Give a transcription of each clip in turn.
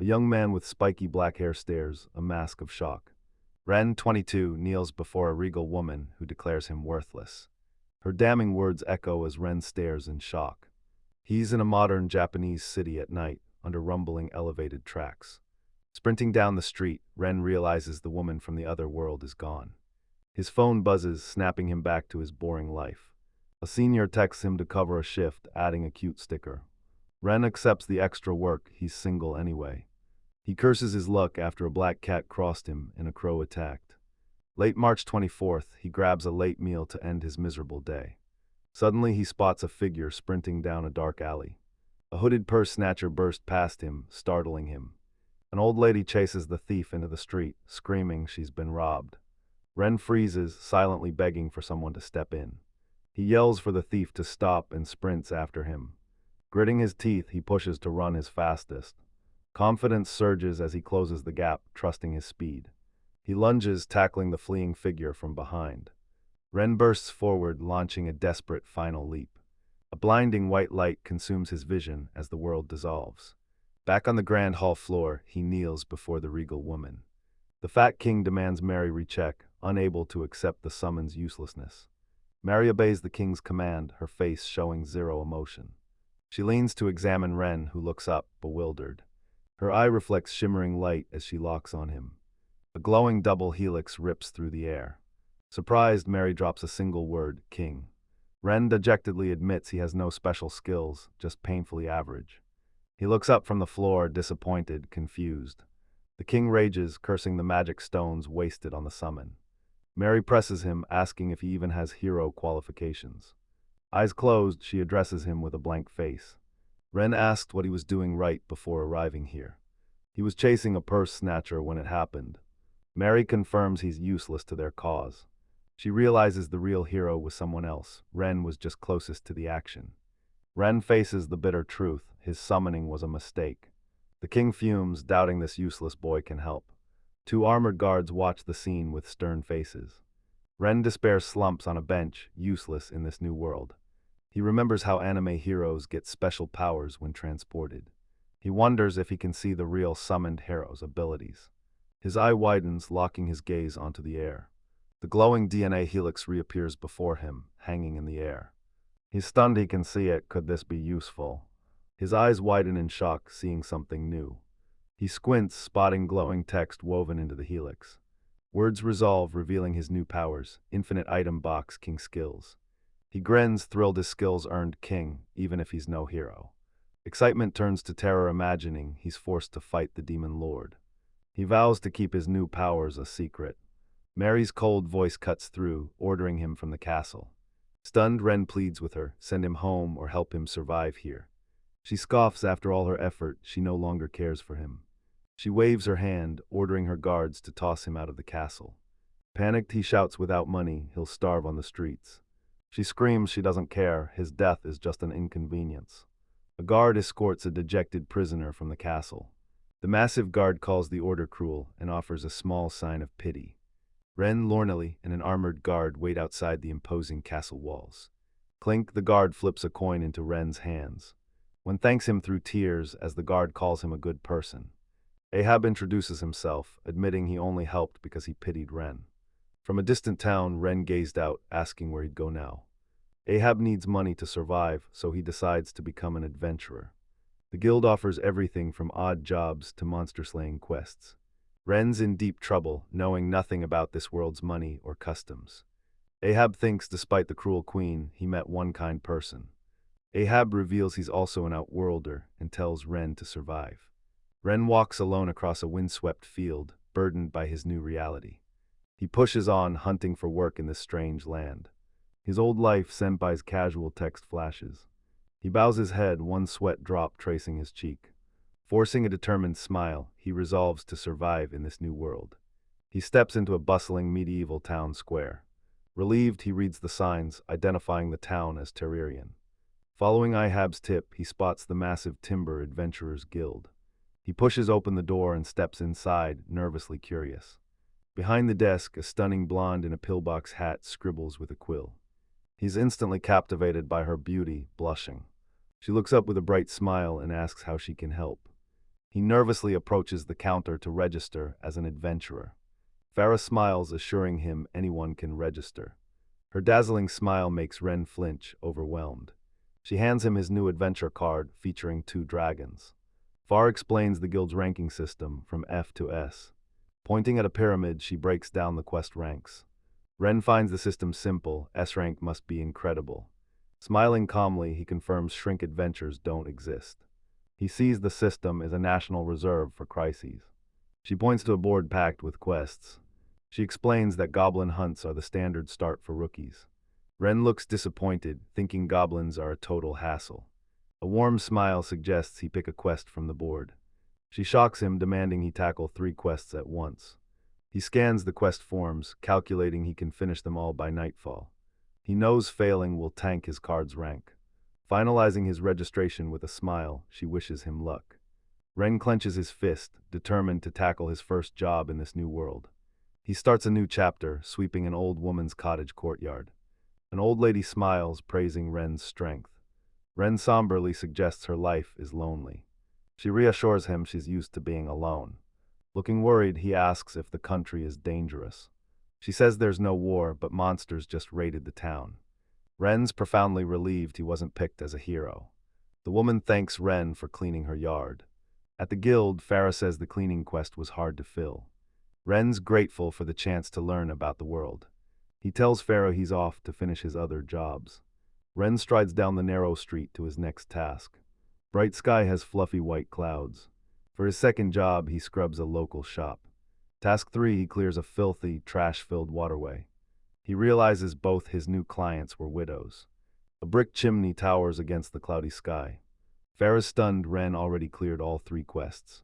A young man with spiky black hair stares, a mask of shock. Ren, 22, kneels before a regal woman who declares him worthless. Her damning words echo as Ren stares in shock. He's in a modern Japanese city at night, under rumbling elevated tracks. Sprinting down the street, Ren realizes the woman from the other world is gone. His phone buzzes, snapping him back to his boring life. A senior texts him to cover a shift, adding a cute sticker. Ren accepts the extra work, he's single anyway. He curses his luck after a black cat crossed him and a crow attacked. Late March 24th, he grabs a late meal to end his miserable day. Suddenly he spots a figure sprinting down a dark alley. A hooded purse snatcher burst past him, startling him. An old lady chases the thief into the street, screaming she's been robbed. Ren freezes, silently begging for someone to step in. He yells for the thief to stop and sprints after him. Gritting his teeth, he pushes to run his fastest. Confidence surges as he closes the gap, trusting his speed. He lunges, tackling the fleeing figure from behind. Ren bursts forward, launching a desperate final leap. A blinding white light consumes his vision as the world dissolves. Back on the grand hall floor, he kneels before the regal woman. The fat king demands Mary recheck, unable to accept the summon's uselessness. Mary obeys the king's command, her face showing zero emotion. She leans to examine Ren, who looks up, bewildered. Her eye reflects shimmering light as she locks on him. A glowing double helix rips through the air. Surprised, Mary drops a single word, king. Ren dejectedly admits he has no special skills, just painfully average. He looks up from the floor, disappointed, confused. The king rages, cursing the magic stones wasted on the summon. Mary presses him, asking if he even has hero qualifications. Eyes closed, she addresses him with a blank face. Ren asked what he was doing right before arriving here. He was chasing a purse snatcher when it happened. Mary confirms he's useless to their cause. She realizes the real hero was someone else. Ren was just closest to the action. Ren faces the bitter truth. His summoning was a mistake. The king fumes, doubting this useless boy can help. Two armored guards watch the scene with stern faces. Ren despair slumps on a bench, useless in this new world. He remembers how anime heroes get special powers when transported. He wonders if he can see the real summoned hero's abilities. His eye widens, locking his gaze onto the air. The glowing DNA helix reappears before him, hanging in the air. He's stunned he can see it. Could this be useful? His eyes widen in shock, seeing something new. He squints, spotting glowing text woven into the helix. Words resolve, revealing his new powers. Infinite item box, king skills. He grins, thrilled his skills earned king, even if he's no hero. Excitement turns to terror, imagining he's forced to fight the demon lord. He vows to keep his new powers a secret. Mary's cold voice cuts through, ordering him from the castle. Stunned, Ren pleads with her, send him home or help him survive here. She scoffs. After all her effort, she no longer cares for him. She waves her hand, ordering her guards to toss him out of the castle. Panicked, he shouts, without money, he'll starve on the streets. She screams she doesn't care, his death is just an inconvenience. A guard escorts a dejected prisoner from the castle. The massive guard calls the order cruel and offers a small sign of pity. Ren, Lornelly, and an armored guard wait outside the imposing castle walls. Clink, the guard flips a coin into Ren's hands. One thanks him through tears as the guard calls him a good person. Ahab introduces himself, admitting he only helped because he pitied Ren. From a distant town, Ren gazed out, asking where he'd go now. Ahab needs money to survive, so he decides to become an adventurer. The guild offers everything from odd jobs to monster-slaying quests. Ren's in deep trouble, knowing nothing about this world's money or customs. Ahab thinks, despite the cruel queen, he met one kind person. Ahab reveals he's also an outworlder and tells Ren to survive. Ren walks alone across a windswept field, burdened by his new reality. He pushes on, hunting for work in this strange land. His old life sent by his casual text flashes. He bows his head, one sweat drop tracing his cheek. Forcing a determined smile, he resolves to survive in this new world. He steps into a bustling medieval town square. Relieved, he reads the signs, identifying the town as Terrarian. Following Ahab's tip, he spots the massive Timber Adventurers Guild. He pushes open the door and steps inside, nervously curious. Behind the desk, a stunning blonde in a pillbox hat scribbles with a quill. He's instantly captivated by her beauty, blushing. She looks up with a bright smile and asks how she can help. He nervously approaches the counter to register as an adventurer. Farah smiles, assuring him anyone can register. Her dazzling smile makes Ren flinch, overwhelmed. She hands him his new adventure card featuring 2 dragons. Farah explains the guild's ranking system from F to S. Pointing at a pyramid, she breaks down the quest ranks. Ren finds the system simple. S rank must be incredible. Smiling calmly, he confirms shrink adventures don't exist. He sees the system as a national reserve for crises. She points to a board packed with quests. She explains that goblin hunts are the standard start for rookies. Ren looks disappointed, thinking goblins are a total hassle. A warm smile suggests he pick a quest from the board. She shocks him, demanding he tackle 3 quests at once. He scans the quest forms, calculating he can finish them all by nightfall. He knows failing will tank his card's rank. Finalizing his registration with a smile, she wishes him luck. Ren clenches his fist, determined to tackle his first job in this new world. He starts a new chapter, sweeping an old woman's cottage courtyard. An old lady smiles, praising Ren's strength. Ren somberly suggests her life is lonely. She reassures him she's used to being alone. Looking worried, he asks if the country is dangerous. She says there's no war, but monsters just raided the town. Ren's profoundly relieved he wasn't picked as a hero. The woman thanks Ren for cleaning her yard. At the guild, Farah says the cleaning quest was hard to fill. Ren's grateful for the chance to learn about the world. He tells Farah he's off to finish his other jobs. Ren strides down the narrow street to his next task. Bright sky has fluffy white clouds. For his second job, he scrubs a local shop. Task 3, he clears a filthy, trash-filled waterway. He realizes both his new clients were widows. A brick chimney towers against the cloudy sky. Farah's stunned, Ren already cleared all 3 quests.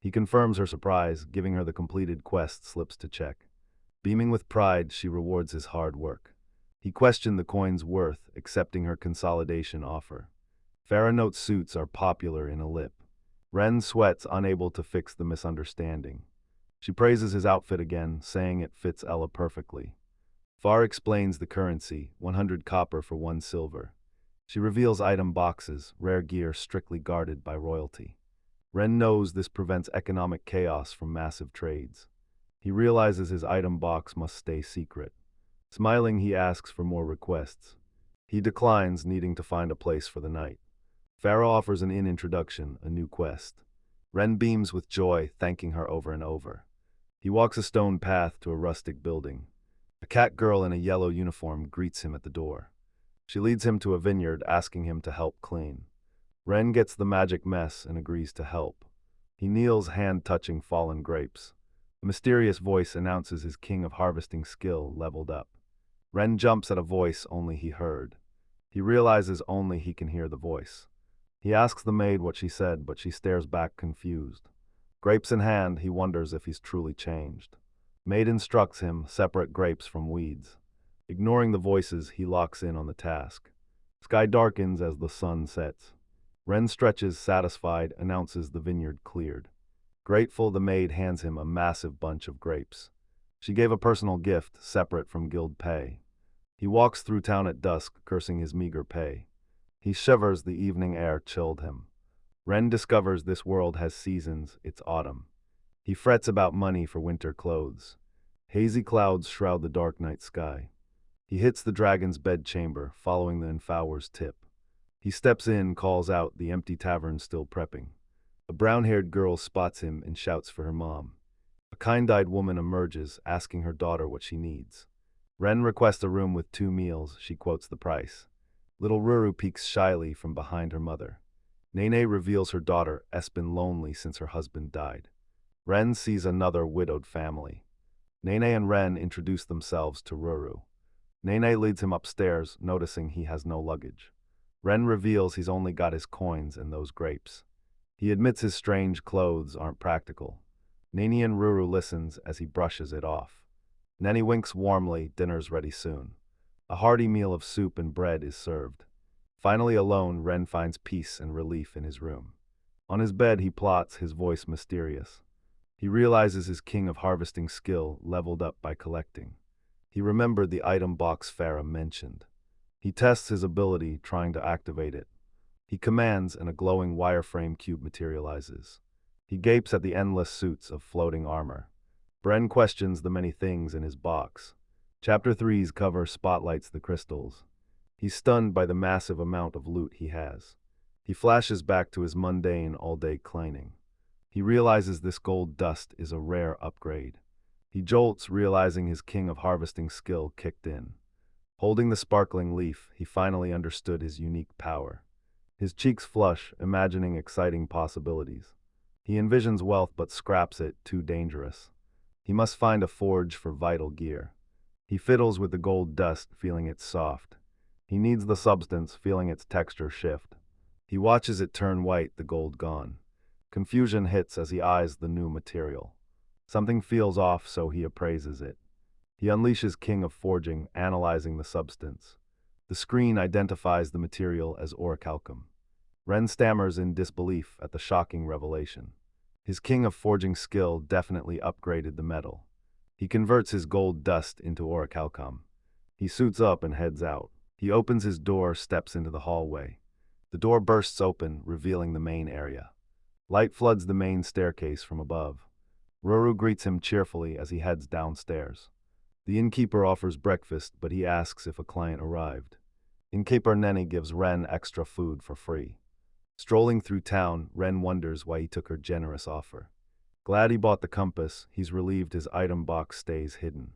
He confirms her surprise, giving her the completed quest slips to check. Beaming with pride, she rewards his hard work. He questioned the coin's worth, accepting her consolidation offer. Farah notes suits are popular in Alip. Ren sweats, unable to fix the misunderstanding. She praises his outfit again, saying it fits Ella perfectly. Farah explains the currency, 100 copper for 1 silver. She reveals item boxes, rare gear strictly guarded by royalty. Ren knows this prevents economic chaos from massive trades. He realizes his item box must stay secret. Smiling, he asks for more requests. He declines, needing to find a place for the night. Farah offers an inn introduction, a new quest. Ren beams with joy, thanking her over and over. He walks a stone path to a rustic building. A cat girl in a yellow uniform greets him at the door. She leads him to a vineyard, asking him to help clean. Ren gets the magic mess and agrees to help. He kneels, hand touching fallen grapes. A mysterious voice announces his king of harvesting skill leveled up. Ren jumps at a voice only he heard. He realizes only he can hear the voice. He asks the maid what she said, but she stares back confused. Grapes in hand, he wonders if he's truly changed. Maid instructs him, separate grapes from weeds. Ignoring the voices, he locks in on the task. Sky darkens as the sun sets. Ren stretches, satisfied, announces the vineyard cleared. Grateful, the maid hands him a massive bunch of grapes. She gave a personal gift, separate from guild pay. He walks through town at dusk, cursing his meager pay. He shivers, the evening air chilled him. Ren discovers this world has seasons, it's autumn. He frets about money for winter clothes. Hazy clouds shroud the dark night sky. He hits the dragon's bedchamber, following the Enfower's tip. He steps in, calls out, the empty tavern still prepping. A brown-haired girl spots him and shouts for her mom. A kind-eyed woman emerges, asking her daughter what she needs. Ren requests a room with 2 meals, she quotes the price. Little Ruru peeks shyly from behind her mother. Nene reveals her daughter has been lonely since her husband died. Ren sees another widowed family. Nene and Ren introduce themselves to Ruru. Nene leads him upstairs, noticing he has no luggage. Ren reveals he's only got his coins and those grapes. He admits his strange clothes aren't practical. Nene and Ruru listens as he brushes it off. Nene winks warmly, dinner's ready soon. A hearty meal of soup and bread is served. Finally alone, Ren finds peace and relief in his room. On his bed he plots, his voice mysterious. He realizes his king of harvesting skill leveled up by collecting. He remembered the item box Farah mentioned. He tests his ability, trying to activate it. He commands and a glowing wireframe cube materializes. He gapes at the endless suits of floating armor. Bren questions the many things in his box. Chapter three's cover spotlights the crystals. He's stunned by the massive amount of loot he has. He flashes back to his mundane all-day cleaning. He realizes this gold dust is a rare upgrade. He jolts, realizing his king of harvesting skill kicked in. Holding the sparkling leaf, he finally understood his unique power. His cheeks flush, imagining exciting possibilities. He envisions wealth but scraps it, too dangerous. He must find a forge for vital gear. He fiddles with the gold dust, feeling it soft. He needs the substance, feeling its texture shift. He watches it turn white, the gold gone. Confusion hits as he eyes the new material. Something feels off, so he appraises it. He unleashes King of Forging, analyzing the substance. The screen identifies the material as orichalcum. Ren stammers in disbelief at the shocking revelation. His King of Forging skill definitely upgraded the metal. He converts his gold dust into orichalcum. He suits up and heads out. He opens his door, steps into the hallway. The door bursts open, revealing the main area. Light floods the main staircase from above. Roru greets him cheerfully as he heads downstairs. The innkeeper offers breakfast, but he asks if a client arrived. Innkeeper Neni gives Ren extra food for free. Strolling through town, Ren wonders why he took her generous offer. Glad he bought the compass, he's relieved his item box stays hidden.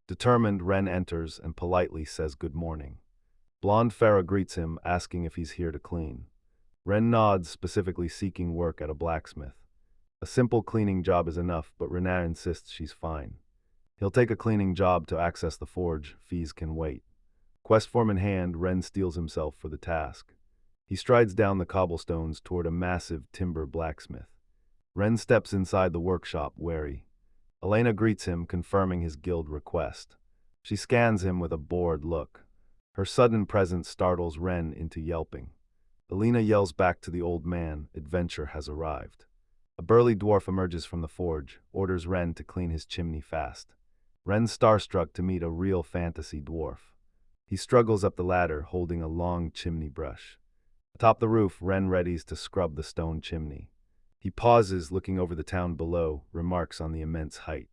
Determined, Ren enters and politely says good morning. Blonde Farah greets him, asking if he's here to clean. Ren nods, specifically seeking work at a blacksmith. A simple cleaning job is enough, but Rena insists she's fine. He'll take a cleaning job to access the forge, fees can wait. Quest form in hand, Ren steels himself for the task. He strides down the cobblestones toward a massive timber blacksmith. Ren steps inside the workshop, wary. Elena greets him, confirming his guild request. She scans him with a bored look. Her sudden presence startles Ren into yelping. Elena yells back to the old man, adventure has arrived. A burly dwarf emerges from the forge, orders Ren to clean his chimney fast. Ren's starstruck to meet a real fantasy dwarf. He struggles up the ladder, holding a long chimney brush. Atop the roof, Ren readies to scrub the stone chimney. He pauses, looking over the town below, remarks on the immense height.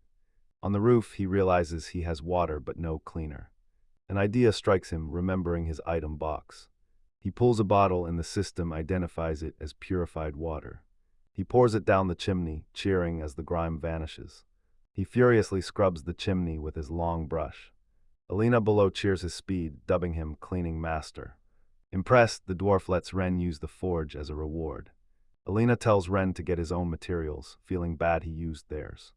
On the roof, he realizes he has water but no cleaner. An idea strikes him, remembering his item box. He pulls a bottle and the system identifies it as purified water. He pours it down the chimney, cheering as the grime vanishes. He furiously scrubs the chimney with his long brush. Elena below cheers his speed, dubbing him cleaning master. Impressed, the dwarf lets Ren use the forge as a reward. Elena tells Ren to get his own materials, feeling bad he used theirs.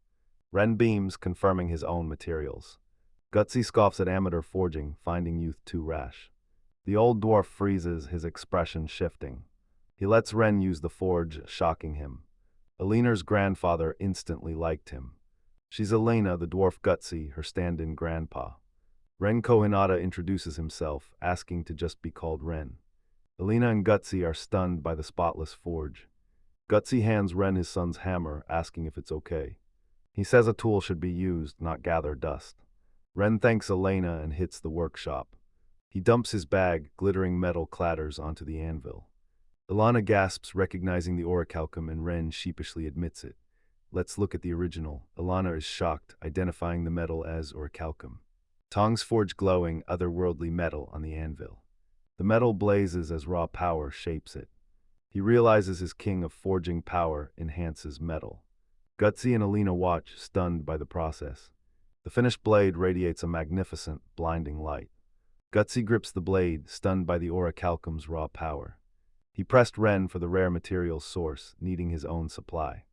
Ren beams, confirming his own materials. Gutsy scoffs at amateur forging, finding youth too rash. The old dwarf freezes, his expression shifting. He lets Ren use the forge, shocking him. Elena's grandfather instantly liked him. She's Elena, the dwarf Gutsy, her stand-in grandpa. Ren Kohinata introduces himself, asking to just be called Ren. Elena and Gutsy are stunned by the spotless forge. Gutsy hands Ren his son's hammer, asking if it's okay. He says a tool should be used, not gather dust. Ren thanks Elena and hits the workshop. He dumps his bag, glittering metal clatters onto the anvil. Ilana gasps, recognizing the orichalcum, and Ren sheepishly admits it. Let's look at the original. Ilana is shocked, identifying the metal as orichalcum. Tongs forge glowing, otherworldly metal on the anvil. The metal blazes as raw power shapes it. He realizes his king of forging power enhances metal. Gutsy and Elena watch, stunned by the process. The finished blade radiates a magnificent, blinding light. Gutsy grips the blade, stunned by the orichalcum's raw power. He pressed Ren for the rare materials source, needing his own supply.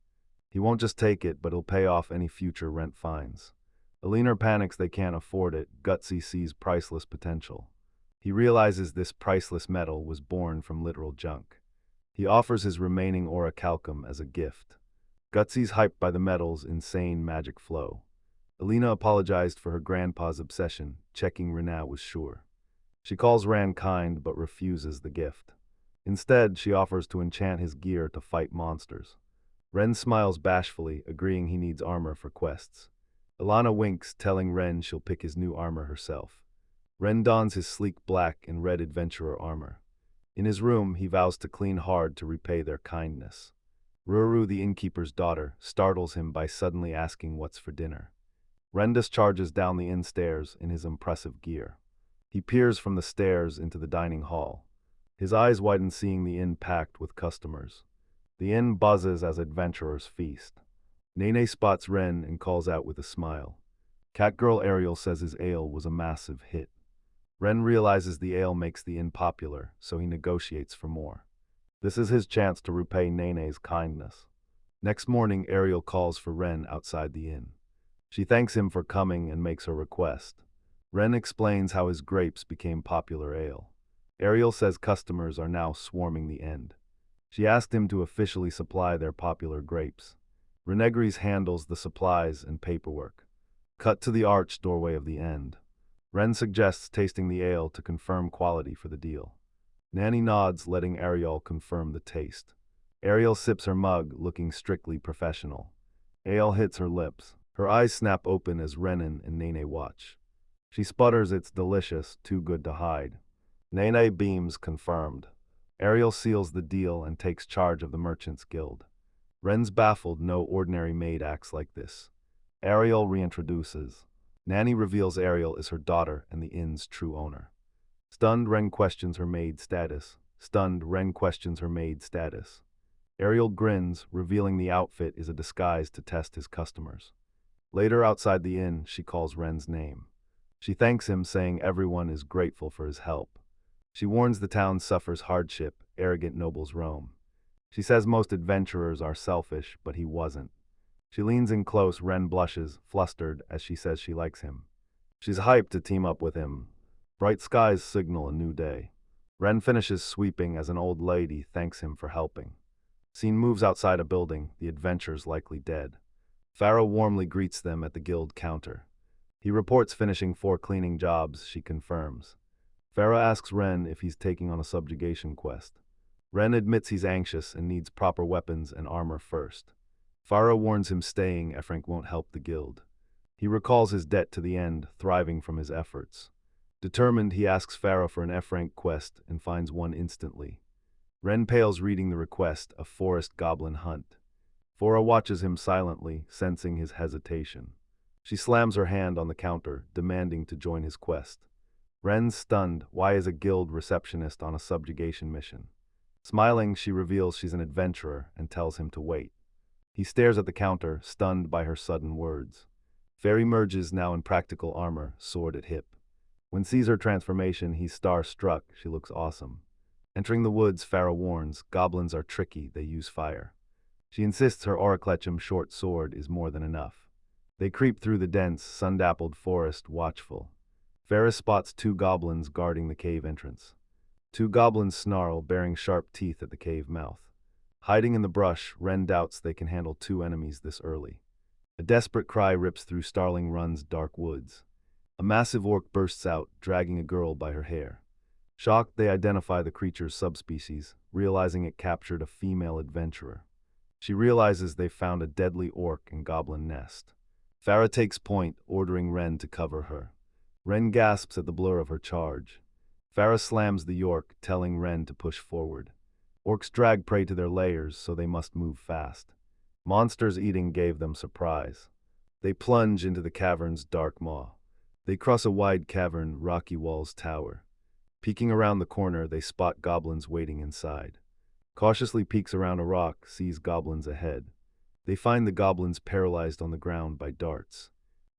He won't just take it, but he'll pay off any future rent fines. Elena panics they can't afford it. Gutsy sees priceless potential. He realizes this priceless metal was born from literal junk. He offers his remaining orichalcum as a gift. Gutsy's hyped by the metal's insane magic flow. Elena apologized for her grandpa's obsession, checking Rena was sure. She calls Ran kind but refuses the gift. Instead, she offers to enchant his gear to fight monsters. Ren smiles bashfully, agreeing he needs armor for quests. Ilana winks, telling Ren she'll pick his new armor herself. Ren dons his sleek black and red adventurer armor. In his room, he vows to clean hard to repay their kindness. Ruru, the innkeeper's daughter, startles him by suddenly asking what's for dinner. Ren charges down the inn stairs in his impressive gear. He peers from the stairs into the dining hall. His eyes widen seeing the inn packed with customers. The inn buzzes as adventurers feast. Nene spots Ren and calls out with a smile. Catgirl Ariel says his ale was a massive hit. Ren realizes the ale makes the inn popular, so he negotiates for more. This is his chance to repay Nene's kindness. Next morning, Ariel calls for Ren outside the inn. She thanks him for coming and makes her request. Ren explains how his grapes became popular ale. Ariel says customers are now swarming the inn. She asked him to officially supply their popular grapes. Renegris handles the supplies and paperwork. Cut to the arched doorway of the inn. Ren suggests tasting the ale to confirm quality for the deal. Nanny nods, letting Ariel confirm the taste. Ariel sips her mug, looking strictly professional. Ale hits her lips. Her eyes snap open as Renan and Nene watch. She sputters, "It's delicious, too good to hide." Nene beams, confirmed. Ariel seals the deal and takes charge of the Merchants Guild. Ren's baffled, no ordinary maid acts like this. Ariel reintroduces. Nanny reveals Ariel is her daughter and the inn's true owner. Stunned, Ren questions her maid status. Ariel grins, revealing the outfit is a disguise to test his customers. Later, outside the inn, she calls Ren's name. She thanks him, saying everyone is grateful for his help. She warns the town suffers hardship, arrogant nobles roam. She says most adventurers are selfish, but he wasn't. She leans in close, Ren blushes, flustered, as she says she likes him. She's hyped to team up with him. Bright skies signal a new day. Ren finishes sweeping as an old lady thanks him for helping. Scene moves outside a building, the adventurers likely dead. Pharaoh warmly greets them at the guild counter. He reports finishing 4 cleaning jobs, she confirms. Pharaoh asks Ren if he's taking on a subjugation quest. Ren admits he's anxious and needs proper weapons and armor first. Pharaoh warns him staying Efrank won't help the guild. He recalls his debt to the end, thriving from his efforts. Determined, he asks Pharaoh for an F-rank quest and finds one instantly. Ren pales reading the request, a forest goblin hunt. Pharaoh watches him silently, sensing his hesitation. She slams her hand on the counter, demanding to join his quest. Ren's stunned. Why is a guild receptionist on a subjugation mission? Smiling, she reveals she's an adventurer and tells him to wait. He stares at the counter, stunned by her sudden words. Fairy merges now in practical armor, sword at hip. When sees her transformation, he's star-struck. She looks awesome. Entering the woods, Pharaoh warns, goblins are tricky, they use fire. She insists her Oriclechum short sword is more than enough. They creep through the dense, sun-dappled forest, watchful. Pharaoh spots 2 goblins guarding the cave entrance. 2 goblins snarl, baring sharp teeth at the cave mouth. Hiding in the brush, Ren doubts they can handle 2 enemies this early. A desperate cry rips through Starling Run's dark woods. A massive orc bursts out, dragging a girl by her hair. Shocked, they identify the creature's subspecies, realizing it captured a female adventurer. She realizes they've found a deadly orc and goblin nest. Farah takes point, ordering Ren to cover her. Ren gasps at the blur of her charge. Farah slams the York, telling Ren to push forward. Orcs drag prey to their lairs, so they must move fast. Monsters eating gave them surprise. They plunge into the cavern's dark maw. They cross a wide cavern, rocky walls tower. Peeking around the corner, they spot goblins waiting inside. Cautiously peeks around a rock, sees goblins ahead. They find the goblins paralyzed on the ground by darts.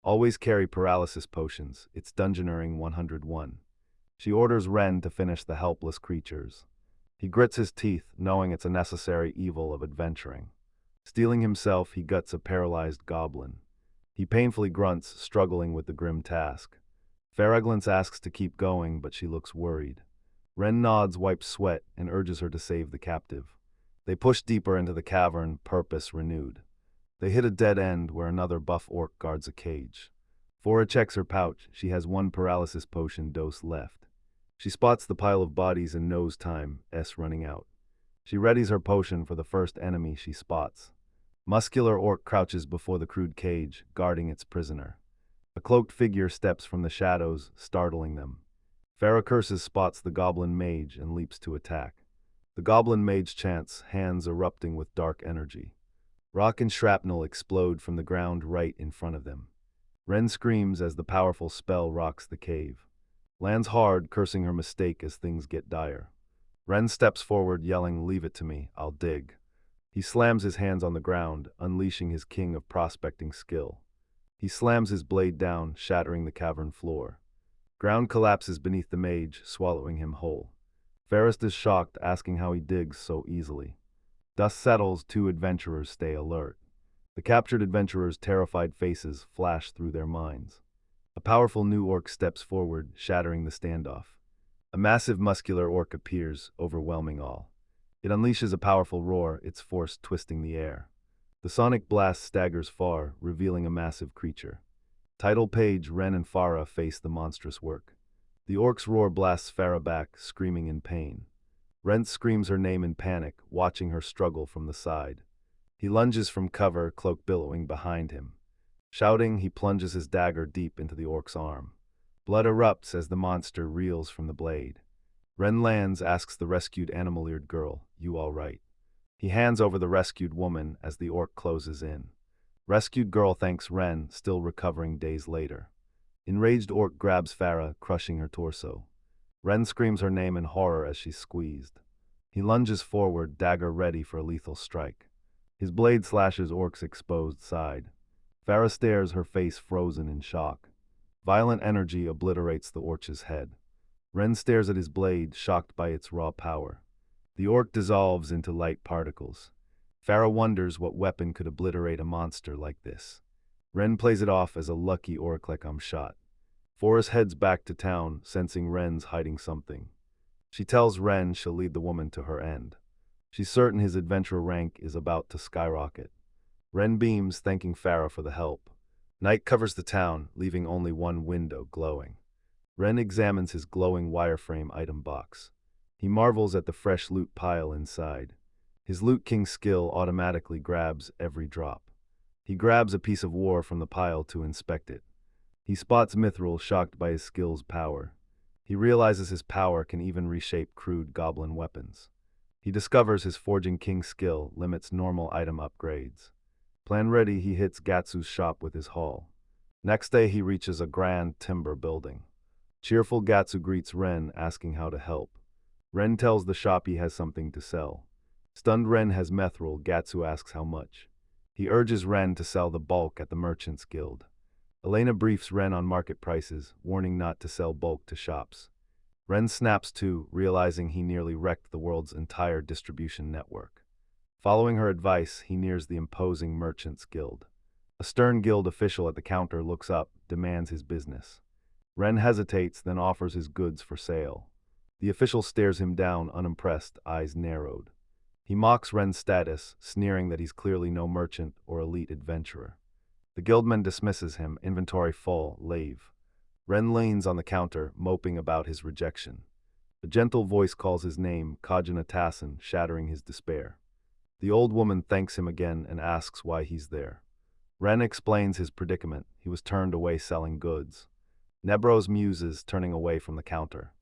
Always carry paralysis potions, it's Dungeoneering 101. She orders Ren to finish the helpless creatures. He grits his teeth, knowing it's a necessary evil of adventuring. Steeling himself, he guts a paralyzed goblin. He painfully grunts, struggling with the grim task. Faraglance asks to keep going, but she looks worried. Ren nods, wipes sweat, and urges her to save the captive. They push deeper into the cavern, purpose renewed. They hit a dead end where another buff orc guards a cage. Fora checks her pouch. She has 1 paralysis potion dose left. She spots the pile of bodies and knows time, running out. She readies her potion for the first enemy she spots. Muscular orc crouches before the crude cage, guarding its prisoner. A cloaked figure steps from the shadows, startling them. Farah curses spots the goblin mage and leaps to attack. The goblin mage chants, hands erupting with dark energy. Rock and shrapnel explode from the ground right in front of them. Ren screams as the powerful spell rocks the cave. Lands hard, cursing her mistake as things get dire. Ren steps forward, yelling, "Leave it to me, I'll dig." He slams his hands on the ground, unleashing his king of prospecting skill. He slams his blade down, shattering the cavern floor. Ground collapses beneath the mage, swallowing him whole. Ferris is shocked, asking how he digs so easily. Dust settles, two adventurers stay alert. The captured adventurers' terrified faces flash through their minds. A powerful new orc steps forward, shattering the standoff. A massive muscular orc appears, overwhelming all. It unleashes a powerful roar, its force twisting the air. The sonic blast staggers far, revealing a massive creature. Title page: Ren and Farah face the monstrous work. The orc's roar blasts Farah back, screaming in pain. Ren screams her name in panic, watching her struggle from the side. He lunges from cover, cloak billowing behind him. Shouting, he plunges his dagger deep into the orc's arm. Blood erupts as the monster reels from the blade. Ren lands, asks the rescued animal-eared girl, "You all right?" He hands over the rescued woman as the orc closes in. Rescued girl thanks Ren, still recovering days later. Enraged orc grabs Farah, crushing her torso. Ren screams her name in horror as she's squeezed. He lunges forward, dagger ready for a lethal strike. His blade slashes orc's exposed side. Farah stares, her face frozen in shock. Violent energy obliterates the orc's head. Ren stares at his blade, shocked by its raw power. The orc dissolves into light particles. Farah wonders what weapon could obliterate a monster like this. Ren plays it off as a lucky orc-like shot. Forrest heads back to town, sensing Ren's hiding something. She tells Ren she'll lead the woman to her end. She's certain his adventurer rank is about to skyrocket. Ren beams, thanking Farah for the help. Night covers the town, leaving only one window glowing. Ren examines his glowing wireframe item box. He marvels at the fresh loot pile inside. His Loot King skill automatically grabs every drop. He grabs a piece of war from the pile to inspect it. He spots Mithril, shocked by his skill's power. He realizes his power can even reshape crude goblin weapons. He discovers his Forging King skill limits normal item upgrades. Plan ready, he hits Gatsu's shop with his haul. Next day he reaches a grand timber building. Cheerful Gatsu greets Ren, asking how to help. Ren tells the shop he has something to sell. Stunned Ren has Mithril, Gatsu asks how much. He urges Ren to sell the bulk at the Merchants Guild. Elena briefs Ren on market prices, warning not to sell bulk to shops. Ren snaps too, realizing he nearly wrecked the world's entire distribution network. Following her advice, he nears the imposing Merchants Guild. A stern guild official at the counter looks up, demands his business. Ren hesitates, then offers his goods for sale. The official stares him down, unimpressed, eyes narrowed. He mocks Ren's status, sneering that he's clearly no merchant or elite adventurer. The guildman dismisses him, inventory full, leave. Ren leans on the counter, moping about his rejection. A gentle voice calls his name, Kajana Tassin, shattering his despair. The old woman thanks him again and asks why he's there. Ren explains his predicament. He was turned away selling goods. Nebros muses, turning away from the counter.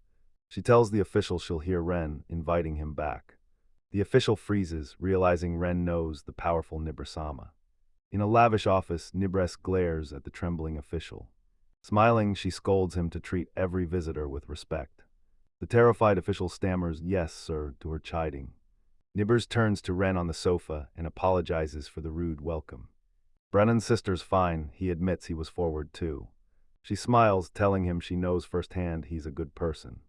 She tells the official she'll hear Ren, inviting him back. The official freezes, realizing Ren knows the powerful Nibrasama. In a lavish office, Nibres glares at the trembling official. Smiling, she scolds him to treat every visitor with respect. The terrified official stammers, "Yes, sir," to her chiding. Nibers turns to Ren on the sofa and apologizes for the rude welcome. Brennan's sister's fine, he admits he was forward too. She smiles, telling him she knows firsthand he's a good person.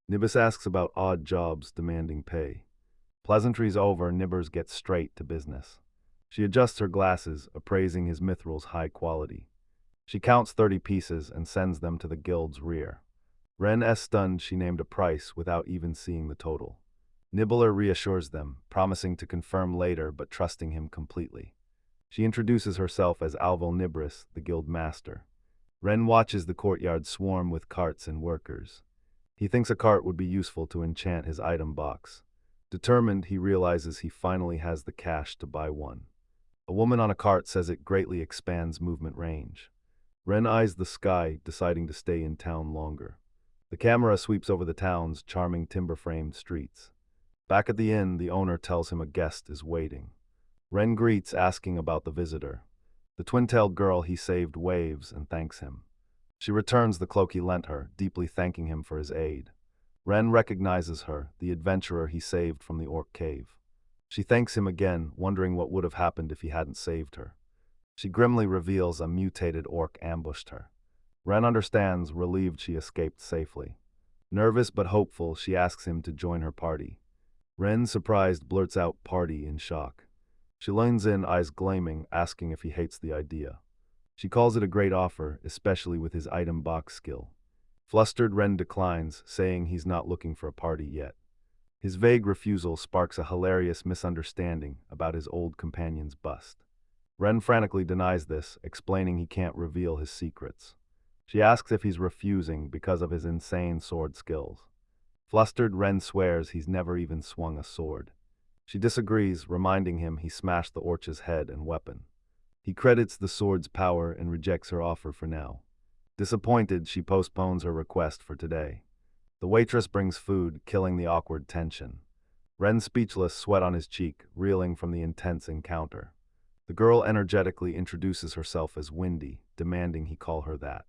Nibis asks about odd jobs demanding pay. Pleasantries over, Nibbers gets straight to business. She adjusts her glasses, appraising his Mithril's high quality. She counts 30 pieces and sends them to the guild's rear. Ren is stunned she named a price without even seeing the total. Nibbler reassures them, promising to confirm later but trusting him completely. She introduces herself as Alvo Nibris, the guild master. Ren watches the courtyard swarm with carts and workers. He thinks a cart would be useful to enchant his item box. Determined, he realizes he finally has the cash to buy one. A woman on a cart says it greatly expands movement range. Ren eyes the sky, deciding to stay in town longer. The camera sweeps over the town's charming timber-framed streets. Back at the inn, the owner tells him a guest is waiting. Ren greets, asking about the visitor. The twin-tailed girl he saved waves and thanks him. She returns the cloak he lent her, deeply thanking him for his aid. Ren recognizes her, the adventurer he saved from the orc cave. She thanks him again, wondering what would have happened if he hadn't saved her. She grimly reveals a mutated orc ambushed her. Ren understands, relieved she escaped safely. Nervous but hopeful, she asks him to join her party. Ren, surprised, blurts out "party" in shock. She leans in, eyes gleaming, asking if he hates the idea. She calls it a great offer, especially with his item box skill. Flustered, Ren declines, saying he's not looking for a party yet. His vague refusal sparks a hilarious misunderstanding about his old companion's bust. Ren frantically denies this, explaining he can't reveal his secrets. She asks if he's refusing because of his insane sword skills. Flustered, Ren swears he's never even swung a sword. She disagrees, reminding him he smashed the orch's head and weapon. He credits the sword's power and rejects her offer for now. Disappointed, she postpones her request for today. The waitress brings food, killing the awkward tension. Ren, speechless, sweat on his cheek, reeling from the intense encounter. The girl energetically introduces herself as Wendy, demanding he call her that.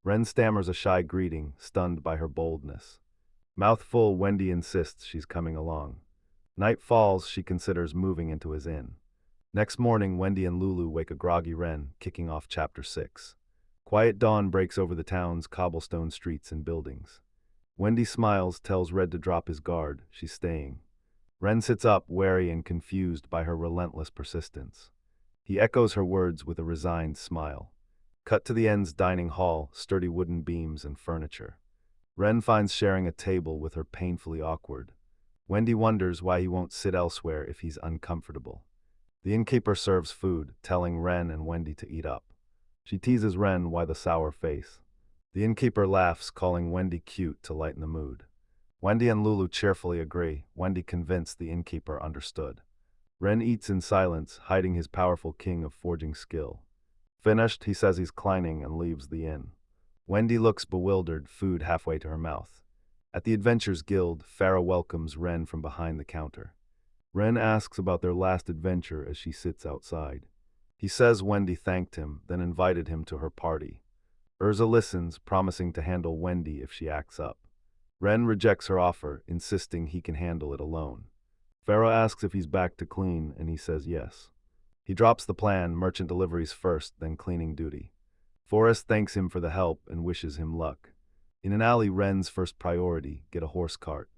Ren stammers a shy greeting, stunned by her boldness. Mouth full, Wendy insists she's coming along. Night falls, she considers moving into his inn. Next morning, Wendy and Lulu wake a groggy Ren, kicking off Chapter 6. Quiet dawn breaks over the town's cobblestone streets and buildings. Wendy smiles, tells Red to drop his guard, she's staying. Ren sits up, wary and confused by her relentless persistence. He echoes her words with a resigned smile. Cut to the inn's dining hall, sturdy wooden beams and furniture. Ren finds sharing a table with her painfully awkward. Wendy wonders why he won't sit elsewhere if he's uncomfortable. The innkeeper serves food, telling Ren and Wendy to eat up. She teases Ren why the sour face. The innkeeper laughs, calling Wendy cute to lighten the mood. Wendy and Lulu cheerfully agree, Wendy convinced the innkeeper understood. Ren eats in silence, hiding his powerful king of forging skill. Finished, he says he's climbing and leaves the inn. Wendy looks bewildered, food halfway to her mouth. At the Adventurers Guild, Farah welcomes Ren from behind the counter. Ren asks about their last adventure as she sits outside. He says Wendy thanked him, then invited him to her party. Urza listens, promising to handle Wendy if she acts up. Ren rejects her offer, insisting he can handle it alone. Farah asks if he's back to clean, and he says yes. He drops the plan, merchant deliveries first, then cleaning duty. Forrest thanks him for the help and wishes him luck. In an alley, Ren's first priority, get a horse cart.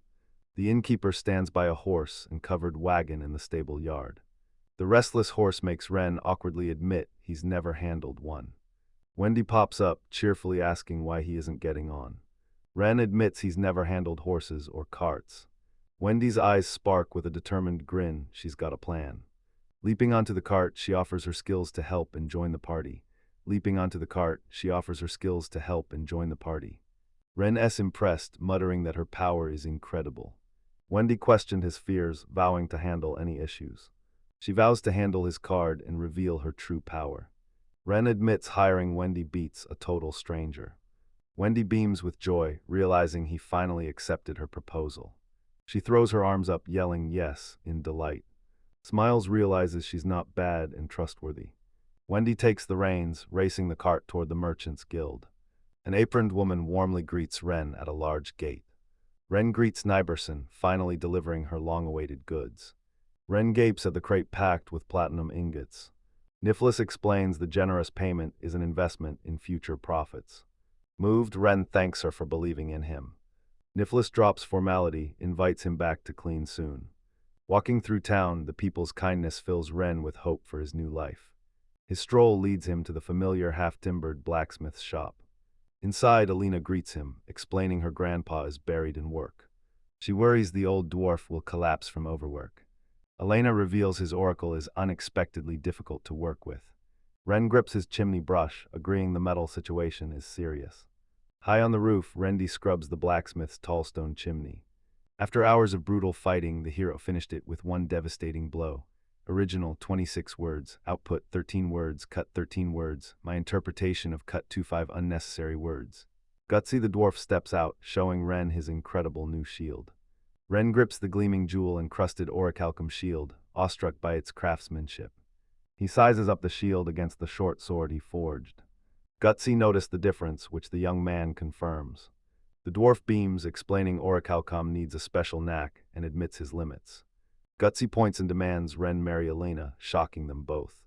The innkeeper stands by a horse and covered wagon in the stable yard. The restless horse makes Ren awkwardly admit he's never handled one. Wendy pops up, cheerfully asking why he isn't getting on. Ren admits he's never handled horses or carts. Wendy's eyes spark with a determined grin, she's got a plan. Leaping onto the cart, she offers her skills to help and join the party. Leaping onto the cart, she offers her skills to help and join the party. Ren-s impressed, muttering that her power is incredible. Wendy questioned his fears, vowing to handle any issues. She vows to handle his card and reveal her true power. Ren admits hiring Wendy beats a total stranger. Wendy beams with joy, realizing he finally accepted her proposal. She throws her arms up, yelling yes in delight. Smiles, realizes she's not bad and trustworthy. Wendy takes the reins, racing the cart toward the Merchants Guild. An aproned woman warmly greets Ren at a large gate. Ren greets Nyberson, finally delivering her long-awaited goods. Ren gapes at the crate packed with platinum ingots. Nicholas explains the generous payment is an investment in future profits. Moved, Ren thanks her for believing in him. Nicholas drops formality, invites him back to clean soon. Walking through town, the people's kindness fills Ren with hope for his new life. His stroll leads him to the familiar half-timbered blacksmith's shop. Inside, Alina greets him, explaining her grandpa is buried in work. She worries the old dwarf will collapse from overwork. Elena reveals his oracle is unexpectedly difficult to work with. Ren grips his chimney brush, agreeing the metal situation is serious. High on the roof, Rendy scrubs the blacksmith's tall stone chimney. After hours of brutal fighting, the hero finished it with one devastating blow. Original 26 words, output 13 words, cut 13 words, my interpretation of cut 25 unnecessary words. Gutsy the dwarf steps out, showing Ren his incredible new shield. Ren grips the gleaming jewel-encrusted orichalcum shield, awestruck by its craftsmanship. He sizes up the shield against the short sword he forged. Gutsy noticed the difference, which the young man confirms. The dwarf beams, explaining orichalcum needs a special knack, and admits his limits. Gutsy points and demands Ren marry Elena, shocking them both.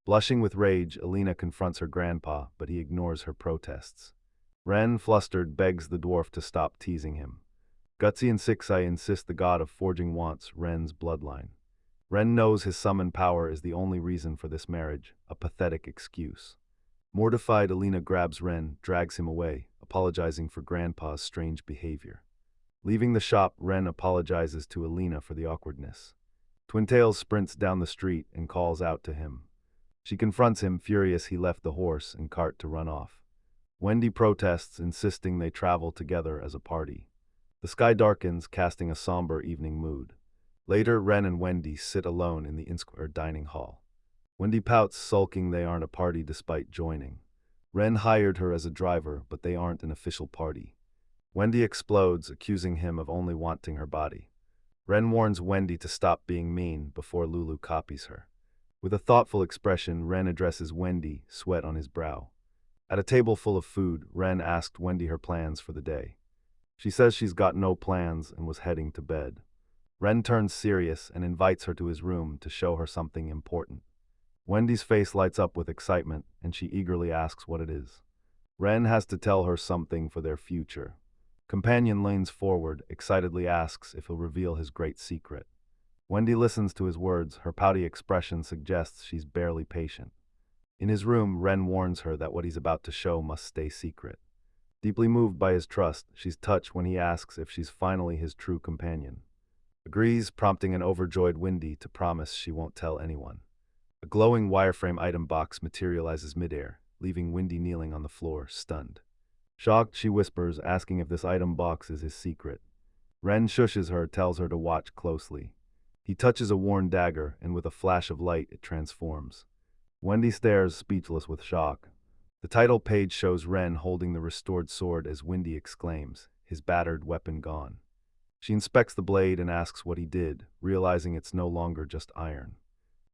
Blushing with rage, Elena confronts her grandpa, but he ignores her protests. Ren, flustered, begs the dwarf to stop teasing him. Gutsy and Sixai insist the god of forging wants Ren's bloodline. Ren knows his summoned power is the only reason for this marriage, a pathetic excuse. Mortified, Elena grabs Ren, drags him away, apologizing for Grandpa's strange behavior. Leaving the shop, Ren apologizes to Elena for the awkwardness. Twintails sprints down the street and calls out to him. She confronts him, furious he left the horse and cart to run off. Wendy protests, insisting they travel together as a party. The sky darkens, casting a somber evening mood. Later, Ren and Wendy sit alone in the in-square dining hall. Wendy pouts, sulking they aren't a party despite joining. Ren hired her as a driver, but they aren't an official party. Wendy explodes, accusing him of only wanting her body. Ren warns Wendy to stop being mean before Lulu copies her. With a thoughtful expression, Ren addresses Wendy, sweat on his brow. At a table full of food, Ren asked Wendy her plans for the day. She says she's got no plans and was heading to bed. Ren turns serious and invites her to his room to show her something important. Wendy's face lights up with excitement, and she eagerly asks what it is. Ren has to tell her something for their future. Companion leans forward, excitedly asks if he'll reveal his great secret. Wendy listens to his words, her pouty expression suggests she's barely patient. In his room, Ren warns her that what he's about to show must stay secret. Deeply moved by his trust, she's touched when he asks if she's finally his true companion. Agrees, prompting an overjoyed Wendy to promise she won't tell anyone. A glowing wireframe item box materializes midair, leaving Wendy kneeling on the floor, stunned. Shocked, she whispers, asking if this item box is his secret. Ren shushes her, tells her to watch closely. He touches a worn dagger, and with a flash of light, it transforms. Wendy stares, speechless with shock. The title page shows Ren holding the restored sword as Wendy exclaims, his battered weapon gone. She inspects the blade and asks what he did, realizing it's no longer just iron.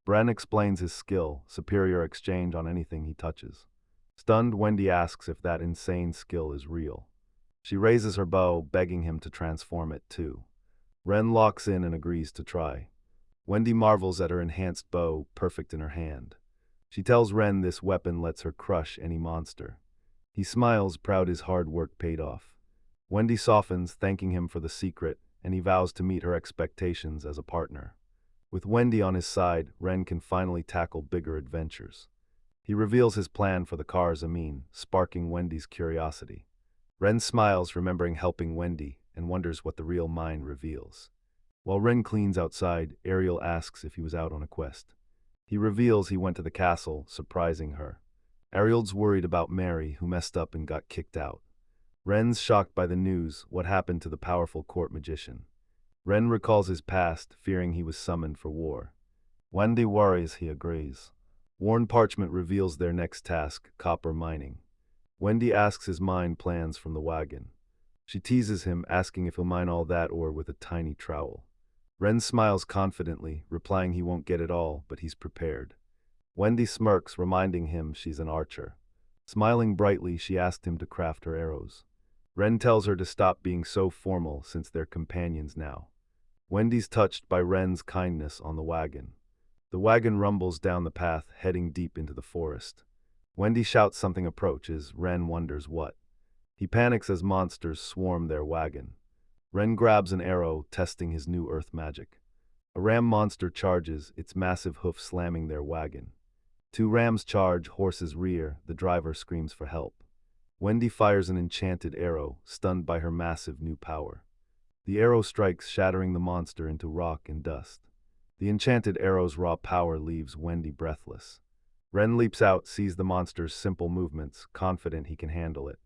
Ren explains his skill, superior exchange on anything he touches. Stunned, Wendy asks if that insane skill is real. She raises her bow, begging him to transform it too. Ren locks in and agrees to try. Wendy marvels at her enhanced bow, perfect in her hand. She tells Ren this weapon lets her crush any monster. He smiles, proud his hard work paid off. Wendy softens, thanking him for the secret, and he vows to meet her expectations as a partner. With Wendy on his side, Ren can finally tackle bigger adventures. He reveals his plan for the car's Amin, sparking Wendy's curiosity. Ren smiles, remembering helping Wendy, and wonders what the real mind reveals. While Ren cleans outside, Ariel asks if he was out on a quest. He reveals he went to the castle, surprising her. Ariel's worried about Mary, who messed up and got kicked out. Ren's shocked by the news, what happened to the powerful court magician. Ren recalls his past, fearing he was summoned for war. Wendy worries, he agrees. Worn parchment reveals their next task, copper mining. Wendy asks his mine plans from the wagon. She teases him, asking if he'll mine all that ore with a tiny trowel. Ren smiles confidently, replying he won't get it all, but he's prepared. Wendy smirks, reminding him she's an archer. Smiling brightly, she asked him to craft her arrows. Ren tells her to stop being so formal since they're companions now. Wendy's touched by Ren's kindness on the wagon. The wagon rumbles down the path, heading deep into the forest. Wendy shouts something approaches, Ren wonders what. He panics as monsters swarm their wagon. Ren grabs an arrow, testing his new earth magic. A ram monster charges, its massive hoof slamming their wagon. Two rams charge, horses rear, the driver screams for help. Wendy fires an enchanted arrow, stunned by her massive new power. The arrow strikes, shattering the monster into rock and dust. The enchanted arrow's raw power leaves Wendy breathless. Ren leaps out, sees the monster's simple movements, confident he can handle it.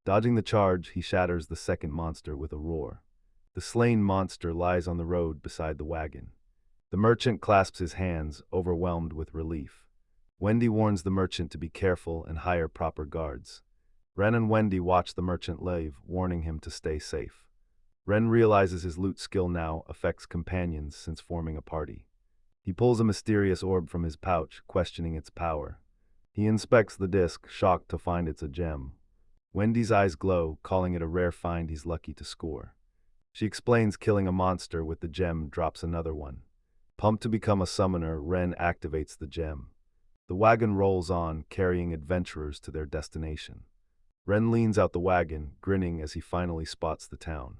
Dodging the charge, he shatters the second monster with a roar. The slain monster lies on the road beside the wagon. The merchant clasps his hands, overwhelmed with relief. Wendy warns the merchant to be careful and hire proper guards. Ren and Wendy watch the merchant leave, warning him to stay safe. Ren realizes his loot skill now affects companions since forming a party. He pulls a mysterious orb from his pouch, questioning its power. He inspects the disc, shocked to find it's a gem. Wendy's eyes glow, calling it a rare find he's lucky to score. She explains killing a monster with the gem drops another one. Pumped to become a summoner, Ren activates the gem. The wagon rolls on, carrying adventurers to their destination. Ren leans out the wagon, grinning as he finally spots the town.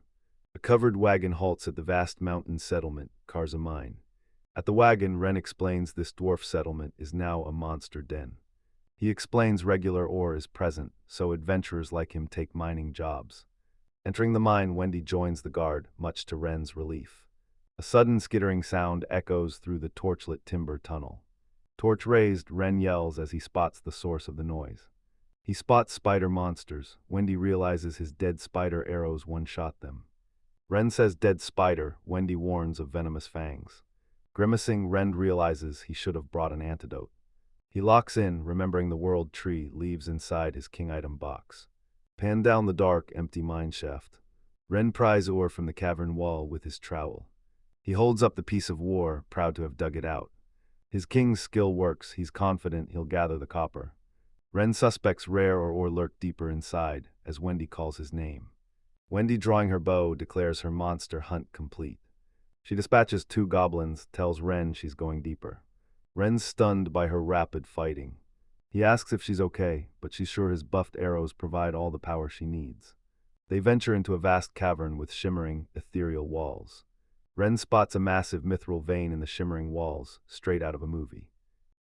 A covered wagon halts at the vast mountain settlement, Karzamine. At the wagon, Ren explains this dwarf settlement is now a monster den. He explains regular ore is present, so adventurers like him take mining jobs. Entering the mine, Wendy joins the guard, much to Ren's relief. A sudden skittering sound echoes through the torchlit timber tunnel. Torch raised, Ren yells as he spots the source of the noise. He spots spider monsters. Wendy realizes his dead spider arrows one-shot them. Ren says dead spider, Wendy warns of venomous fangs. Grimacing, Ren realizes he should have brought an antidote. He locks in, remembering the world tree leaves inside his king item box. Pan down the dark, empty mine shaft. Ren pries ore from the cavern wall with his trowel. He holds up the piece of war, proud to have dug it out. His king's skill works, he's confident he'll gather the copper. Ren suspects rare ore lurk deeper inside, as Wendy calls his name. Wendy, drawing her bow, declares her monster hunt complete. She dispatches 2 goblins, tells Ren she's going deeper. Ren's stunned by her rapid fighting. He asks if she's okay, but she's sure his buffed arrows provide all the power she needs. They venture into a vast cavern with shimmering, ethereal walls. Ren spots a massive mithril vein in the shimmering walls, straight out of a movie.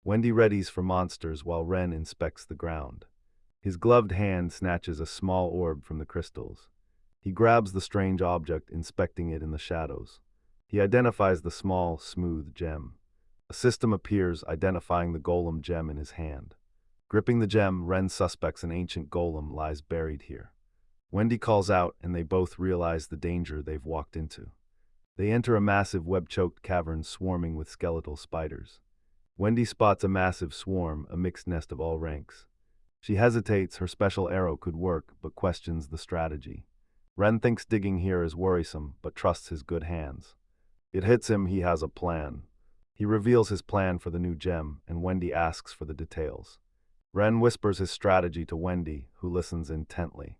Wendy readies for monsters while Ren inspects the ground. His gloved hand snatches a small orb from the crystals. He grabs the strange object, inspecting it in the shadows. He identifies the small, smooth gem. A system appears, identifying the golem gem in his hand. Gripping the gem, Ren suspects an ancient golem lies buried here. Wendy calls out, and they both realize the danger they've walked into. They enter a massive web-choked cavern swarming with skeletal spiders. Wendy spots a massive swarm, a mixed nest of all ranks. She hesitates, her special arrow could work, but questions the strategy. Ren thinks digging here is worrisome, but trusts his good hands. It hits him he has a plan. He reveals his plan for the new gem, and Wendy asks for the details. Ren whispers his strategy to Wendy, who listens intently.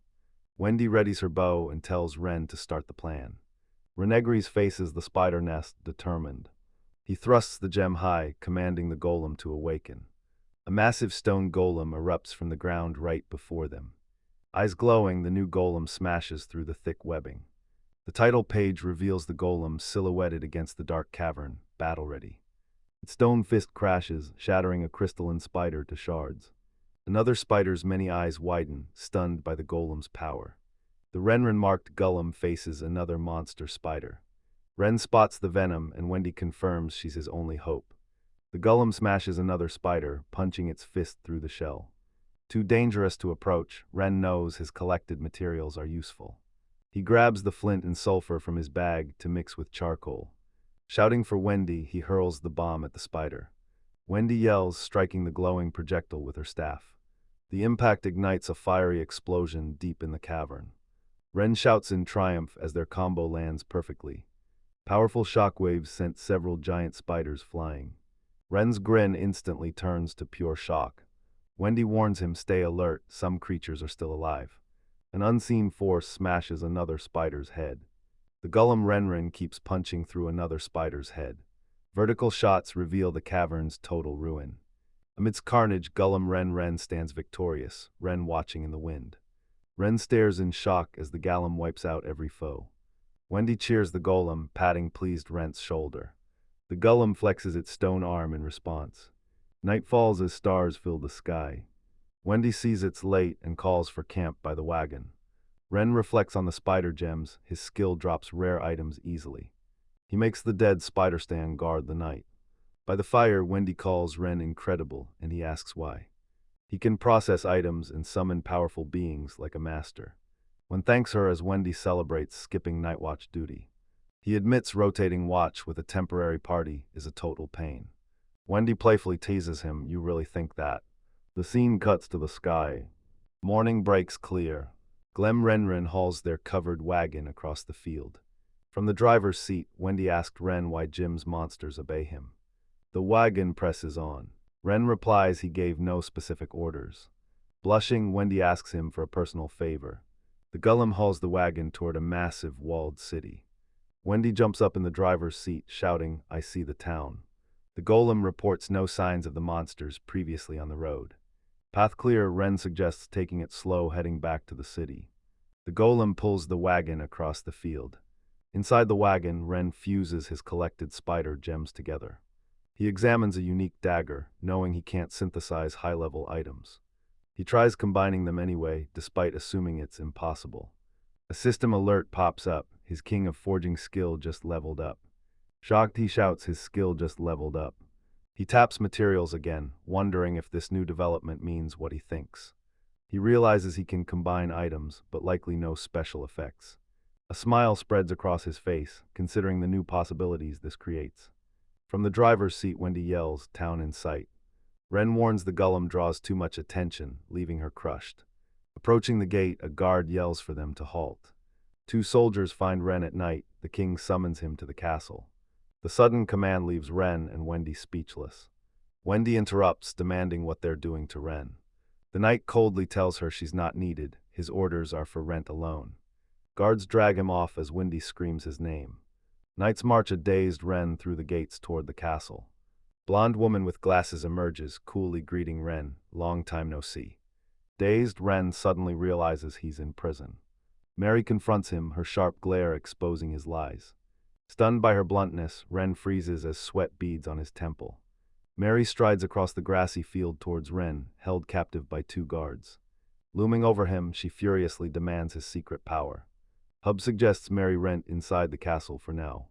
Wendy readies her bow and tells Ren to start the plan. Renegris faces the spider nest, determined. He thrusts the gem high, commanding the golem to awaken. A massive stone golem erupts from the ground right before them. Eyes glowing, the new golem smashes through the thick webbing. The title page reveals the golem silhouetted against the dark cavern, battle-ready. Its stone fist crashes, shattering a crystalline spider to shards. Another spider's many eyes widen, stunned by the golem's power. The Ren-marked golem faces another monster spider. Ren spots the venom, and Wendy confirms she's his only hope. The golem smashes another spider, punching its fist through the shell. Too dangerous to approach, Ren knows his collected materials are useful. He grabs the flint and sulfur from his bag to mix with charcoal. Shouting for Wendy, he hurls the bomb at the spider. Wendy yells, striking the glowing projectile with her staff. The impact ignites a fiery explosion deep in the cavern. Ren shouts in triumph as their combo lands perfectly. Powerful shockwaves sent several giant spiders flying. Ren's grin instantly turns to pure shock. Wendy warns him stay alert, some creatures are still alive. An unseen force smashes another spider's head. The golem Ren keeps punching through another spider's head. Vertical shots reveal the cavern's total ruin. Amidst carnage, golem Ren stands victorious, Ren watching in the wind. Ren stares in shock as the golem wipes out every foe. Wendy cheers the golem, patting pleased Ren's shoulder. The golem flexes its stone arm in response. Night falls as stars fill the sky. Wendy sees it's late and calls for camp by the wagon. Ren reflects on the spider gems, his skill drops rare items easily. He makes the dead spider stand guard the night. By the fire, Wendy calls Ren incredible, and he asks why. He can process items and summon powerful beings like a master. Wen thanks her as Wendy celebrates skipping night watch duty. He admits rotating watch with a temporary party is a total pain. Wendy playfully teases him, "You really think that?" The scene cuts to the sky. Morning breaks clear. Glem Renren hauls their covered wagon across the field. From the driver's seat, Wendy asked Ren why Jim's monsters obey him. The wagon presses on. Ren replies he gave no specific orders. Blushing, Wendy asks him for a personal favor. The golem hauls the wagon toward a massive walled city. Wendy jumps up in the driver's seat, shouting, "I see the town." The golem reports no signs of the monsters previously on the road. Path clear, Ren suggests taking it slow, heading back to the city. The golem pulls the wagon across the field. Inside the wagon, Ren fuses his collected spider gems together. He examines a unique dagger, knowing he can't synthesize high-level items. He tries combining them anyway, despite assuming it's impossible. A system alert pops up. His king of forging skill just leveled up. Shocked, he shouts his skill just leveled up. He taps materials again, wondering if this new development means what he thinks. He realizes he can combine items, but likely no special effects. A smile spreads across his face, considering the new possibilities this creates. From the driver's seat, Wendy yells, "Town in sight." Ren warns the golem draws too much attention, leaving her crushed. Approaching the gate, a guard yells for them to halt. Two soldiers find Ren at night. The king summons him to the castle. The sudden command leaves Ren and Wendy speechless. Wendy interrupts, demanding what they're doing to Ren. The knight coldly tells her she's not needed. His orders are for rent alone. Guards drag him off as Wendy screams his name. Knights march a dazed Ren through the gates toward the castle. Blonde woman with glasses emerges, coolly greeting Ren, "Long time no see." Dazed, Ren suddenly realizes he's in prison. Mary confronts him, her sharp glare exposing his lies. Stunned by her bluntness, Ren freezes as sweat beads on his temple. Mary strides across the grassy field towards Ren, held captive by two guards. Looming over him, she furiously demands his secret power. Hub suggests Mary rent inside the castle for now.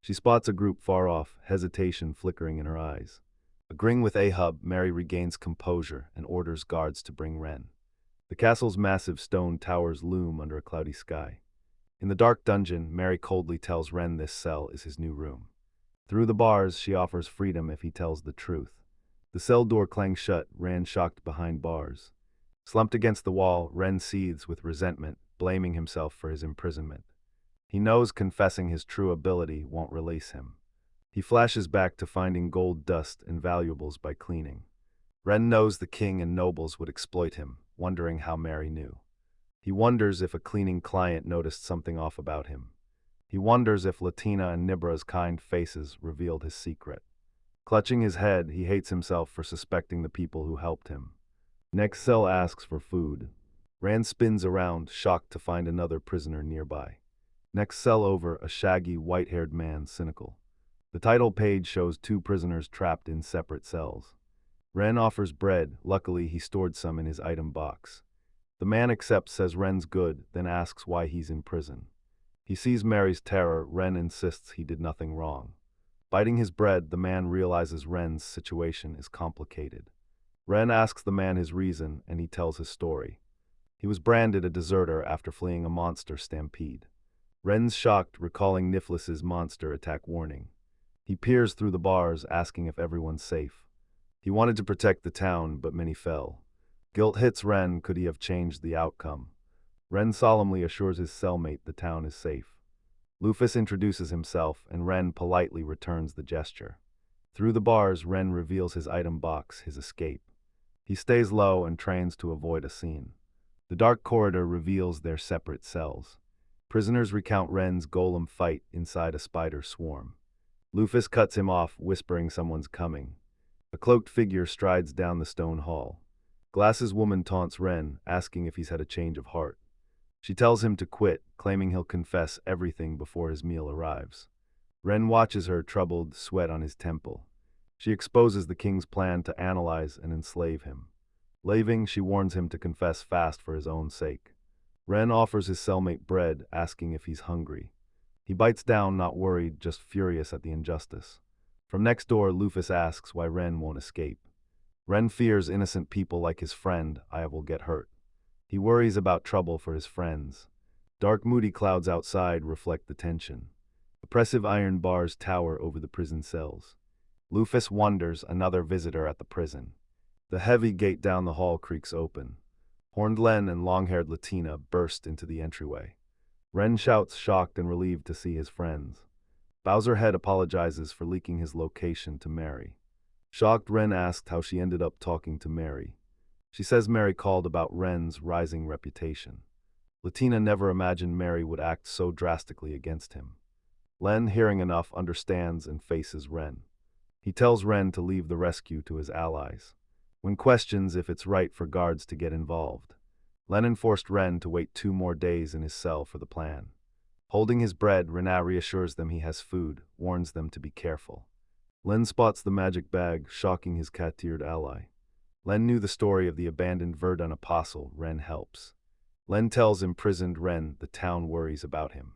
She spots a group far off, hesitation flickering in her eyes. Agreeing with Ahub, Mary regains composure and orders guards to bring Ren. The castle's massive stone towers loom under a cloudy sky. In the dark dungeon, Mary coldly tells Ren this cell is his new room. Through the bars, she offers freedom if he tells the truth. The cell door clangs shut, Ren shocked behind bars. Slumped against the wall, Ren seethes with resentment, blaming himself for his imprisonment. He knows confessing his true ability won't release him. He flashes back to finding gold dust and valuables by cleaning. Ren knows the king and nobles would exploit him, wondering how Mary knew. He wonders if a cleaning client noticed something off about him. He wonders if Latina and Nibra's kind faces revealed his secret. Clutching his head, he hates himself for suspecting the people who helped him. Next cell asks for food. Ren spins around, shocked to find another prisoner nearby. Next cell over, a shaggy, white-haired man, cynical. The title page shows two prisoners trapped in separate cells. Ren offers bread. Luckily, he stored some in his item box. The man accepts, says Ren's good, then asks why he's in prison. He sees Mary's terror. Ren insists he did nothing wrong. Biting his bread, the man realizes Ren's situation is complicated. Ren asks the man his reason, and he tells his story. He was branded a deserter after fleeing a monster stampede. Ren's shocked, recalling Niflis's monster attack warning. He peers through the bars, asking if everyone's safe. He wanted to protect the town, but many fell. Guilt hits Ren. Could he have changed the outcome? Ren solemnly assures his cellmate the town is safe. Lufus introduces himself, and Ren politely returns the gesture. Through the bars, Ren reveals his item box, his escape. He stays low and trains to avoid a scene. The dark corridor reveals their separate cells. Prisoners recount Ren's golem fight inside a spider swarm. Lufus cuts him off, whispering someone's coming. A cloaked figure strides down the stone hall. Glasses woman taunts Ren, asking if he's had a change of heart. She tells him to quit, claiming he'll confess everything before his meal arrives. Ren watches her, troubled, sweat on his temple. She exposes the king's plan to analyze and enslave him. Leaving, she warns him to confess fast for his own sake. Ren offers his cellmate bread, asking if he's hungry. He bites down, not worried, just furious at the injustice. From next door, Lufus asks why Ren won't escape. Ren fears innocent people like his friend, I will get hurt. He worries about trouble for his friends. Dark, moody clouds outside reflect the tension. Oppressive iron bars tower over the prison cells. Lufus wonders, another visitor at the prison. The heavy gate down the hall creaks open. Horned Len and long-haired Latina burst into the entryway. Ren shouts, shocked and relieved to see his friends. Bowserhead apologizes for leaking his location to Mary. Shocked, Ren asked how she ended up talking to Mary. She says Mary called about Ren's rising reputation. Latina never imagined Mary would act so drastically against him. Len, hearing enough, understands and faces Ren. He tells Ren to leave the rescue to his allies. When questions if it's right for guards to get involved, Len forced Ren to wait 2 more days in his cell for the plan. Holding his bread, Rena reassures them he has food, warns them to be careful. Len spots the magic bag, shocking his cat-eared ally. Len knew the story of the abandoned Verdun apostle. Ren helps. Len tells imprisoned Ren the town worries about him.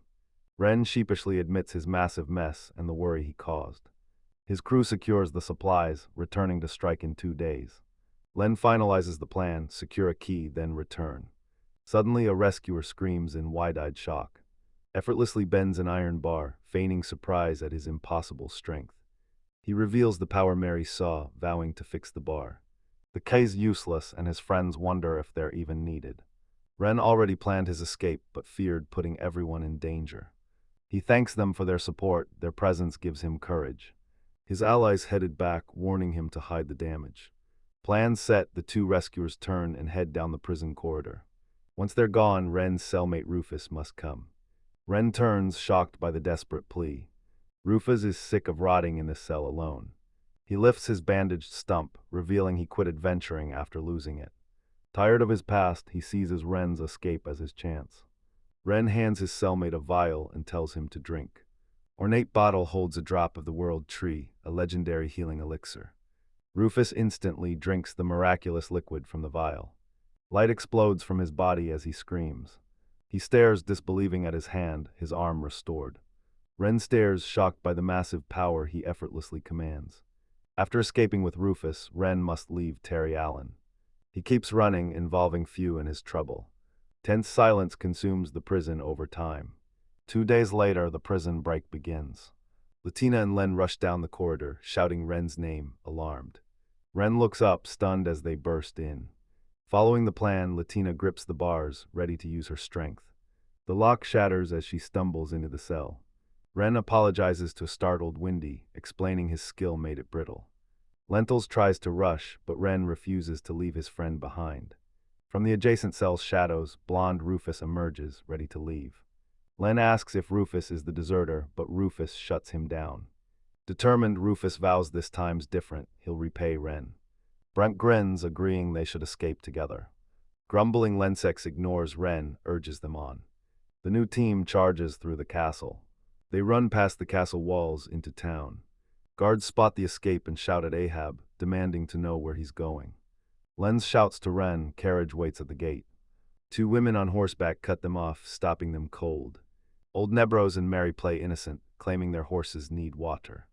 Ren sheepishly admits his massive mess and the worry he caused. His crew secures the supplies, returning to strike in 2 days. Len finalizes the plan, secure a key, then return. Suddenly, a rescuer screams in wide-eyed shock. Effortlessly bends an iron bar, feigning surprise at his impossible strength. He reveals the power Mary saw, vowing to fix the bar. The key is useless, and his friends wonder if they're even needed. Ren already planned his escape, but feared putting everyone in danger. He thanks them for their support. Their presence gives him courage. His allies headed back, warning him to hide the damage. Plan set, the 2 rescuers turn and head down the prison corridor. Once they're gone, Ren's cellmate Rufus must come. Ren turns, shocked by the desperate plea. Rufus is sick of rotting in the cell alone. He lifts his bandaged stump, revealing he quit adventuring after losing it. Tired of his past, he seizes Ren's escape as his chance. Ren hands his cellmate a vial and tells him to drink. Ornate bottle holds a drop of the world tree, a legendary healing elixir. Rufus instantly drinks the miraculous liquid from the vial. Light explodes from his body as he screams. He stares, disbelieving at his hand, his arm restored. Ren stares, shocked by the massive power he effortlessly commands. After escaping with Rufus, Ren must leave Terry Allen. He keeps running, involving few in his trouble. Tense silence consumes the prison over time. 2 days later, the prison break begins. Latina and Len rush down the corridor, shouting Ren's name, alarmed. Ren looks up, stunned as they burst in. Following the plan, Latina grips the bars, ready to use her strength. The lock shatters as she stumbles into the cell. Ren apologizes to a startled Wendy, explaining his skill made it brittle. Lentils tries to rush, but Ren refuses to leave his friend behind. From the adjacent cell's shadows, blonde Rufus emerges, ready to leave. Len asks if Rufus is the deserter, but Rufus shuts him down. Determined, Rufus vows this time's different, he'll repay Ren. Brent grins, agreeing they should escape together. Grumbling, Lensex ignores Ren, urges them on. The new team charges through the castle. They run past the castle walls into town. Guards spot the escape and shout at Ahab, demanding to know where he's going. Len shouts to Ren, carriage waits at the gate. 2 women on horseback cut them off, stopping them cold. Old Nebros and Mary play innocent, claiming their horses need water.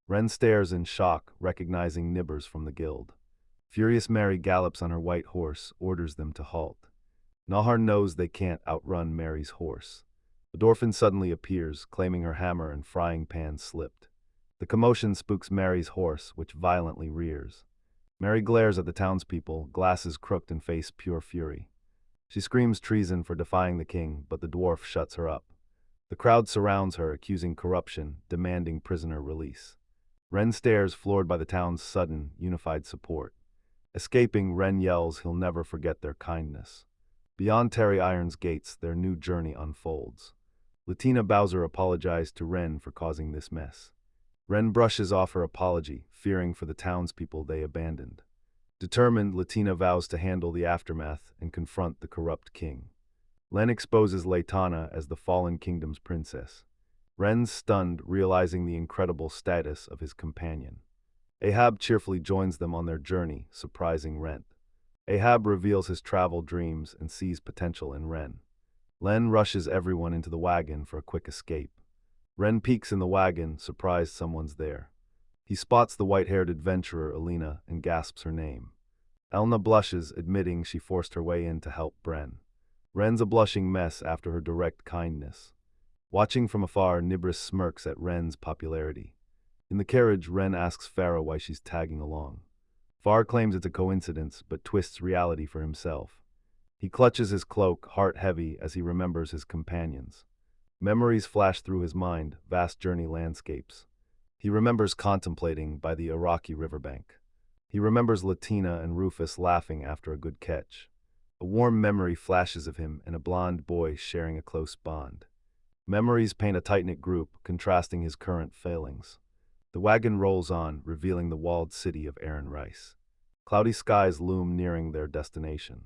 Ren stares in shock, recognizing Nibbers from the guild. Furious Mary gallops on her white horse, orders them to halt. Nahar knows they can't outrun Mary's horse. The Dorfin suddenly appears, claiming her hammer and frying pan slipped. The commotion spooks Mary's horse, which violently rears. Mary glares at the townspeople, glasses crooked and face pure fury. She screams treason for defying the king, but the dwarf shuts her up. The crowd surrounds her, accusing corruption, demanding prisoner release. Ren stares, floored by the town's sudden, unified support. Escaping, Ren yells he'll never forget their kindness. Beyond Terry Iron's gates, their new journey unfolds. Latina Bowser apologized to Ren for causing this mess. Ren brushes off her apology, fearing for the townspeople they abandoned. Determined, Latina vows to handle the aftermath and confront the corrupt king. Len exposes Laetana as the fallen kingdom's princess. Ren's stunned, realizing the incredible status of his companion. Ahab cheerfully joins them on their journey, surprising Ren. Ahab reveals his travel dreams and sees potential in Ren. Len rushes everyone into the wagon for a quick escape. Ren peeks in the wagon, surprised someone's there. He spots the white-haired adventurer Alina and gasps her name. Elna blushes, admitting she forced her way in to help Bren. Ren's a blushing mess after her direct kindness. Watching from afar, Nibris smirks at Ren's popularity. In the carriage, Ren asks Farah why she's tagging along. Far claims it's a coincidence, but twists reality for himself. He clutches his cloak, heart heavy, as he remembers his companions. Memories flash through his mind, vast journey landscapes. He remembers contemplating by the Iraqi riverbank. He remembers Latina and Rufus laughing after a good catch. A warm memory flashes of him and a blonde boy sharing a close bond. Memories paint a tight-knit group, contrasting his current failings. The wagon rolls on, revealing the walled city of Aaron Rice. Cloudy skies loom nearing their destination.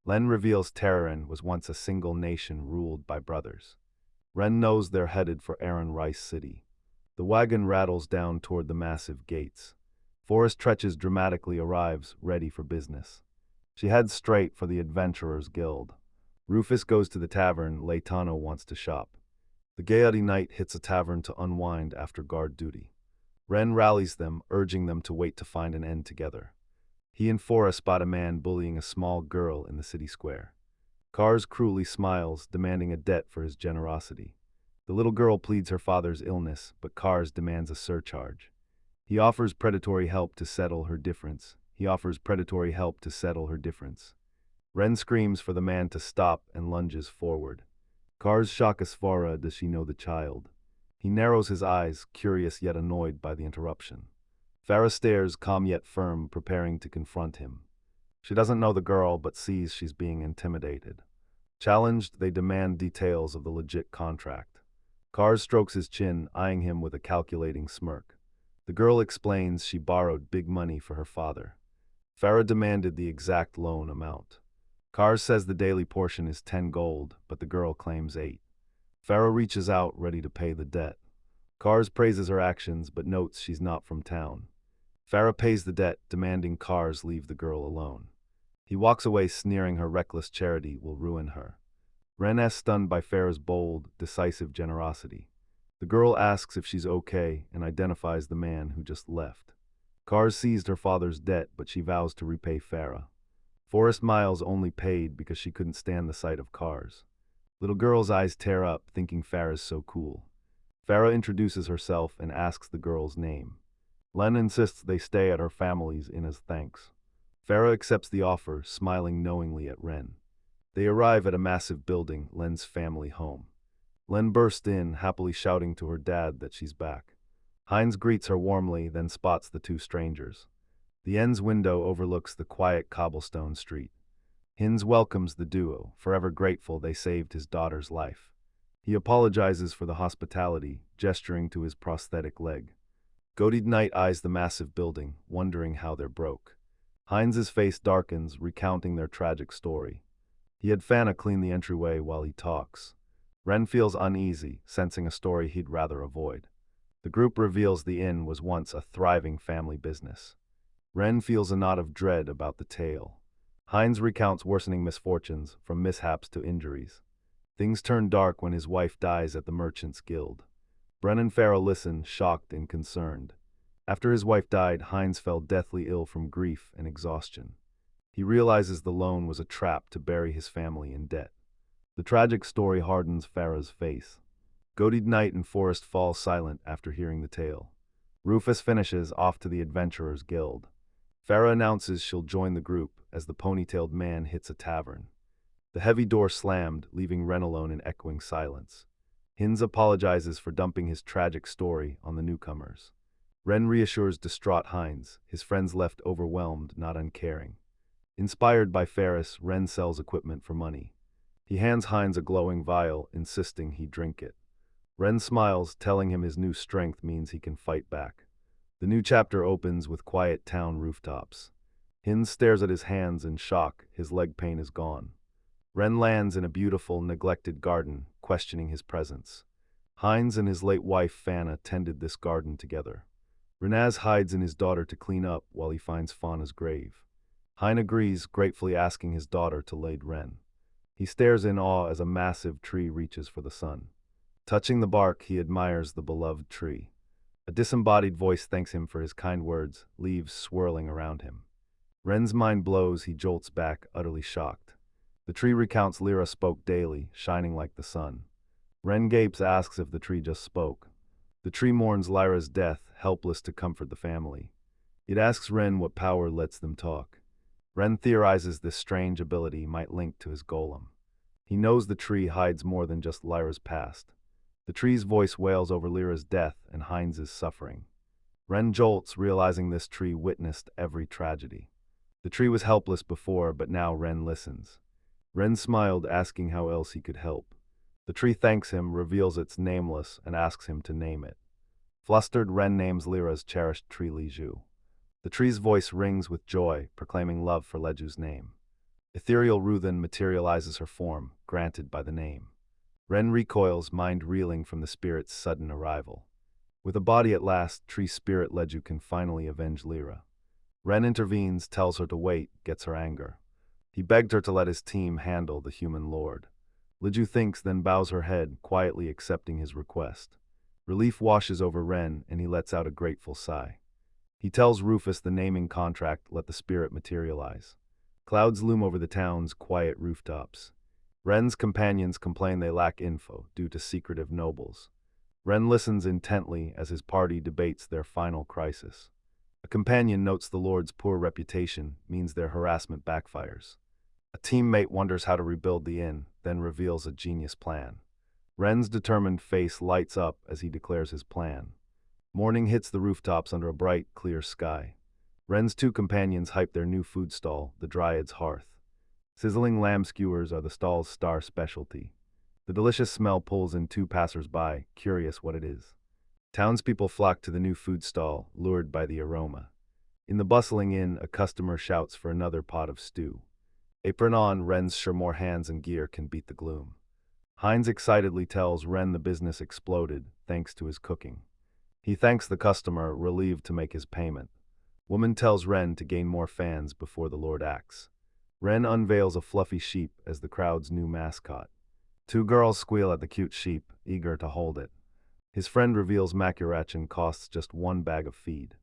Len reveals Terran was once a single nation ruled by brothers. Ren knows they're headed for Aaron Rice City. The wagon rattles down toward the massive gates. Forrest Tretches dramatically arrives, ready for business. She heads straight for the Adventurers Guild. Rufus goes to the tavern. Leitano wants to shop. The Gaiety Knight hits a tavern to unwind after guard duty. Ren rallies them, urging them to wait to find an end together. He and Forrest spot a man bullying a small girl in the city square. Cars cruelly smiles, demanding a debt for his generosity. The little girl pleads her father's illness, but Cars demands a surcharge. He offers predatory help to settle her difference. Ren screams for the man to stop and lunges forward. Cars shock Asfara. Does she know the child? He narrows his eyes, curious yet annoyed by the interruption. Farah stares, calm yet firm, preparing to confront him. She doesn't know the girl, but sees she's being intimidated. Challenged, they demand details of the legit contract. Cars strokes his chin, eyeing him with a calculating smirk. The girl explains she borrowed big money for her father. Farah demanded the exact loan amount. Cars says the daily portion is 10 gold, but the girl claims 8. Farah reaches out, ready to pay the debt. Cars praises her actions, but notes she's not from town. Farah pays the debt, demanding Cars leave the girl alone. He walks away, sneering her reckless charity will ruin her. Ren is stunned by Farah's bold, decisive generosity. The girl asks if she's okay and identifies the man who just left. Cars seized her father's debt, but she vows to repay Farah. Forrest Miles only paid because she couldn't stand the sight of Cars. Little girl's eyes tear up, thinking Farah's so cool. Farah introduces herself and asks the girl's name. Len insists they stay at her family's inn as thanks. Farah accepts the offer, smiling knowingly at Ren. They arrive at a massive building, Len's family home. Len bursts in, happily shouting to her dad that she's back. Heinz greets her warmly, then spots the two strangers. The inn's window overlooks the quiet cobblestone street. Heinz welcomes the duo, forever grateful they saved his daughter's life. He apologizes for the hospitality, gesturing to his prosthetic leg. Goated Knight eyes the massive building, wondering how they're broke. Heinz's face darkens, recounting their tragic story. He had Fana clean the entryway while he talks. Ren feels uneasy, sensing a story he'd rather avoid. The group reveals the inn was once a thriving family business. Ren feels a knot of dread about the tale. Heinz recounts worsening misfortunes, from mishaps to injuries. Things turn dark when his wife dies at the Merchants Guild. Brennan Farrell listen, shocked and concerned. After his wife died, Heinz fell deathly ill from grief and exhaustion. He realizes the loan was a trap to bury his family in debt. The tragic story hardens Farah's face. Goated Knight and Forrest fall silent after hearing the tale. Rufus finishes off to the Adventurers Guild. Farah announces she'll join the group as the ponytailed man hits a tavern. The heavy door slammed, leaving Ren alone in echoing silence. Heinz apologizes for dumping his tragic story on the newcomers. Ren reassures distraught Heinz, his friends left overwhelmed, not uncaring. Inspired by Ferris, Ren sells equipment for money. He hands Heinz a glowing vial, insisting he drink it. Ren smiles, telling him his new strength means he can fight back. The new chapter opens with quiet town rooftops. Heinz stares at his hands in shock, his leg pain is gone. Ren lands in a beautiful, neglected garden, questioning his presence. Heinz and his late wife Fana tended this garden together. Renaz hides in his daughter to clean up while he finds Fana's grave. Hein agrees, gratefully asking his daughter to lead Ren. He stares in awe as a massive tree reaches for the sun. Touching the bark, he admires the beloved tree. A disembodied voice thanks him for his kind words, leaves swirling around him. Ren's mind blows, he jolts back, utterly shocked. The tree recounts Lyra spoke daily, shining like the sun. Ren gapes, asks if the tree just spoke. The tree mourns Lyra's death, helpless to comfort the family. It asks Ren what power lets them talk. Ren theorizes this strange ability might link to his golem. He knows the tree hides more than just Lyra's past. The tree's voice wails over Lyra's death and Heinz's suffering. Ren jolts, realizing this tree witnessed every tragedy. The tree was helpless before, but now Ren listens. Ren smiled, asking how else he could help. The tree thanks him, reveals it's nameless, and asks him to name it. Flustered, Ren names Lyra's cherished tree Liju. The tree's voice rings with joy, proclaiming love for Leju's name. Ethereal Ruthen materializes her form, granted by the name. Ren recoils, mind reeling from the spirit's sudden arrival. With a body at last, tree spirit Leju can finally avenge Lyra. Ren intervenes, tells her to wait, gets her anger. He begged her to let his team handle the human lord. Leju thinks, then bows her head, quietly accepting his request. Relief washes over Ren, and he lets out a grateful sigh. He tells Rufus the naming contract let the spirit materialize. Clouds loom over the town's quiet rooftops. Ren's companions complain they lack info due to secretive nobles. Ren listens intently as his party debates their final crisis. A companion notes the Lord's poor reputation means their harassment backfires. A teammate wonders how to rebuild the inn, then reveals a genius plan. Ren's determined face lights up as he declares his plan. Morning hits the rooftops under a bright, clear sky. Ren's two companions hype their new food stall, the Dryad's Hearth. Sizzling lamb skewers are the stall's star specialty. The delicious smell pulls in two passers-by, curious what it is. Townspeople flock to the new food stall, lured by the aroma. In the bustling inn, a customer shouts for another pot of stew. Apron on, Ren's sure more hands and gear can beat the gloom. Heinz excitedly tells Ren the business exploded, thanks to his cooking. He thanks the customer, relieved to make his payment. Woman tells Ren to gain more fans before the Lord acts. Ren unveils a fluffy sheep as the crowd's new mascot. Two girls squeal at the cute sheep, eager to hold it. His friend reveals macuration costs just one bag of feed.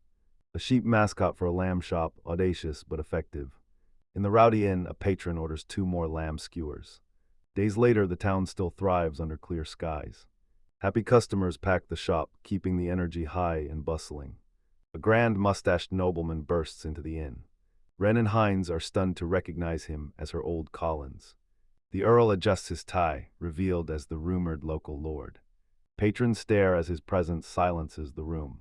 A sheep mascot for a lamb shop, audacious but effective. In the rowdy inn, a patron orders 2 more lamb skewers. Days later, the town still thrives under clear skies. Happy customers pack the shop, keeping the energy high and bustling. A grand mustached nobleman bursts into the inn. Ren and Heinz are stunned to recognize him as her old Collins. The Earl adjusts his tie, revealed as the rumored local lord. Patrons stare as his presence silences the room.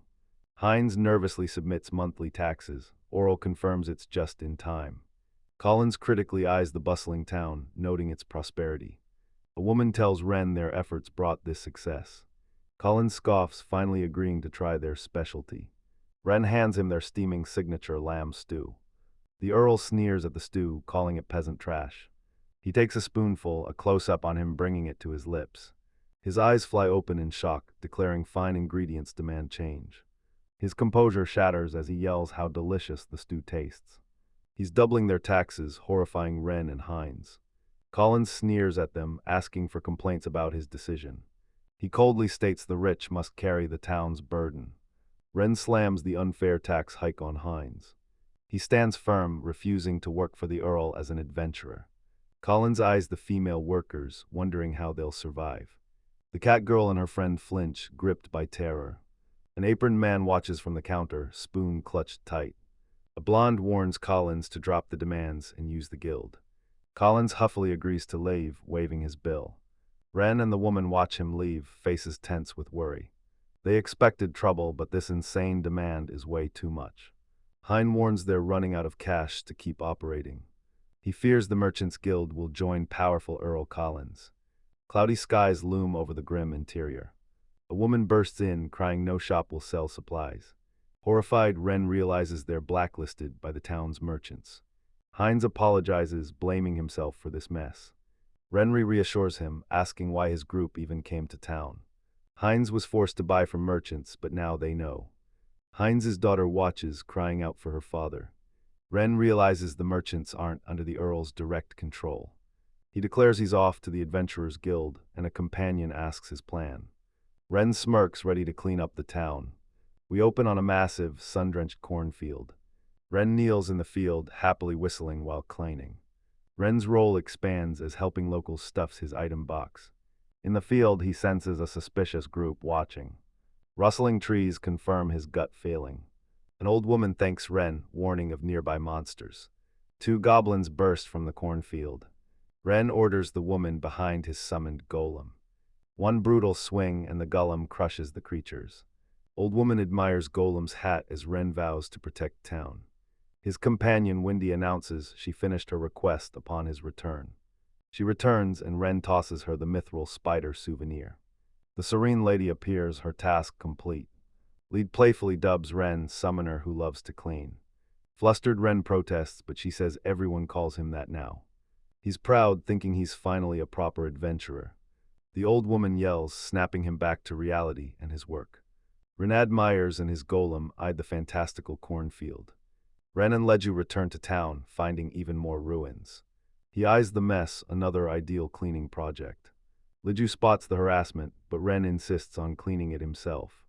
Heinz nervously submits monthly taxes. Oral confirms it's just in time. Collins critically eyes the bustling town, noting its prosperity. A woman tells Ren their efforts brought this success. Collins scoffs, finally agreeing to try their specialty. Ren hands him their steaming signature lamb stew. The Earl sneers at the stew, calling it peasant trash. He takes a spoonful, a close-up on him bringing it to his lips. His eyes fly open in shock, declaring fine ingredients demand change. His composure shatters as he yells how delicious the stew tastes. He's doubling their taxes, horrifying Ren and Heinz. Collins sneers at them, asking for complaints about his decision. He coldly states the rich must carry the town's burden. Ren slams the unfair tax hike on Heinz. He stands firm, refusing to work for the Earl as an adventurer. Collins eyes the female workers, wondering how they'll survive. The cat girl and her friend flinch, gripped by terror. An aproned man watches from the counter, spoon clutched tight. A blonde warns Collins to drop the demands and use the guild. Collins huffily agrees to leave, waving his bill. Ren and the woman watch him leave, faces tense with worry. They expected trouble, but this insane demand is way too much. Hein warns they're running out of cash to keep operating. He fears the Merchants Guild will join powerful Earl Collins. Cloudy skies loom over the grim interior. A woman bursts in, crying no shop will sell supplies. Horrified, Ren realizes they're blacklisted by the town's merchants. Heinz apologizes, blaming himself for this mess. Renry reassures him, asking why his group even came to town. Heinz was forced to buy from merchants, but now they know. Heinz's daughter watches, crying out for her father. Ren realizes the merchants aren't under the Earl's direct control. He declares he's off to the Adventurers Guild, and a companion asks his plan. Ren smirks, ready to clean up the town. We open on a massive, sun-drenched cornfield. Ren kneels in the field, happily whistling while cleaning. Ren's role expands as helping locals stuffs his item box. In the field, he senses a suspicious group watching. Rustling trees confirm his gut feeling. An old woman thanks Ren, warning of nearby monsters. Two goblins burst from the cornfield. Ren orders the woman behind his summoned golem. One brutal swing and the golem crushes the creatures. Old woman admires golem's hat as Ren vows to protect town. His companion Wendy announces she finished her request upon his return. She returns and Ren tosses her the mithril spider souvenir. The serene lady appears, her task complete. Lead playfully dubs Ren summoner who loves to clean. Flustered Ren protests, but she says everyone calls him that now. He's proud, thinking he's finally a proper adventurer. The old woman yells, snapping him back to reality and his work. Ren admires and his golem eyed the fantastical cornfield. Ren and Leju return to town, finding even more ruins. He eyes the mess, another ideal cleaning project. Leju spots the harassment, but Ren insists on cleaning it himself.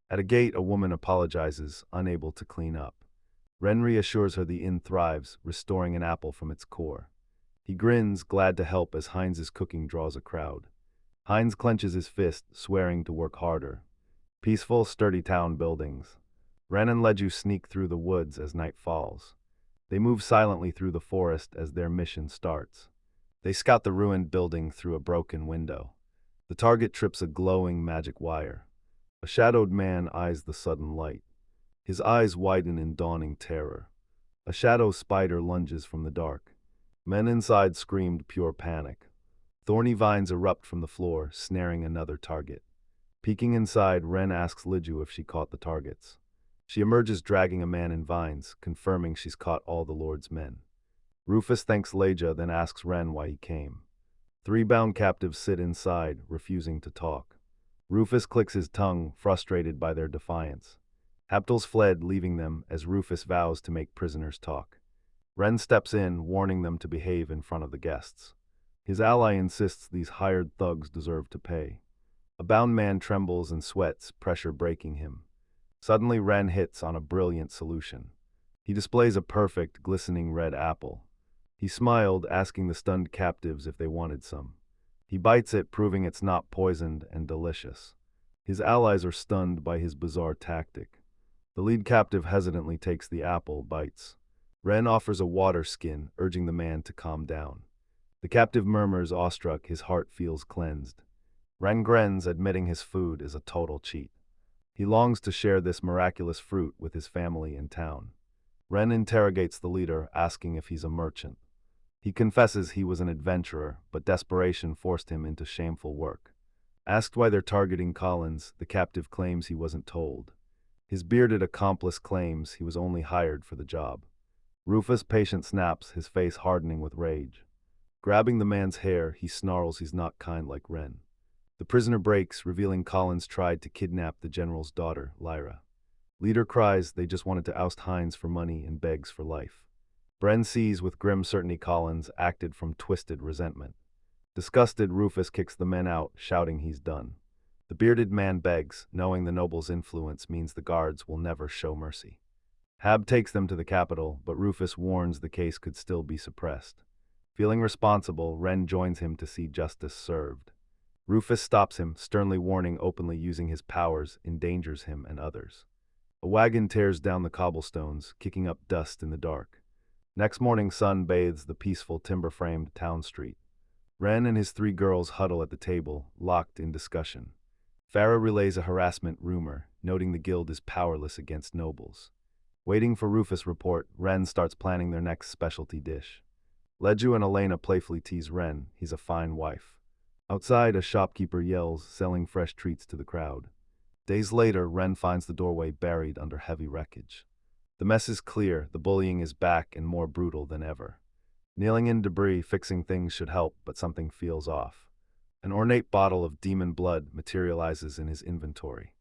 At a gate, a woman apologizes, unable to clean up. Ren reassures her the inn thrives, restoring an apple from its core. He grins, glad to help as Heinz's cooking draws a crowd. Heinz clenches his fist, swearing to work harder. Peaceful, sturdy town buildings. Ren and Leju sneak through the woods as night falls. They move silently through the forest as their mission starts. They scout the ruined building through a broken window. The target trips a glowing magic wire. A shadowed man eyes the sudden light. His eyes widen in dawning terror. A shadow spider lunges from the dark. Men inside screamed pure panic. Thorny vines erupt from the floor, snaring another target. Peeking inside, Ren asks Leju if she caught the targets. She emerges dragging a man in vines, confirming she's caught all the Lord's men. Rufus thanks Leja, then asks Ren why he came. Three bound captives sit inside, refusing to talk. Rufus clicks his tongue, frustrated by their defiance. Haptils fled, leaving them, as Rufus vows to make prisoners talk. Ren steps in, warning them to behave in front of the guests. His ally insists these hired thugs deserve to pay. A bound man trembles and sweats, pressure breaking him. Suddenly Ren hits on a brilliant solution. He displays a perfect, glistening red apple. He smiled, asking the stunned captives if they wanted some. He bites it, proving it's not poisoned and delicious. His allies are stunned by his bizarre tactic. The lead captive hesitantly takes the apple, bites. Ren offers a water skin, urging the man to calm down. The captive murmurs, awestruck, his heart feels cleansed. Ren grins, admitting his food is a total cheat. He longs to share this miraculous fruit with his family in town. Ren interrogates the leader, asking if he's a merchant. He confesses he was an adventurer, but desperation forced him into shameful work. Asked why they're targeting Collins, the captive claims he wasn't told. His bearded accomplice claims he was only hired for the job. Rufus' patient snaps, his face hardening with rage. Grabbing the man's hair, he snarls he's not kind like Ren. The prisoner breaks, revealing Collins tried to kidnap the general's daughter, Lyra. Leader cries they just wanted to oust Heinz for money and begs for life. Bren sees with grim certainty Collins acted from twisted resentment. Disgusted, Rufus kicks the men out, shouting he's done. The bearded man begs, knowing the noble's influence means the guards will never show mercy. Hab takes them to the capital, but Rufus warns the case could still be suppressed. Feeling responsible, Ren joins him to see justice served. Rufus stops him, sternly warning openly using his powers endangers him and others. A wagon tears down the cobblestones, kicking up dust in the dark. Next morning, sun bathes the peaceful timber-framed town street. Ren and his three girls huddle at the table, locked in discussion. Farah relays a harassment rumor, noting the guild is powerless against nobles. Waiting for Rufus' report, Ren starts planning their next specialty dish. Leju and Elena playfully tease Ren, he's a fine wife. Outside, a shopkeeper yells, selling fresh treats to the crowd. Days later, Ren finds the doorway buried under heavy wreckage. The mess is clear, the bullying is back and more brutal than ever. Kneeling in debris, fixing things should help, but something feels off. An ornate bottle of demon blood materializes in his inventory.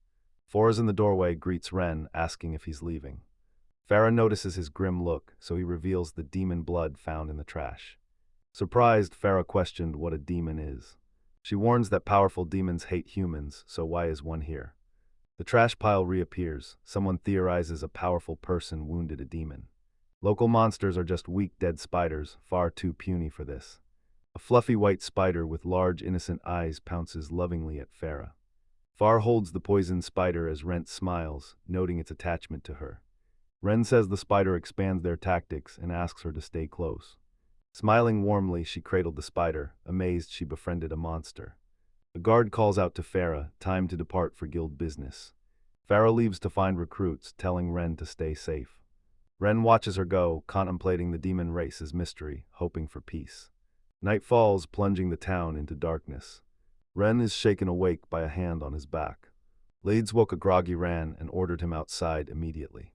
Forrest in the doorway greets Ren, asking if he's leaving. Farah notices his grim look, so he reveals the demon blood found in the trash. Surprised, Farah questioned what a demon is. She warns that powerful demons hate humans, so why is one here? The trash pile reappears. Someone theorizes a powerful person wounded a demon. Local monsters are just weak dead spiders, far too puny for this. A fluffy white spider with large innocent eyes pounces lovingly at Farah. Far holds the poisoned spider as Rent smiles, noting its attachment to her. Ren says the spider expands their tactics and asks her to stay close. Smiling warmly, she cradled the spider, amazed she befriended a monster. A guard calls out to Farah, time to depart for guild business. Farah leaves to find recruits, telling Ren to stay safe. Ren watches her go, contemplating the demon race's mystery, hoping for peace. Night falls, plunging the town into darkness. Ren is shaken awake by a hand on his back. Leeds woke a groggy Ren and ordered him outside immediately.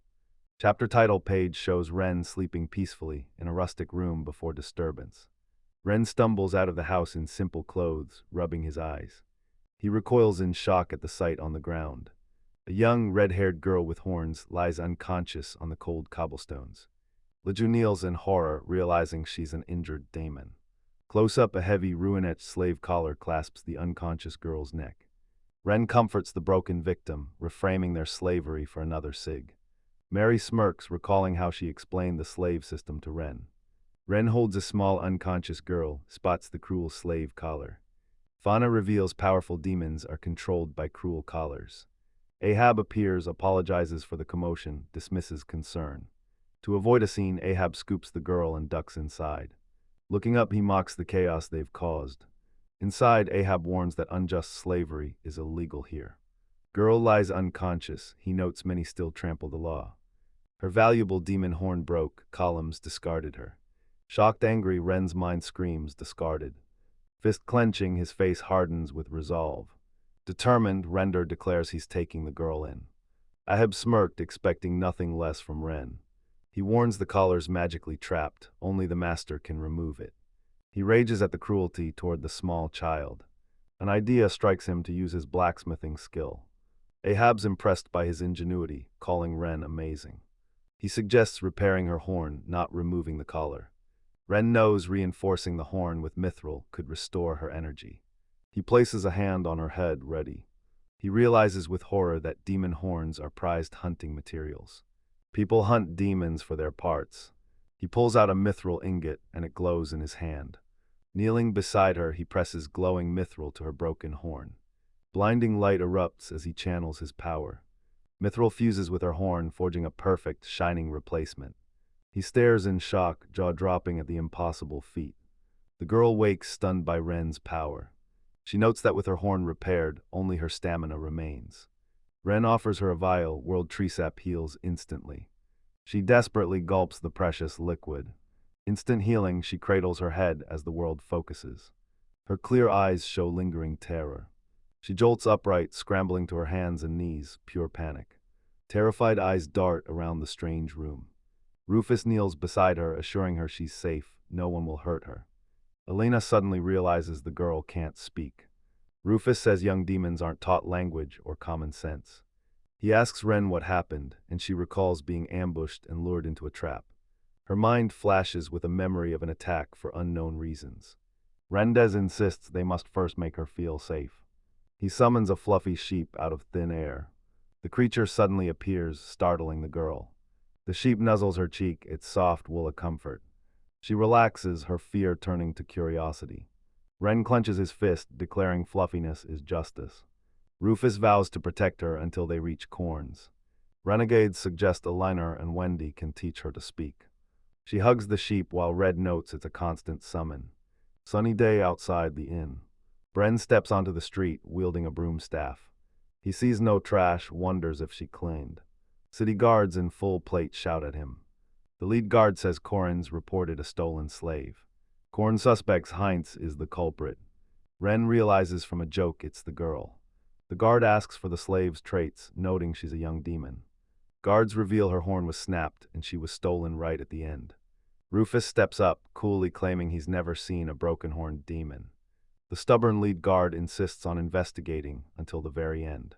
Chapter title page shows Ren sleeping peacefully in a rustic room before disturbance. Ren stumbles out of the house in simple clothes, rubbing his eyes. He recoils in shock at the sight on the ground. A young, red-haired girl with horns lies unconscious on the cold cobblestones. Leju kneels in horror, realizing she's an injured daemon. Close up, a heavy, ruin-etched slave collar clasps the unconscious girl's neck. Ren comforts the broken victim, reframing their slavery for another sig. Mary smirks, recalling how she explained the slave system to Ren. Ren holds a small unconscious girl, spots the cruel slave collar. Fauna reveals powerful demons are controlled by cruel collars. Ahab appears, apologizes for the commotion, dismisses concern. To avoid a scene, Ahab scoops the girl and ducks inside. Looking up, he mocks the chaos they've caused. Inside, Ahab warns that unjust slavery is illegal here. Girl lies unconscious. He notes many still trample the law. Her valuable demon horn broke, columns discarded her. Shocked, angry, Ren's mind screams, discarded. Fist clenching, his face hardens with resolve. Determined, Render declares he's taking the girl in. Ahab smirked, expecting nothing less from Ren. He warns the collar's magically trapped, only the master can remove it. He rages at the cruelty toward the small child. An idea strikes him to use his blacksmithing skill. Ahab's impressed by his ingenuity, calling Ren amazing. He suggests repairing her horn, not removing the collar. Ren knows reinforcing the horn with mithril could restore her energy. He places a hand on her head, ready. He realizes with horror that demon horns are prized hunting materials. People hunt demons for their parts. He pulls out a mithril ingot, and it glows in his hand. Kneeling beside her, he presses glowing mithril to her broken horn. Blinding light erupts as he channels his power. Mithril fuses with her horn, forging a perfect, shining replacement. He stares in shock, jaw dropping at the impossible feat. The girl wakes, stunned by Ren's power. She notes that with her horn repaired, only her stamina remains. Ren offers her a vial. World Tree Sap heals instantly. She desperately gulps the precious liquid. Instant healing, she cradles her head as the world focuses. Her clear eyes show lingering terror. She jolts upright, scrambling to her hands and knees, pure panic. Terrified eyes dart around the strange room. Rufus kneels beside her, assuring her she's safe, no one will hurt her. Elena suddenly realizes the girl can't speak. Rufus says young demons aren't taught language or common sense. He asks Ren what happened, and she recalls being ambushed and lured into a trap. Her mind flashes with a memory of an attack for unknown reasons. Rendez insists they must first make her feel safe. He summons a fluffy sheep out of thin air. The creature suddenly appears, startling the girl. The sheep nuzzles her cheek, its soft wool a comfort. She relaxes, her fear turning to curiosity. Ren clenches his fist, declaring fluffiness is justice. Rufus vows to protect her until they reach Corns. Renegades suggest Elena and Wendy can teach her to speak. She hugs the sheep while Red notes it's a constant summon. Sunny day outside the inn. Bren steps onto the street, wielding a broomstaff. He sees no trash, wonders if she cleaned. City guards in full plate shout at him. The lead guard says Corns reported a stolen slave. Corn suspects Heinz is the culprit. Ren realizes from a joke it's the girl. The guard asks for the slave's traits, noting she's a young demon. Guards reveal her horn was snapped and she was stolen right at the end. Rufus steps up, coolly claiming he's never seen a broken-horned demon. The stubborn lead guard insists on investigating until the very end.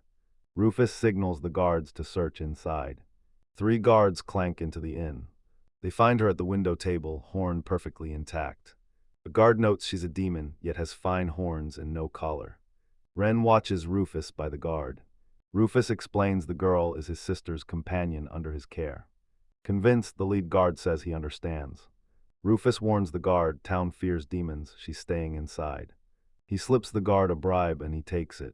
Rufus signals the guards to search inside. 3 guards clank into the inn. They find her at the window table, horn perfectly intact. The guard notes she's a demon, yet has fine horns and no collar. Ren watches Rufus by the guard. Rufus explains the girl is his sister's companion under his care. Convinced, the lead guard says he understands. Rufus warns the guard, town fears demons, she's staying inside. He slips the guard a bribe and he takes it.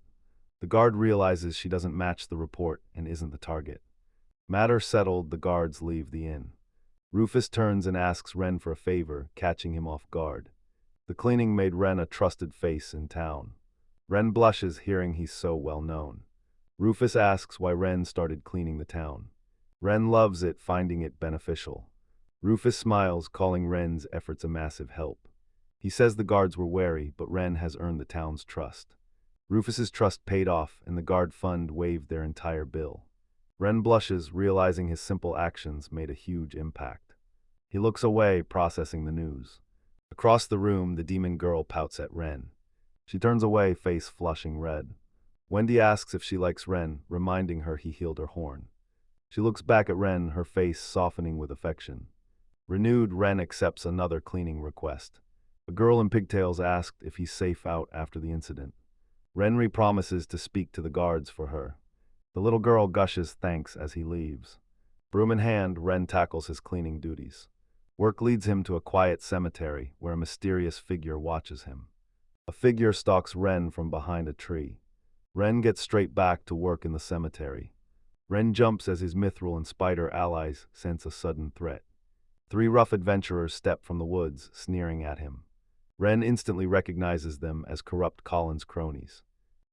The guard realizes she doesn't match the report and isn't the target. Matter settled, the guards leave the inn. Rufus turns and asks Ren for a favor, catching him off guard. The cleaning made Ren a trusted face in town. Ren blushes hearing he's so well known. Rufus asks why Ren started cleaning the town. Ren loves it, finding it beneficial. Rufus smiles, calling Ren's efforts a massive help. He says the guards were wary, but Ren has earned the town's trust. Rufus's trust paid off, and the guard fund waived their entire bill. Ren blushes, realizing his simple actions made a huge impact. He looks away, processing the news. Across the room, the demon girl pouts at Ren. She turns away, face flushing red. Wendy asks if she likes Ren, reminding her he healed her horn. She looks back at Ren, her face softening with affection. Renewed, Ren accepts another cleaning request. A girl in pigtails asked if he's safe out after the incident. Ren promises to speak to the guards for her. The little girl gushes thanks as he leaves. Broom in hand, Ren tackles his cleaning duties. Work leads him to a quiet cemetery where a mysterious figure watches him. A figure stalks Ren from behind a tree. Ren gets straight back to work in the cemetery. Ren jumps as his mithril and spider allies sense a sudden threat. 3 rough adventurers step from the woods, sneering at him. Ren instantly recognizes them as corrupt Colin's cronies.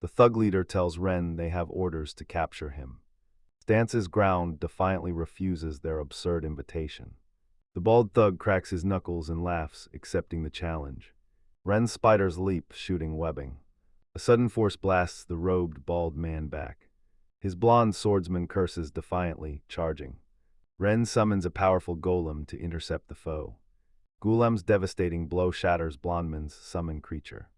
The thug leader tells Ren they have orders to capture him. Stance's ground defiantly refuses their absurd invitation. The bald thug cracks his knuckles and laughs, accepting the challenge. Ren's spiders leap, shooting webbing. A sudden force blasts the robed, bald man back. His blonde swordsman curses defiantly, charging. Ren summons a powerful golem to intercept the foe. Golem's devastating blow shatters Blondman's summoned creature.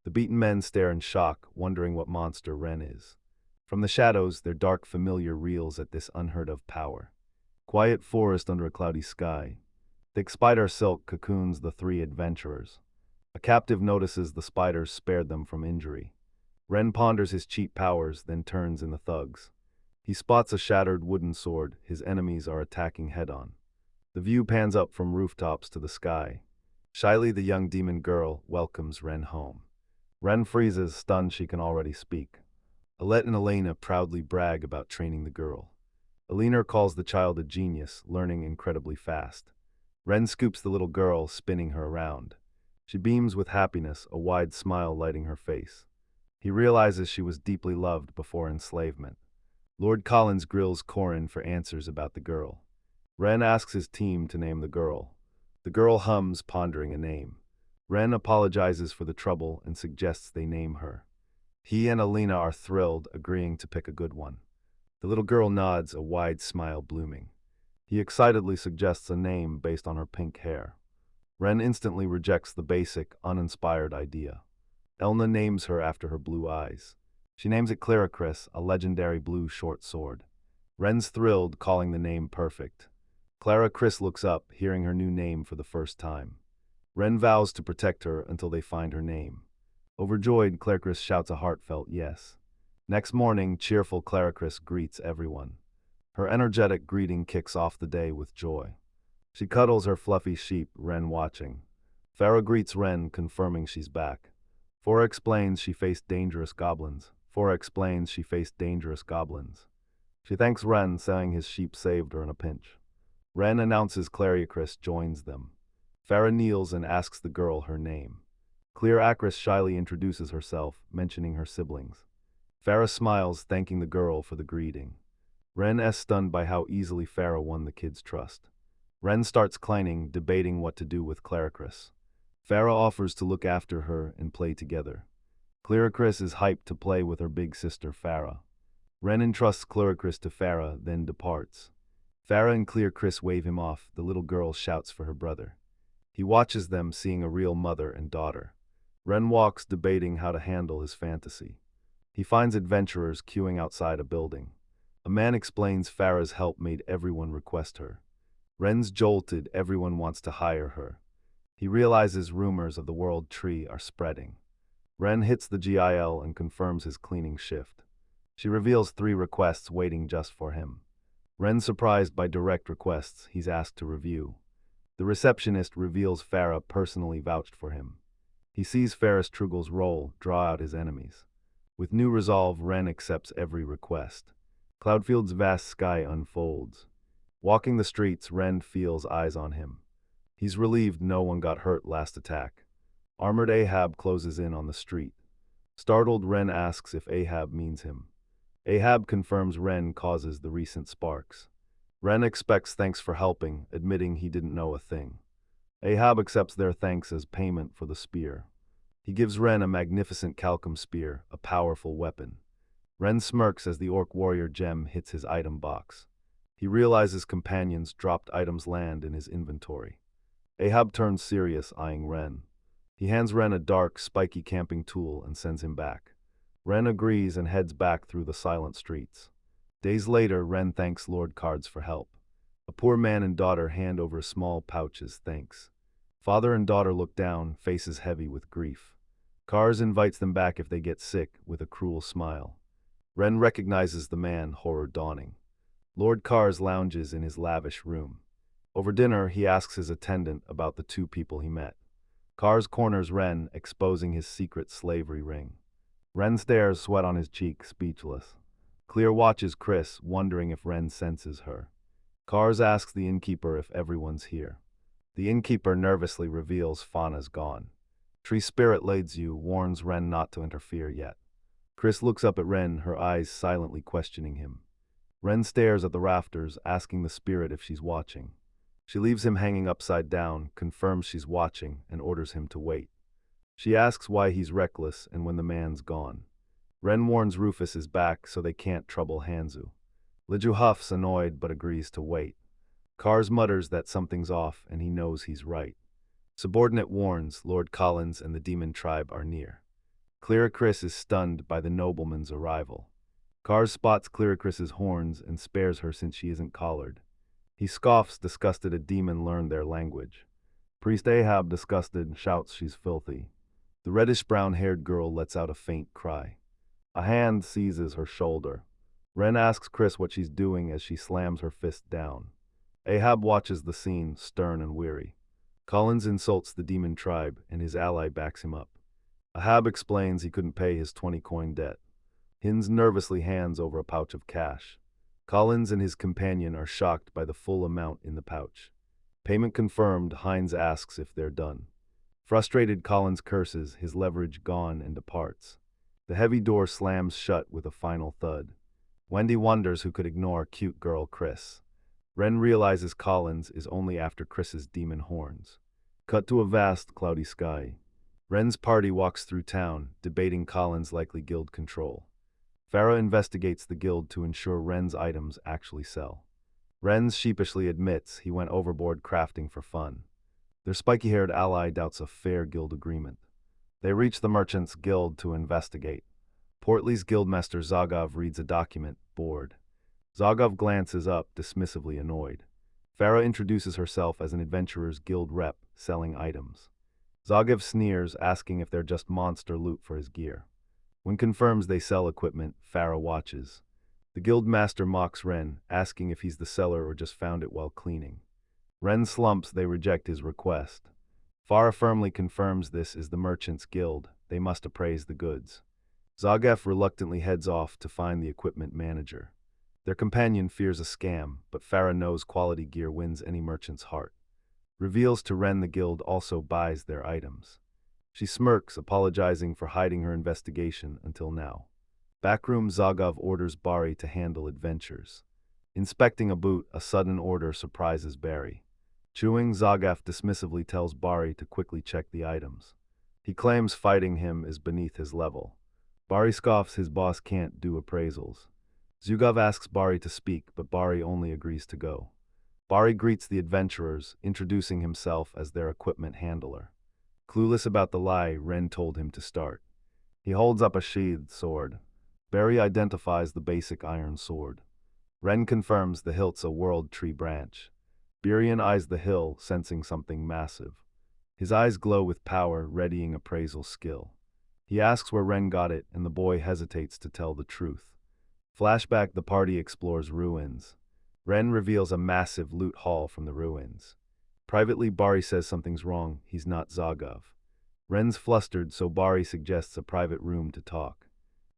The beaten men stare in shock, wondering what monster Ren is. From the shadows, their dark familiar reels at this unheard-of power. Quiet forest under a cloudy sky. Thick spider silk cocoons the 3 adventurers. A captive notices the spiders spared them from injury. Ren ponders his cheat powers, then turns in the thugs. He spots a shattered wooden sword. His enemies are attacking head-on. The view pans up from rooftops to the sky. Shyly, the young demon girl welcomes Ren home. Ren freezes, stunned she can already speak. Alette and Elena proudly brag about training the girl. Elena calls the child a genius, learning incredibly fast. Ren scoops the little girl, spinning her around. She beams with happiness, a wide smile lighting her face. He realizes she was deeply loved before enslavement. Lord Collins grills Corin for answers about the girl. Ren asks his team to name the girl. The girl hums, pondering a name. Ren apologizes for the trouble and suggests they name her. He and Elena are thrilled, agreeing to pick a good one. The little girl nods, a wide smile blooming. He excitedly suggests a name based on her pink hair. Ren instantly rejects the basic, uninspired idea. Elna names her after her blue eyes. She names it Claricris, a legendary blue short sword. Ren's thrilled, calling the name perfect. Claricris looks up, hearing her new name for the first time. Ren vows to protect her until they find her name. Overjoyed, Claricris shouts a heartfelt yes. Next morning, cheerful Claricris greets everyone. Her energetic greeting kicks off the day with joy. She cuddles her fluffy sheep, Ren watching. Farah greets Ren, confirming she's back. Fora explains she faced dangerous goblins. She thanks Ren, saying his sheep saved her in a pinch. Ren announces Claricris joins them. Farah kneels and asks the girl her name. Claricris shyly introduces herself, mentioning her siblings. Farah smiles, thanking the girl for the greeting. Ren is stunned by how easily Farah won the kid's trust. Ren starts clanging, debating what to do with Claricris. Farah offers to look after her and play together. Claricris is hyped to play with her big sister Farah. Ren entrusts Claricris to Farah, then departs. Farah and Claricris wave him off. The little girl shouts for her brother. He watches them, seeing a real mother and daughter. Ren walks, debating how to handle his fantasy. He finds adventurers queuing outside a building. A man explains Farah's help made everyone request her. Ren's jolted, everyone wants to hire her. He realizes rumors of the World Tree are spreading. Ren hits the GIL and confirms his cleaning shift. She reveals 3 requests waiting just for him. Ren surprised by direct requests he's asked to review. The receptionist reveals Farah personally vouched for him. He sees Ferris Trugel's role draw out his enemies. With new resolve, Ren accepts every request. Cloudfield's vast sky unfolds. Walking the streets, Ren feels eyes on him. He's relieved no one got hurt last attack. Armored Ahab closes in on the street. Startled, Ren asks if Ahab means him. Ahab confirms Ren causes the recent sparks. Ren expects thanks for helping, admitting he didn't know a thing. Ahab accepts their thanks as payment for the spear. He gives Ren a magnificent Calcum spear, a powerful weapon. Ren smirks as the orc warrior gem hits his item box. He realizes companions' dropped items land in his inventory. Ahab turns serious, eyeing Ren. He hands Ren a dark, spiky camping tool and sends him back. Ren agrees and heads back through the silent streets. Days later, Ren thanks Lord Cards for help. A poor man and daughter hand over a small pouch as thanks. Father and daughter look down, faces heavy with grief. Cars invites them back if they get sick, with a cruel smile. Ren recognizes the man, horror dawning. Lord Cars lounges in his lavish room. Over dinner, he asks his attendant about the two people he met. Cars corners Ren, exposing his secret slavery ring. Ren stares, sweat on his cheek, speechless. Clear watches Chris, wondering if Ren senses her. Cars asks the innkeeper if everyone's here. The innkeeper nervously reveals Fauna's gone. Tree Spirit leads you, warns Ren not to interfere yet. Chris looks up at Ren, her eyes silently questioning him. Ren stares at the rafters, asking the spirit if she's watching. She leaves him hanging upside down, confirms she's watching, and orders him to wait. She asks why he's reckless and when the man's gone. Ren warns Rufus is back so they can't trouble Hanzu. Liju huffs, annoyed, but agrees to wait. Cars mutters that something's off and he knows he's right. Subordinate warns Lord Collins and the demon tribe are near. Clearacris is stunned by the nobleman's arrival. Cars spots Clearacris's horns and spares her since she isn't collared. He scoffs, disgusted a demon learned their language. Priest Ahab, disgusted, shouts she's filthy. The reddish-brown-haired girl lets out a faint cry. A hand seizes her shoulder. Ren asks Chris what she's doing as she slams her fist down. Ahab watches the scene, stern and weary. Collins insults the demon tribe, and his ally backs him up. Ahab explains he couldn't pay his 20-coin debt. Hinz nervously hands over a pouch of cash. Collins and his companion are shocked by the full amount in the pouch. Payment confirmed, Hines asks if they're done. Frustrated, Collins curses, his leverage gone, and departs. The heavy door slams shut with a final thud. Wendy wonders who could ignore cute girl Chris. Ren realizes Collins is only after Chris's demon horns. Cut to a vast, cloudy sky. Ren's party walks through town, debating Collins' likely guild control. Farah investigates the guild to ensure Ren's items actually sell. Ren sheepishly admits he went overboard crafting for fun. Their spiky-haired ally doubts a fair guild agreement. They reach the Merchants' Guild to investigate. Portly's guildmaster Zagov reads a document, bored. Zagov glances up, dismissively annoyed. Farah introduces herself as an adventurer's guild rep, selling items. Zagov sneers, asking if they're just monster loot for his gear. When confirms they sell equipment, Farah watches. The guildmaster mocks Ren, asking if he's the seller or just found it while cleaning. Ren slumps, they reject his request. Farah firmly confirms this is the Merchants' Guild, they must appraise the goods. Zagaf reluctantly heads off to find the equipment manager. Their companion fears a scam, but Farah knows quality gear wins any merchant's heart. Reveals to Ren the guild also buys their items. She smirks, apologizing for hiding her investigation until now. Backroom, Zagov orders Bari to handle adventures. Inspecting a boot, a sudden order surprises Barry. Chewing, Zagaf dismissively tells Bari to quickly check the items. He claims fighting him is beneath his level. Bari scoffs his boss can't do appraisals. Zugov asks Bari to speak, but Bari only agrees to go. Bari greets the adventurers, introducing himself as their equipment handler. Clueless about the lie, Ren told him to start. He holds up a sheathed sword. Barry identifies the basic iron sword. Ren confirms the hilt's a world tree branch. Birion eyes the hill, sensing something massive. His eyes glow with power, readying appraisal skill. He asks where Ren got it, and the boy hesitates to tell the truth. Flashback, the party explores ruins. Ren reveals a massive loot haul from the ruins. Privately, Bari says something's wrong, he's not Zagov. Ren's flustered, so Bari suggests a private room to talk.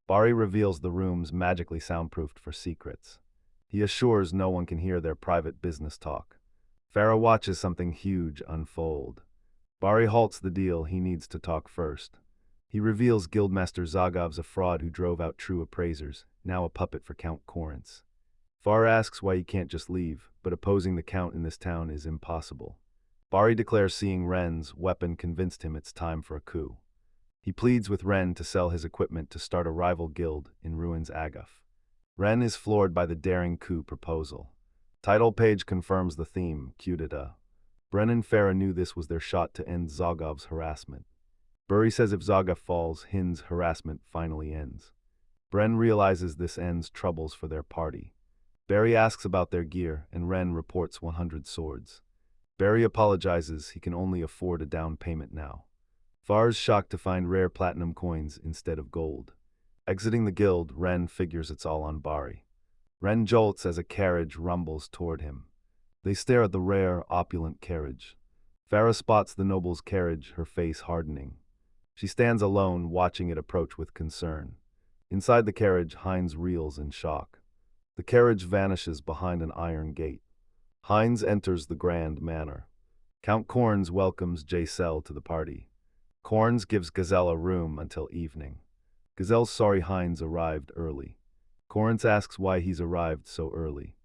Bari reveals the rooms magically soundproofed for secrets. He assures no one can hear their private business talk. Farah watches something huge unfold. Bari halts the deal, he needs to talk first. He reveals Guildmaster Zagav's a fraud who drove out true appraisers, now a puppet for Count Corintz. Farah asks why he can't just leave, but opposing the Count in this town is impossible. Bari declares seeing Ren's weapon convinced him it's time for a coup. He pleads with Ren to sell his equipment to start a rival guild in Ruins Agaf. Ren is floored by the daring coup proposal. Title page confirms the theme, Cudita. Bren and Farah knew this was their shot to end Zagav's harassment. Buri says if Zagav falls, Hin's harassment finally ends. Bren realizes this ends troubles for their party. Barry asks about their gear, and Ren reports 100 swords. Barry apologizes he can only afford a down payment now. Far's shocked to find rare platinum coins instead of gold. Exiting the guild, Ren figures it's all on Bari. Ren jolts as a carriage rumbles toward him. They stare at the rare, opulent carriage. Farah spots the noble's carriage, her face hardening. She stands alone, watching it approach with concern. Inside the carriage, Heinz reels in shock. The carriage vanishes behind an iron gate. Heinz enters the grand manor. Count Corns welcomes Giselle to the party. Corns gives Gazelle a room until evening. Gazelle's sorry Heinz arrived early. Corns asks why he's arrived so early.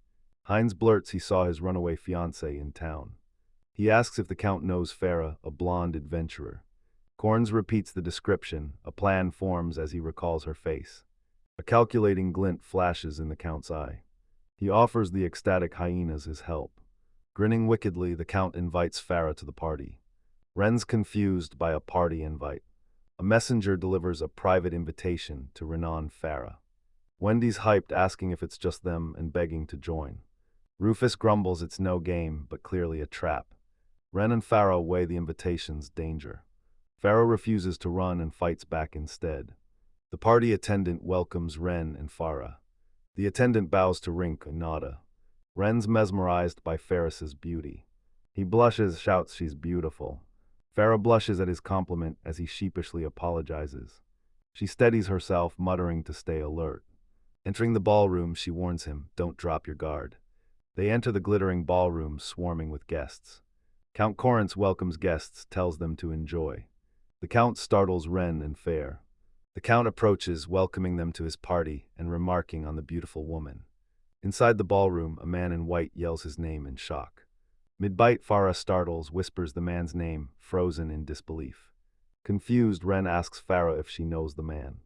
Heinz blurts he saw his runaway fiancée in town. He asks if the Count knows Farah, a blonde adventurer. Corns repeats the description, a plan forms as he recalls her face. A calculating glint flashes in the Count's eye. He offers the ecstatic hyenas his help. Grinning wickedly, the Count invites Farah to the party. Ren's confused by a party invite. A messenger delivers a private invitation to renowned Farah. Wendy's hyped, asking if it's just them and begging to join. Rufus grumbles it's no game, but clearly a trap. Ren and Farah weigh the invitation's danger. Farah refuses to run and fights back instead. The party attendant welcomes Ren and Farah. The attendant bows to Rink and Nada. Ren's mesmerized by Ferris's beauty. He blushes, shouts she's beautiful. Farah blushes at his compliment as he sheepishly apologizes. She steadies herself, muttering to stay alert. Entering the ballroom, she warns him, don't drop your guard. They enter the glittering ballroom, swarming with guests. Count Corintz welcomes guests, tells them to enjoy. The Count startles Ren and Fair. The Count approaches, welcoming them to his party and remarking on the beautiful woman. Inside the ballroom, a man in white yells his name in shock. Mid-bite, Farah startles, whispers the man's name, frozen in disbelief. Confused, Ren asks Farah if she knows the man.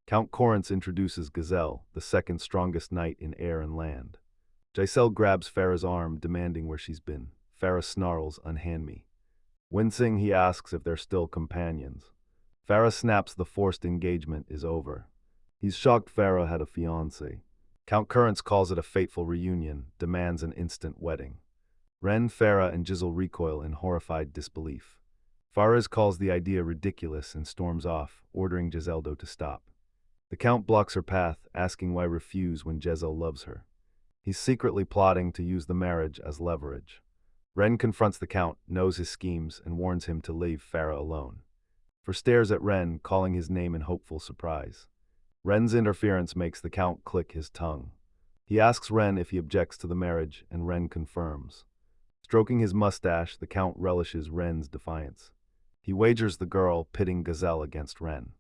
Count Corintz introduces Gazelle, the second strongest knight in air and land. Giselle grabs Farah's arm, demanding where she's been. Farah snarls, unhand me. Wincing, he asks if they're still companions. Farah snaps the forced engagement is over. He's shocked Farah had a fiancé. Count Corintz calls it a fateful reunion, demands an instant wedding. Ren, Farah, and Giselle recoil in horrified disbelief. Farah calls the idea ridiculous and storms off, ordering Giseldo to stop. The Count blocks her path, asking why refuse when Giselle loves her. He's secretly plotting to use the marriage as leverage. Ren confronts the Count, knows his schemes, and warns him to leave Farah alone. Farah stares at Ren, calling his name in hopeful surprise. Ren's interference makes the Count click his tongue. He asks Ren if he objects to the marriage, and Ren confirms. Stroking his mustache, the Count relishes Ren's defiance. He wagers the girl, pitting Gazelle against Ren.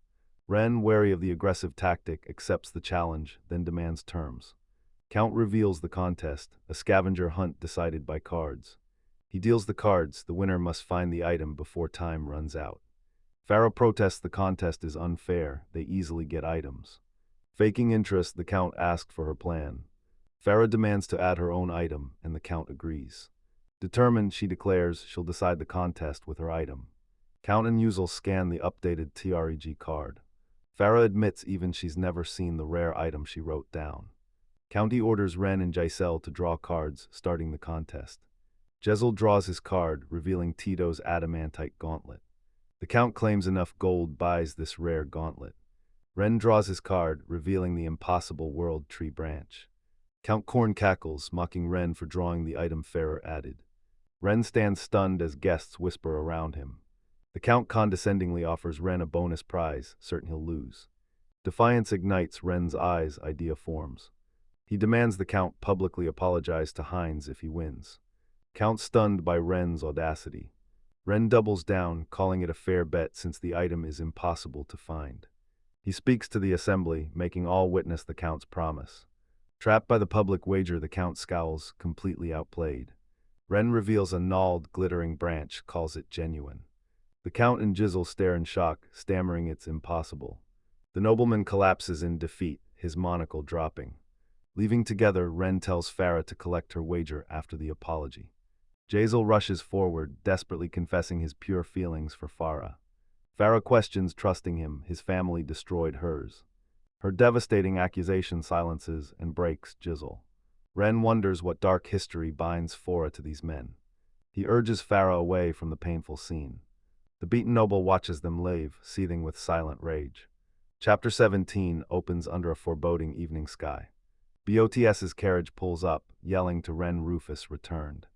Ren, wary of the aggressive tactic, accepts the challenge, then demands terms. Count reveals the contest, a scavenger hunt decided by cards. He deals the cards, the winner must find the item before time runs out. Farah protests the contest is unfair, they easily get items. Faking interest, the Count asks for her plan. Farah demands to add her own item, and the Count agrees. Determined, she declares she'll decide the contest with her item. Count and Yuzel scan the updated TREG card. Farah admits even she's never seen the rare item she wrote down. County orders Ren and Giselle to draw cards, starting the contest. Giselle draws his card, revealing Tito's adamantite gauntlet. The Count claims enough gold buys this rare gauntlet. Ren draws his card, revealing the impossible world tree branch. Count Corn cackles, mocking Ren for drawing the item Farah added. Ren stands stunned as guests whisper around him. The Count condescendingly offers Ren a bonus prize, certain he'll lose. Defiance ignites Ren's eyes, idea forms. He demands the Count publicly apologize to Heinz if he wins. Count stunned by Ren's audacity. Ren doubles down, calling it a fair bet since the item is impossible to find. He speaks to the assembly, making all witness the Count's promise. Trapped by the public wager, the Count scowls, completely outplayed. Ren reveals a gnawed, glittering branch, calls it genuine. The Count and Jizzle stare in shock, stammering it's impossible. The nobleman collapses in defeat, his monocle dropping. Leaving together, Ren tells Farah to collect her wager after the apology. Jizzle rushes forward, desperately confessing his pure feelings for Farah. Farah questions trusting him, his family destroyed hers. Her devastating accusation silences and breaks Jizzle. Ren wonders what dark history binds Farah to these men. He urges Farah away from the painful scene. The beaten noble watches them leave, seething with silent rage. Chapter 17 opens under a foreboding evening sky. BOTS's carriage pulls up, yelling to Ren Rufus returned.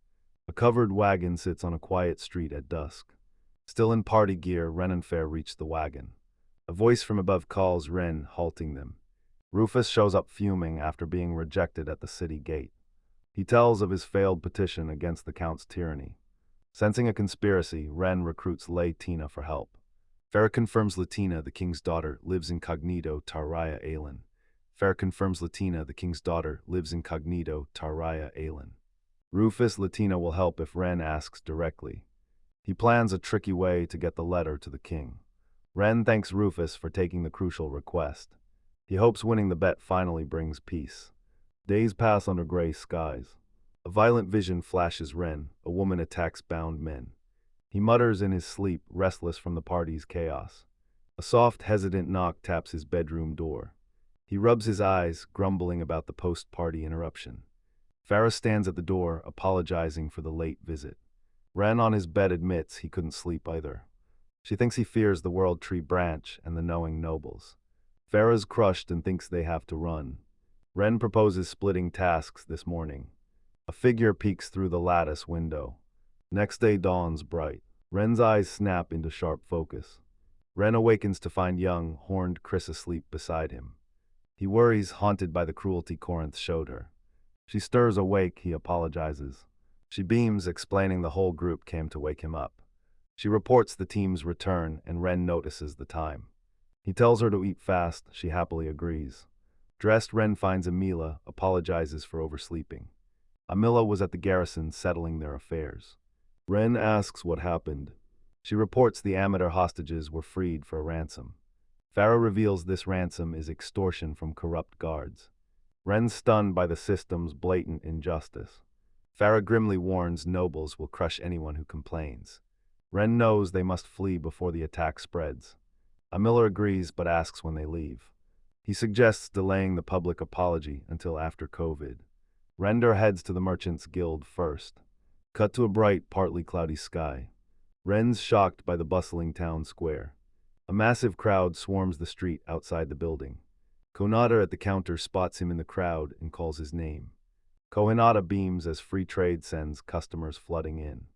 A covered wagon sits on a quiet street at dusk. Still in party gear, Ren and Fair reach the wagon. A voice from above calls Ren, halting them. Rufus shows up fuming after being rejected at the city gate. He tells of his failed petition against the Count's tyranny. Sensing a conspiracy, Ren recruits Lei Tina for help. Farah confirms Latina, the king's daughter, lives incognito Taraya Aylin. Farah confirms Latina, the king's daughter, lives incognito Taraya Aylin. Rufus Latina will help if Ren asks directly. He plans a tricky way to get the letter to the king. Ren thanks Rufus for taking the crucial request. He hopes winning the bet finally brings peace. Days pass under gray skies. A violent vision flashes Ren, a woman attacks bound men. He mutters in his sleep, restless from the party's chaos. A soft, hesitant knock taps his bedroom door. He rubs his eyes, grumbling about the post-party interruption. Farah stands at the door, apologizing for the late visit. Ren on his bed admits he couldn't sleep either. She thinks he fears the World Tree branch and the knowing nobles. Farah's crushed and thinks they have to run. Ren proposes splitting tasks this morning. A figure peeks through the lattice window. Next day dawns bright. Ren's eyes snap into sharp focus. Ren awakens to find young, horned Chris asleep beside him. He worries, haunted by the cruelty Corinth showed her. She stirs awake, he apologizes. She beams, explaining the whole group came to wake him up. She reports the team's return, and Ren notices the time. He tells her to eat fast, she happily agrees. Dressed, Ren finds Amila, apologizes for oversleeping. Amila was at the garrison settling their affairs. Ren asks what happened. She reports the amateur hostages were freed for a ransom. Farah reveals this ransom is extortion from corrupt guards. Ren's stunned by the system's blatant injustice. Farah grimly warns nobles will crush anyone who complains. Ren knows they must flee before the attack spreads. Amila agrees but asks when they leave. He suggests delaying the public apology until after COVID. Render heads to the Merchants Guild first. Cut to a bright, partly cloudy sky. Ren's shocked by the bustling town square. A massive crowd swarms the street outside the building. Konata at the counter spots him in the crowd and calls his name. Kohinata beams as free trade sends customers flooding in.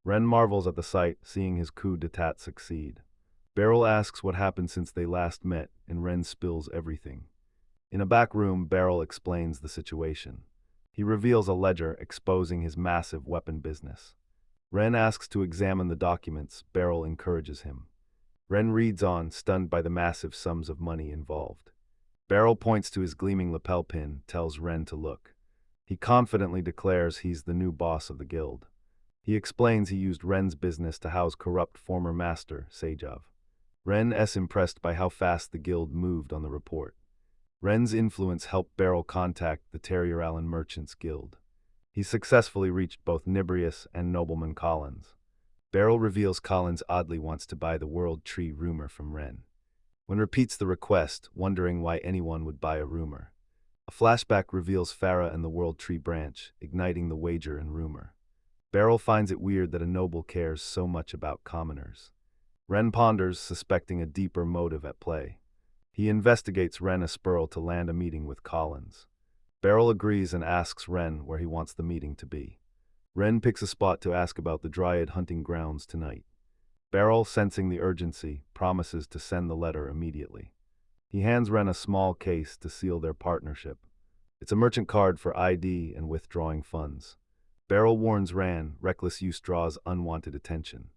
Ren marvels at the sight, seeing his coup d'etat succeed. Beryl asks what happened since they last met, and Ren spills everything. In a back room, Beryl explains the situation. He reveals a ledger exposing his massive weapon business. Ren asks to examine the documents. Beryl encourages him. Ren reads on, stunned by the massive sums of money involved. Beryl points to his gleaming lapel pin, tells Ren to look. He confidently declares he's the new boss of the guild. He explains he used Ren's business to house corrupt former master, Sejov. Ren is impressed by how fast the guild moved on the report. Ren's influence helped Beryl contact the Terrier Allen Merchants Guild. He successfully reached both Nibrius and Nobleman Collins. Beryl reveals Collins oddly wants to buy the World Tree rumor from Ren. When repeats the request, wondering why anyone would buy a rumor. A flashback reveals Farah and the World Tree branch, igniting the wager and rumor. Beryl finds it weird that a noble cares so much about commoners. Ren ponders, suspecting a deeper motive at play. He investigates Ren Esperl to land a meeting with Collins. Beryl agrees and asks Ren where he wants the meeting to be. Ren picks a spot to ask about the Dryad hunting grounds tonight. Beryl, sensing the urgency, promises to send the letter immediately. He hands Ren a small case to seal their partnership. It's a merchant card for ID and withdrawing funds. Beryl warns Ren, reckless use draws unwanted attention.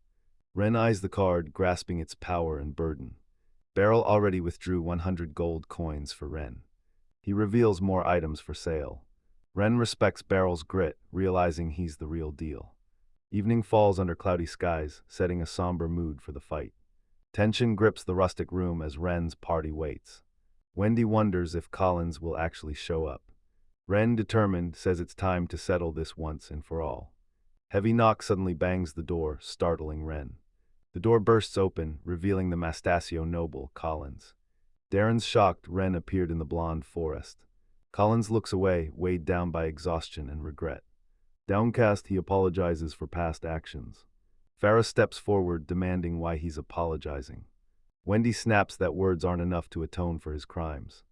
Ren eyes the card, grasping its power and burden. Beryl already withdrew 100 gold coins for Ren. He reveals more items for sale. Ren respects Beryl's grit, realizing he's the real deal. Evening falls under cloudy skies, setting a somber mood for the fight. Tension grips the rustic room as Ren's party waits. Wendy wonders if Collins will actually show up. Ren, determined, says it's time to settle this once and for all. Heavy knock suddenly bangs the door, startling Ren. The door bursts open, revealing the Mastachio noble, Collins. Darren's shocked. Ren appeared in the blonde forest. Collins looks away, weighed down by exhaustion and regret. Downcast, he apologizes for past actions. Farah steps forward, demanding why he's apologizing. Wendy snaps that words aren't enough to atone for his crimes.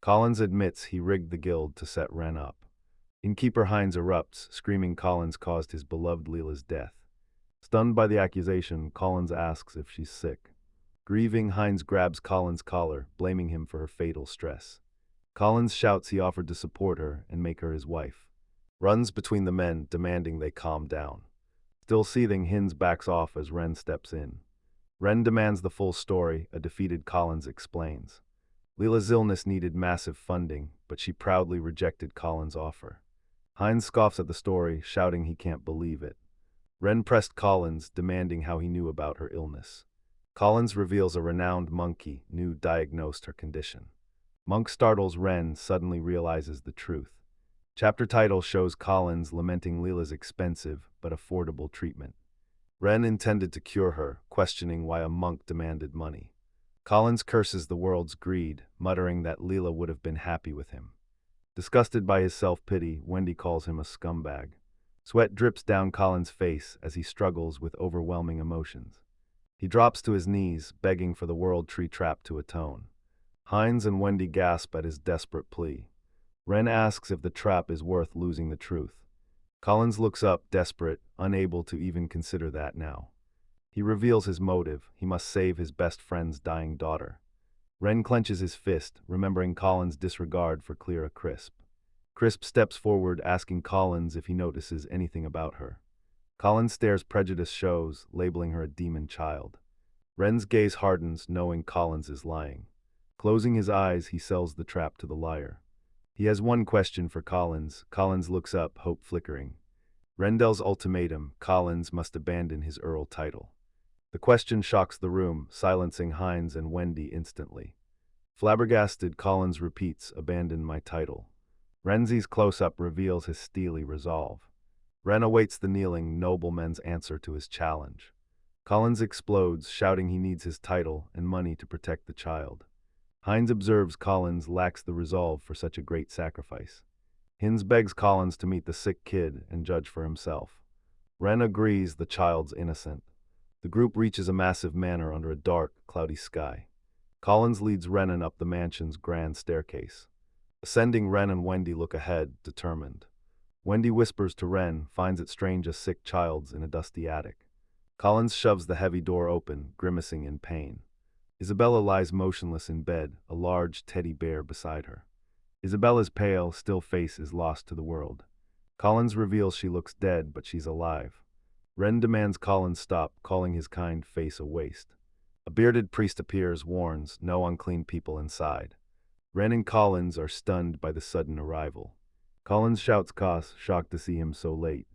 Collins admits he rigged the guild to set Ren up. Innkeeper Hines erupts, screaming Collins caused his beloved Leela's death. Stunned by the accusation, Collins asks if she's sick. Grieving, Hines grabs Collins' collar, blaming him for her fatal stress. Collins shouts he offered to support her and make her his wife. Runs between the men, demanding they calm down. Still seething, Hines backs off as Ren steps in. Ren demands the full story, a defeated Collins explains. Leela's illness needed massive funding, but she proudly rejected Collins' offer. Hines scoffs at the story, shouting he can't believe it. Ren pressed Collins, demanding how he knew about her illness. Collins reveals a renowned monkey knew diagnosed her condition. Monk startles Ren, suddenly realizes the truth. Chapter title shows Collins lamenting Leela's expensive but affordable treatment. Ren intended to cure her, questioning why a monk demanded money. Collins curses the world's greed, muttering that Leela would have been happy with him. Disgusted by his self-pity, Wendy calls him a scumbag. Sweat drips down Collins' face as he struggles with overwhelming emotions. He drops to his knees, begging for the world tree trap to atone. Hines and Wendy gasp at his desperate plea. Ren asks if the trap is worth losing the truth. Collins looks up, desperate, unable to even consider that now. He reveals his motive: he must save his best friend's dying daughter. Ren clenches his fist, remembering Collins' disregard for Clara Crisp. Crisp steps forward, asking Collins if he notices anything about her. Collins stares. Prejudice shows, labeling her a demon child. Ren's gaze hardens, knowing Collins is lying. Closing his eyes, he sells the trap to the liar. He has one question for Collins. Collins looks up, hope flickering. Rendel's ultimatum: Collins must abandon his Earl title. The question shocks the room, silencing Hines and Wendy instantly. Flabbergasted, Collins repeats, "Abandon my title." Renzi's close-up reveals his steely resolve. Ren awaits the kneeling nobleman's answer to his challenge. Collins explodes, shouting he needs his title and money to protect the child. Hines observes Collins lacks the resolve for such a great sacrifice. Hines begs Collins to meet the sick kid and judge for himself. Ren agrees the child's innocent. The group reaches a massive manor under a dark, cloudy sky. Collins leads Renan up the mansion's grand staircase. Ascending, Ren and Wendy look ahead, determined. Wendy whispers to Ren, finds it strange a sick child's in a dusty attic. Collins shoves the heavy door open, grimacing in pain. Isabella lies motionless in bed, a large teddy bear beside her. Isabella's pale, still face is lost to the world. Collins reveals she looks dead, but she's alive. Ren demands Collins stop, calling his kind face a waste. A bearded priest appears, warns, no unclean people inside. Ren and Collins are stunned by the sudden arrival. Collins shouts Koss, shocked to see him so late.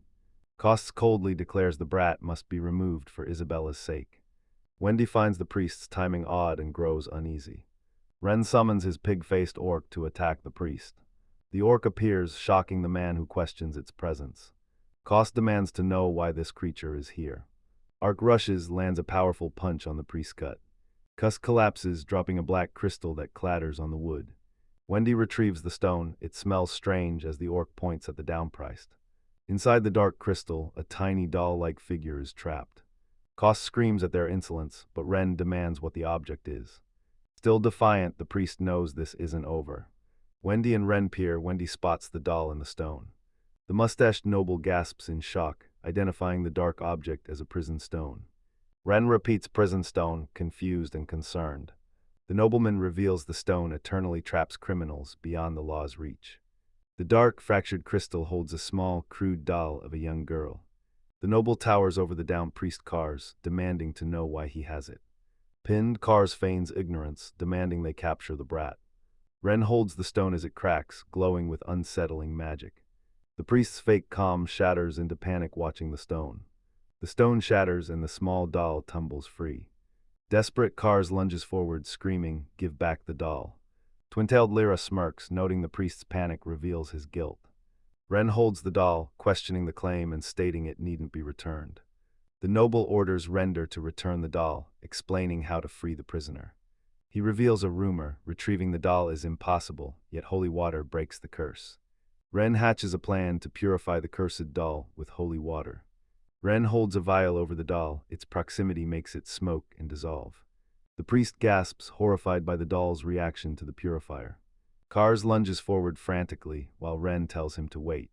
Koss coldly declares the brat must be removed for Isabella's sake. Wendy finds the priest's timing odd and grows uneasy. Ren summons his pig-faced orc to attack the priest. The orc appears, shocking the man who questions its presence. Koss demands to know why this creature is here. Arc rushes, lands a powerful punch on the priest's gut. Kuss collapses, dropping a black crystal that clatters on the wood. Wendy retrieves the stone. It smells strange as the orc points at the downpriced. Inside the dark crystal, a tiny doll-like figure is trapped. Koss screams at their insolence, but Ren demands what the object is. Still defiant, the priest knows this isn't over. Wendy and Ren peer. Wendy spots the doll in the stone. The mustached noble gasps in shock, identifying the dark object as a prison stone. Ren repeats prison stone, confused and concerned. The nobleman reveals the stone eternally traps criminals beyond the law's reach. The dark, fractured crystal holds a small, crude doll of a young girl. The noble towers over the downed priest Kars, demanding to know why he has it. Pinned, Kars feigns ignorance, demanding they capture the brat. Ren holds the stone as it cracks, glowing with unsettling magic. The priest's fake calm shatters into panic watching the stone. The stone shatters and the small doll tumbles free. Desperate, Kars lunges forward, screaming, "Give back the doll." Twin-tailed Lyra smirks, noting the priest's panic reveals his guilt. Ren holds the doll, questioning the claim and stating it needn't be returned. The noble orders Render to return the doll, explaining how to free the prisoner. He reveals a rumor, retrieving the doll is impossible, yet holy water breaks the curse. Ren hatches a plan to purify the cursed doll with holy water. Ren holds a vial over the doll, its proximity makes it smoke and dissolve. The priest gasps, horrified by the doll's reaction to the purifier. Kars lunges forward frantically, while Ren tells him to wait.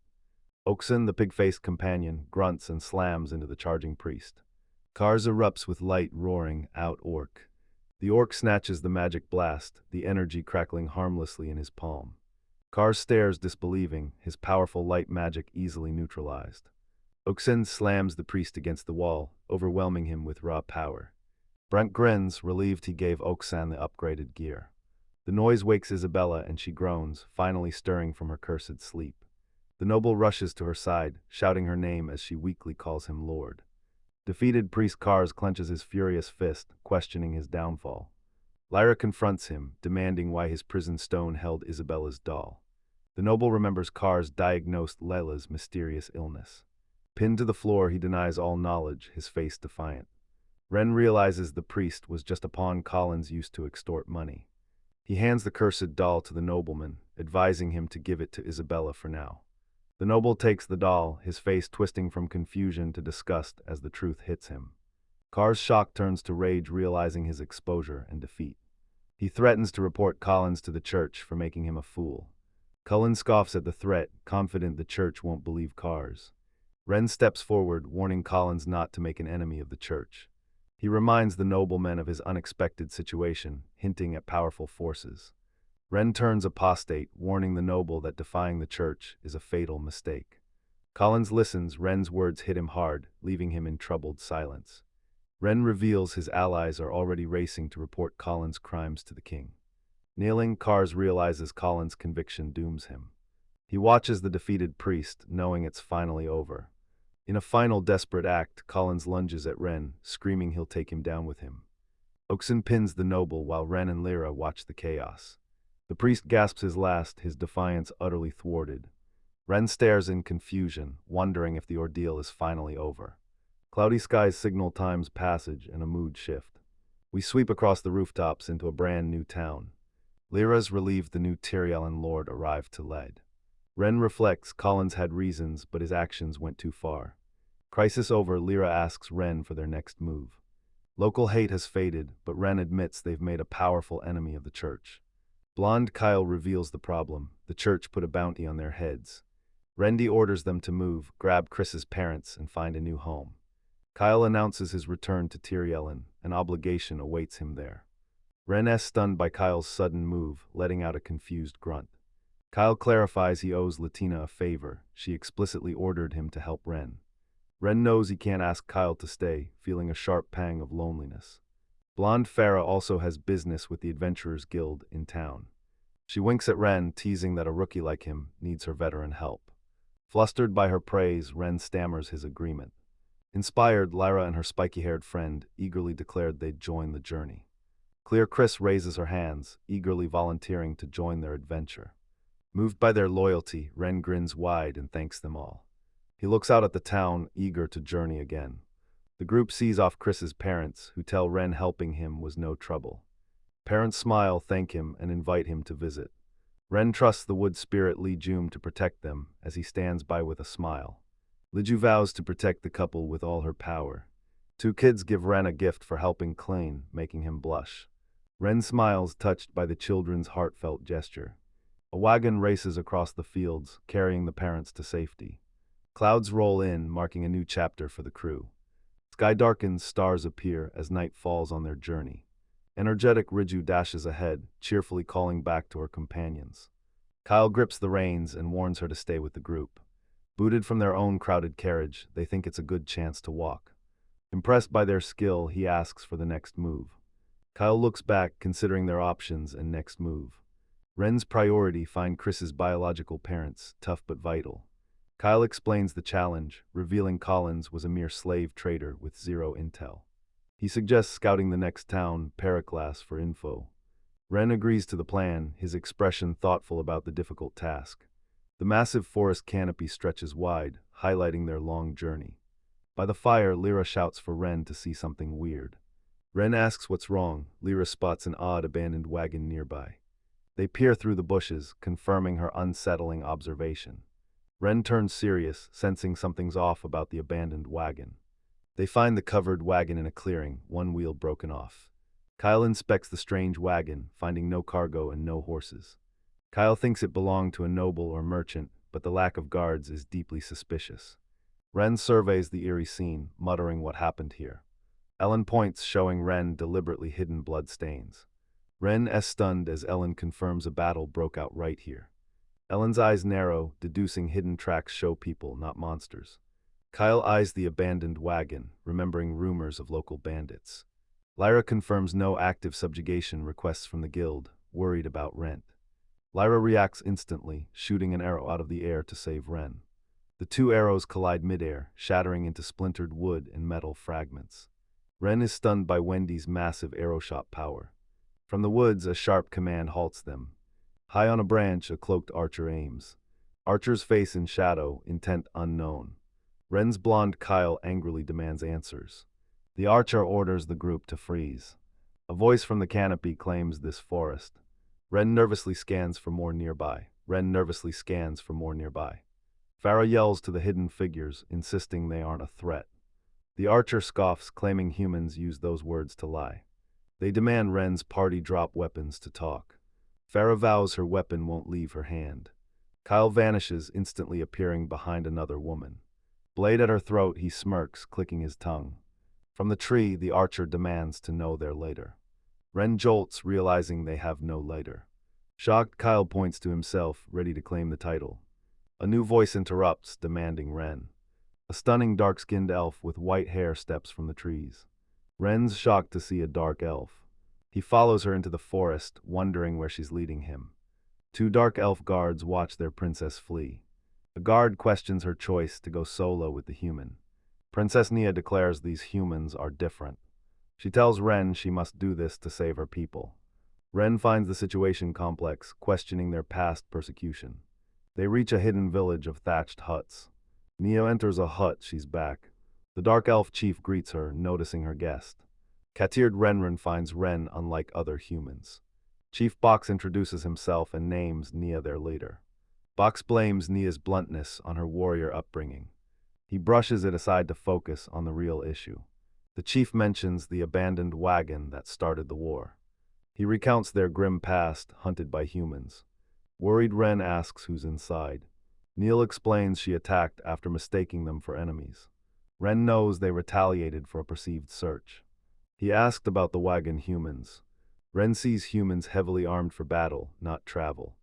Oksun, the pig-faced companion, grunts and slams into the charging priest. Kars erupts with light roaring out orc. The orc snatches the magic blast, the energy crackling harmlessly in his palm. Kars stares disbelieving, his powerful light magic easily neutralized. Oksun slams the priest against the wall, overwhelming him with raw power. Brent grins, relieved he gave Oksun the upgraded gear. The noise wakes Isabella and she groans, finally stirring from her cursed sleep. The noble rushes to her side, shouting her name as she weakly calls him Lord. Defeated priest Kars clenches his furious fist, questioning his downfall. Lyra confronts him, demanding why his prison stone held Isabella's doll. The noble remembers Kars diagnosed Leila's mysterious illness. Pinned to the floor, he denies all knowledge, his face defiant. Ren realizes the priest was just a pawn Collins used to extort money. He hands the cursed doll to the nobleman, advising him to give it to Isabella for now. The noble takes the doll, his face twisting from confusion to disgust as the truth hits him. Kars' shock turns to rage, realizing his exposure and defeat. He threatens to report Collins to the church for making him a fool. Cullen scoffs at the threat, confident the church won't believe Kars. Ren steps forward, warning Collins not to make an enemy of the church. He reminds the nobleman of his unexpected situation, hinting at powerful forces. Ren turns apostate, warning the noble that defying the church is a fatal mistake. Collins listens, Ren's words hit him hard, leaving him in troubled silence. Ren reveals his allies are already racing to report Collins' crimes to the king. Kneeling, Kars realizes Collins' conviction dooms him. He watches the defeated priest, knowing it's finally over. In a final desperate act, Collins lunges at Ren, screaming he'll take him down with him. Oksun pins the noble while Ren and Lyra watch the chaos. The priest gasps his last, his defiance utterly thwarted. Ren stares in confusion, wondering if the ordeal is finally over. Cloudy skies signal time's passage and a mood shift. We sweep across the rooftops into a brand new town. Lyra's relieved the new Tyrialan lord arrived to lead. Ren reflects Collins had reasons, but his actions went too far. Crisis over, Lyra asks Ren for their next move. Local hate has faded, but Ren admits they've made a powerful enemy of the church. Blonde Kyle reveals the problem. The church put a bounty on their heads. Wendy orders them to move, grab Chris's parents, and find a new home. Kyle announces his return to Tyrialan. An obligation awaits him there. Ren is stunned by Kyle's sudden move, letting out a confused grunt. Kyle clarifies he owes Latina a favor. She explicitly ordered him to help Ren. Ren knows he can't ask Kyle to stay, feeling a sharp pang of loneliness. Blonde Farah also has business with the Adventurers Guild in town. She winks at Ren, teasing that a rookie like him needs her veteran help. Flustered by her praise, Ren stammers his agreement. Inspired, Lyra and her spiky-haired friend eagerly declared they'd join the journey. Clear Chris raises her hands, eagerly volunteering to join their adventure. Moved by their loyalty, Ren grins wide and thanks them all. He looks out at the town, eager to journey again. The group sees off Chris's parents, who tell Ren helping him was no trouble. Parents smile, thank him, and invite him to visit. Ren trusts the wood spirit Li Jum to protect them, as he stands by with a smile. Li Ju vows to protect the couple with all her power. Two kids give Ren a gift for helping Klein, making him blush. Ren smiles, touched by the children's heartfelt gesture. A wagon races across the fields, carrying the parents to safety. Clouds roll in, marking a new chapter for the crew. Sky darkens, stars appear as night falls on their journey. Energetic Riju dashes ahead, cheerfully calling back to her companions. Kyle grips the reins and warns her to stay with the group. Booted from their own crowded carriage, they think it's a good chance to walk. Impressed by their skill, he asks for the next move. Kyle looks back, considering their options and next move. Ren's priority: find Chris's biological parents, tough but vital. Kyle explains the challenge, revealing Collins was a mere slave trader with zero intel. He suggests scouting the next town, Paraclass, for info. Ren agrees to the plan, his expression thoughtful about the difficult task. The massive forest canopy stretches wide, highlighting their long journey. By the fire, Lyra shouts for Ren to see something weird. Ren asks what's wrong. Lyra spots an odd abandoned wagon nearby. They peer through the bushes, confirming her unsettling observation. Ren turns serious, sensing something's off about the abandoned wagon. They find the covered wagon in a clearing, one wheel broken off. Kyle inspects the strange wagon, finding no cargo and no horses. Kyle thinks it belonged to a noble or merchant, but the lack of guards is deeply suspicious. Ren surveys the eerie scene, muttering what happened here. Ellen points, showing Ren deliberately hidden blood stains. Ren is stunned as Ellen confirms a battle broke out right here. Ellen's eyes narrow, deducing hidden tracks show people, not monsters. Kyle eyes the abandoned wagon, remembering rumors of local bandits. Lyra confirms no active subjugation requests from the guild, worried about Ren. Lyra reacts instantly, shooting an arrow out of the air to save Ren. The two arrows collide midair, shattering into splintered wood and metal fragments. Ren is stunned by Wendy's massive arrow shot power. From the woods, a sharp command halts them. High on a branch, a cloaked archer aims. Archer's face in shadow, intent unknown. Ren's blonde Kyle angrily demands answers. The archer orders the group to freeze. A voice from the canopy claims this forest. Ren nervously scans for more nearby. Farah yells to the hidden figures, insisting they aren't a threat. The archer scoffs, claiming humans use those words to lie. They demand Ren's party drop weapons to talk. Farah vows her weapon won't leave her hand. Kyle vanishes, instantly appearing behind another woman. Blade at her throat, he smirks, clicking his tongue. From the tree, the archer demands to know their leader. Ren jolts, realizing they have no leader. Shocked, Kyle points to himself, ready to claim the title. A new voice interrupts, demanding Ren. A stunning dark-skinned elf with white hair steps from the trees. Ren's shocked to see a dark elf. He follows her into the forest, wondering where she's leading him. Two dark elf guards watch their princess flee. A guard questions her choice to go solo with the human. Princess Nia declares these humans are different. She tells Ren she must do this to save her people. Ren finds the situation complex, questioning their past persecution. They reach a hidden village of thatched huts. Nia enters a hut, she's back. The dark elf chief greets her, noticing her guest. Cat-eared Renren finds Ren unlike other humans. Chief Box introduces himself and names Nia their leader. Box blames Nia's bluntness on her warrior upbringing. He brushes it aside to focus on the real issue. The chief mentions the abandoned wagon that started the war. He recounts their grim past, hunted by humans. Worried Ren asks who's inside. Neil explains she attacked after mistaking them for enemies. Ren knows they retaliated for a perceived search. He asked about the wagon humans. Ren sees humans heavily armed for battle, not travel.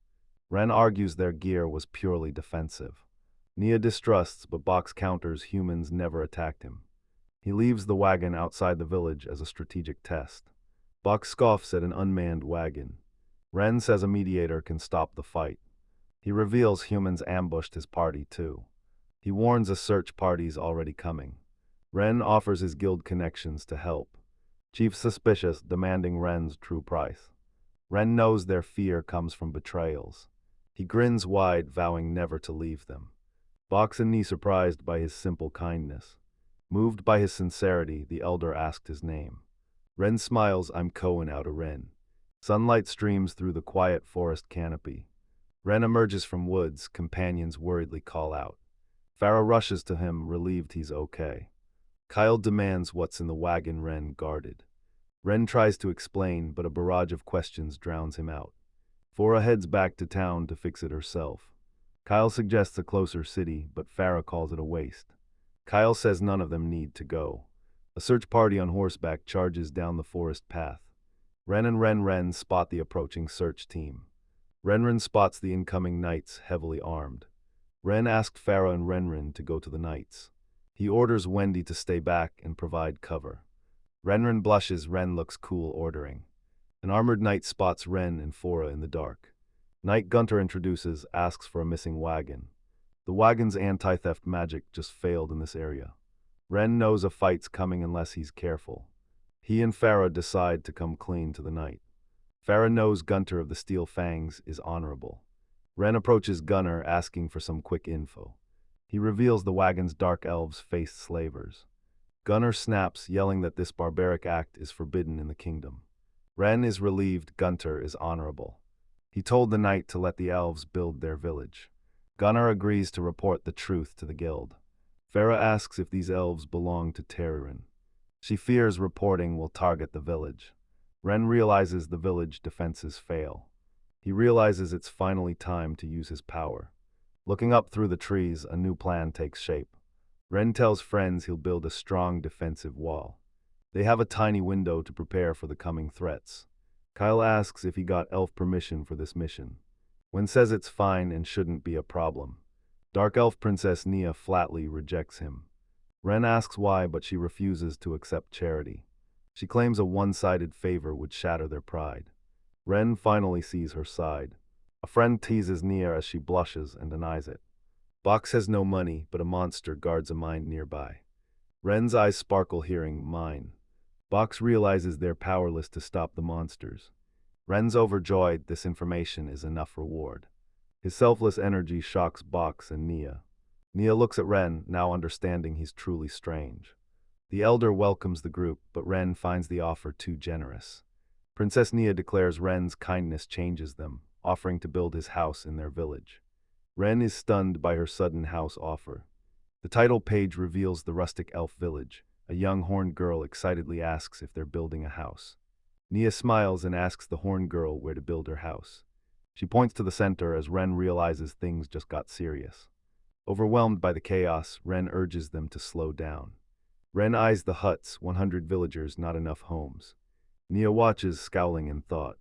Ren argues their gear was purely defensive. Nia distrusts, but Box counters humans never attacked him. He leaves the wagon outside the village as a strategic test. Box scoffs at an unmanned wagon. Ren says a mediator can stop the fight. He reveals humans ambushed his party too. He warns a search party's already coming. Ren offers his guild connections to help. Chief suspicious, demanding Ren's true price. Ren knows their fear comes from betrayals. He grins wide, vowing never to leave them. Box and Knee surprised by his simple kindness. Moved by his sincerity, the elder asked his name. Ren smiles, I'm Cohen out of Ren. Sunlight streams through the quiet forest canopy. Ren emerges from woods, companions worriedly call out. Farah rushes to him, relieved he's okay. Kyle demands what's in the wagon Ren guarded. Ren tries to explain, but a barrage of questions drowns him out. Farah heads back to town to fix it herself. Kyle suggests a closer city, but Farah calls it a waste. Kyle says none of them need to go. A search party on horseback charges down the forest path. Ren and Ren spot the approaching search team. Ren spots the incoming knights heavily armed. Ren asks Farah and Ren to go to the knights. He orders Wendy to stay back and provide cover. Ren blushes. Ren looks cool ordering. An armored knight spots Ren and Fora in the dark. Knight Gunter introduces, asks for a missing wagon. The wagon's anti-theft magic just failed in this area. Ren knows a fight's coming unless he's careful. He and Farah decide to come clean to the knight. Farah knows Gunter of the Steel Fangs is honorable. Ren approaches Gunner asking for some quick info. He reveals the wagon's dark elves faced slavers. Gunner snaps, yelling that this barbaric act is forbidden in the kingdom. Ren is relieved Gunter is honorable. He told the knight to let the elves build their village. Gunner agrees to report the truth to the guild. Farah asks if these elves belong to Terran. She fears reporting will target the village. Ren realizes the village defenses fail. He realizes it's finally time to use his power. Looking up through the trees, a new plan takes shape. Ren tells friends he'll build a strong defensive wall. They have a tiny window to prepare for the coming threats. Kyle asks if he got elf permission for this mission. Wen says it's fine and shouldn't be a problem. Dark Elf Princess Nia flatly rejects him. Ren asks why, but she refuses to accept charity. She claims a one-sided favor would shatter their pride. Ren finally sees her side. A friend teases Nia as she blushes and denies it. Box has no money, but a monster guards a mine nearby. Ren's eyes sparkle hearing mine. Box realizes they're powerless to stop the monsters. Ren's overjoyed this information is enough reward. His selfless energy shocks Box and Nia. Nia looks at Ren, now understanding he's truly strange. The elder welcomes the group, but Ren finds the offer too generous. Princess Nia declares Ren's kindness changes them, offering to build his house in their village. Ren is stunned by her sudden house offer. The title page reveals the rustic elf village. A young horned girl excitedly asks if they're building a house. Nia smiles and asks the horned girl where to build her house. She points to the center as Ren realizes things just got serious. Overwhelmed by the chaos, Ren urges them to slow down. Ren eyes the huts, 100 villagers, not enough homes. Nia watches, scowling in thought.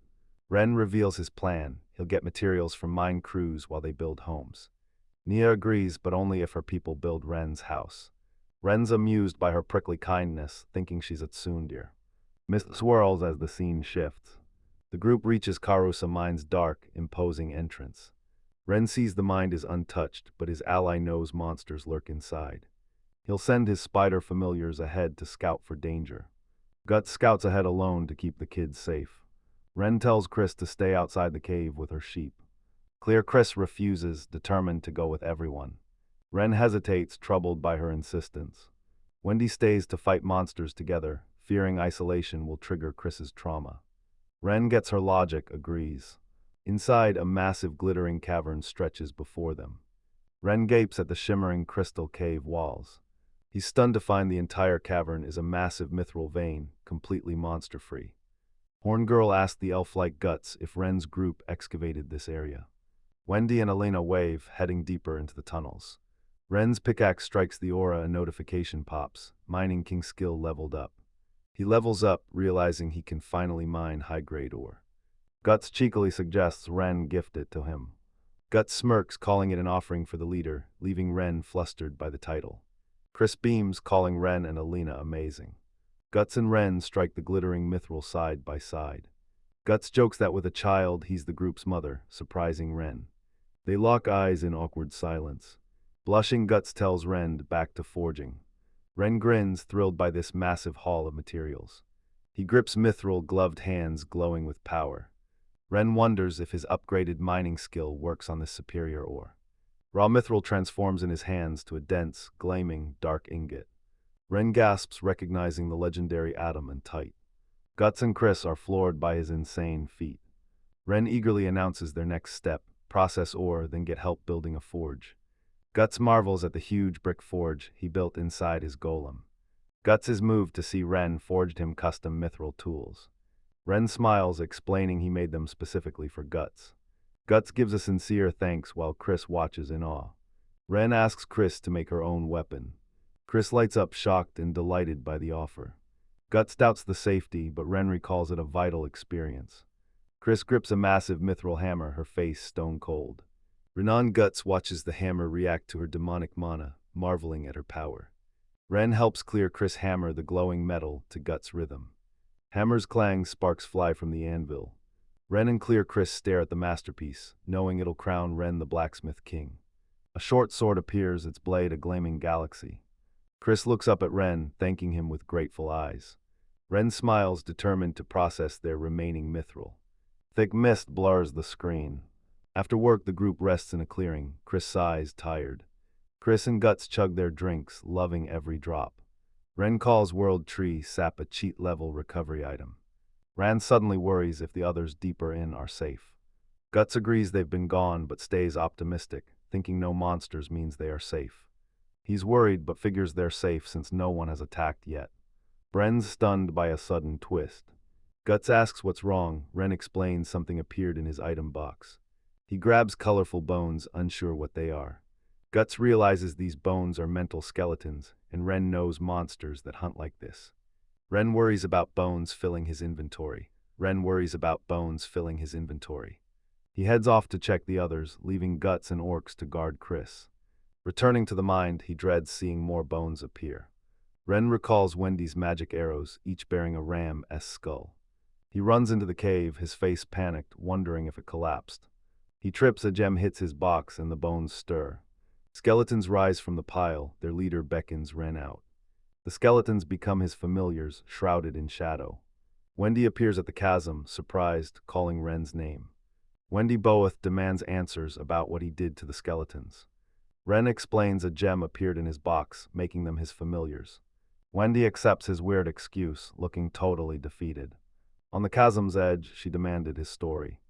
Ren reveals his plan. He'll get materials from mine crews while they build homes. Nia agrees, but only if her people build Ren's house. Ren's amused by her prickly kindness, thinking she's a tsundere. Mist swirls as the scene shifts. The group reaches Karusa Mine's dark, imposing entrance. Ren sees the mine is untouched, but his ally knows monsters lurk inside. He'll send his spider familiars ahead to scout for danger. Guts scouts ahead alone to keep the kids safe. Ren tells Chris to stay outside the cave with her sheep. Clear Chris refuses, determined to go with everyone. Ren hesitates, troubled by her insistence. Wendy stays to fight monsters together, fearing isolation will trigger Chris's trauma. Ren gets her logic, agrees. Inside, a massive glittering cavern stretches before them. Ren gapes at the shimmering crystal cave walls. He's stunned to find the entire cavern is a massive mithril vein, completely monster-free. Horn Girl asks the elf-like Guts if Ren's group excavated this area. Wendy and Elena wave, heading deeper into the tunnels. Ren's pickaxe strikes the aura, a notification pops. Mining King skill leveled up. He levels up, realizing he can finally mine high-grade ore. Guts cheekily suggests Ren gift it to him. Guts smirks, calling it an offering for the leader, leaving Ren flustered by the title. Chris beams, calling Ren and Elena amazing. Guts and Ren strike the glittering mithril side by side. Guts jokes that with a child, he's the group's mother, surprising Ren. They lock eyes in awkward silence. Blushing, Guts tells Ren back to forging. Ren grins, thrilled by this massive haul of materials. He grips mithril, gloved hands glowing with power. Ren wonders if his upgraded mining skill works on this superior ore. Raw mithril transforms in his hands to a dense, gleaming, dark ingot. Ren gasps, recognizing the legendary atom and tite. Guts and Chris are floored by his insane feat. Ren eagerly announces their next step, process ore, then get help building a forge. Guts marvels at the huge brick forge he built inside his golem. Guts is moved to see Ren forged him custom mithril tools. Ren smiles, explaining he made them specifically for Guts. Guts gives a sincere thanks while Chris watches in awe. Ren asks Chris to make her own weapon. Chris lights up, shocked and delighted by the offer. Guts doubts the safety, but Ren recalls it a vital experience. Chris grips a massive mithril hammer, her face stone cold. Renan Guts watches the hammer react to her demonic mana, marveling at her power. Ren helps clear Chris' hammer, the glowing metal, to Guts' rhythm. Hammer's clang, sparks fly from the anvil. Ren and Clear Chris stare at the masterpiece, knowing it'll crown Ren the blacksmith king. A short sword appears, its blade a gleaming galaxy. Chris looks up at Ren, thanking him with grateful eyes. Ren smiles, determined to process their remaining mithril. Thick mist blurs the screen. After work, the group rests in a clearing. Chris sighs, tired. Chris and Guts chug their drinks, loving every drop. Ren calls World Tree Sap a cheat-level recovery item. Ren suddenly worries if the others deeper in are safe. Guts agrees they've been gone, but stays optimistic, thinking no monsters means they are safe. He's worried, but figures they're safe since no one has attacked yet. Ren's stunned by a sudden twist. Guts asks what's wrong. Ren explains something appeared in his item box. He grabs colorful bones, unsure what they are. Guts realizes these bones are mental skeletons, and Ren knows monsters that hunt like this. Ren worries about bones filling his inventory. He heads off to check the others, leaving Guts and Orcs to guard Chris. Returning to the mind, he dreads seeing more bones appear. Ren recalls Wendy's magic arrows, each bearing a ram-esque skull. He runs into the cave, his face panicked, wondering if it collapsed. He trips, a gem hits his box, and the bones stir. Skeletons rise from the pile, their leader beckons Ren out. The skeletons become his familiars, shrouded in shadow. Wendy appears at the chasm, surprised, calling Ren's name. Wendy Boeth demands answers about what he did to the skeletons. Ren explains a gem appeared in his box, making them his familiars. Wendy accepts his weird excuse, looking totally defeated. On the chasm's edge, she demanded his story.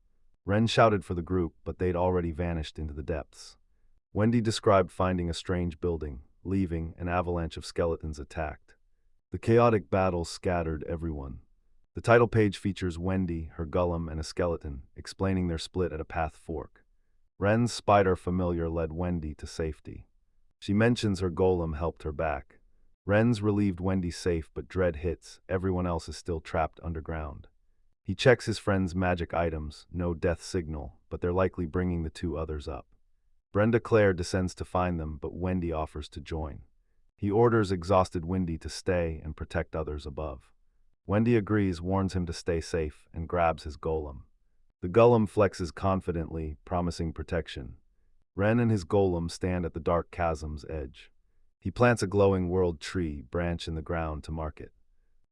Ren shouted for the group, but they'd already vanished into the depths. Wendy described finding a strange building, leaving an avalanche of skeletons attacked. The chaotic battle scattered everyone. The title page features Wendy, her golem, and a skeleton, explaining their split at a path fork. Ren's spider familiar led Wendy to safety. She mentions her golem helped her back. Ren's relieved Wendy safe, but dread hits, everyone else is still trapped underground. He checks his friend's magic items, no death signal, but they're likely bringing the two others up. Brenda Claire descends to find them, but Wendy offers to join. He orders exhausted Wendy to stay and protect others above. Wendy agrees, warns him to stay safe, and grabs his golem. The golem flexes confidently, promising protection. Ren and his golem stand at the dark chasm's edge. He plants a glowing world tree branch in the ground to mark it.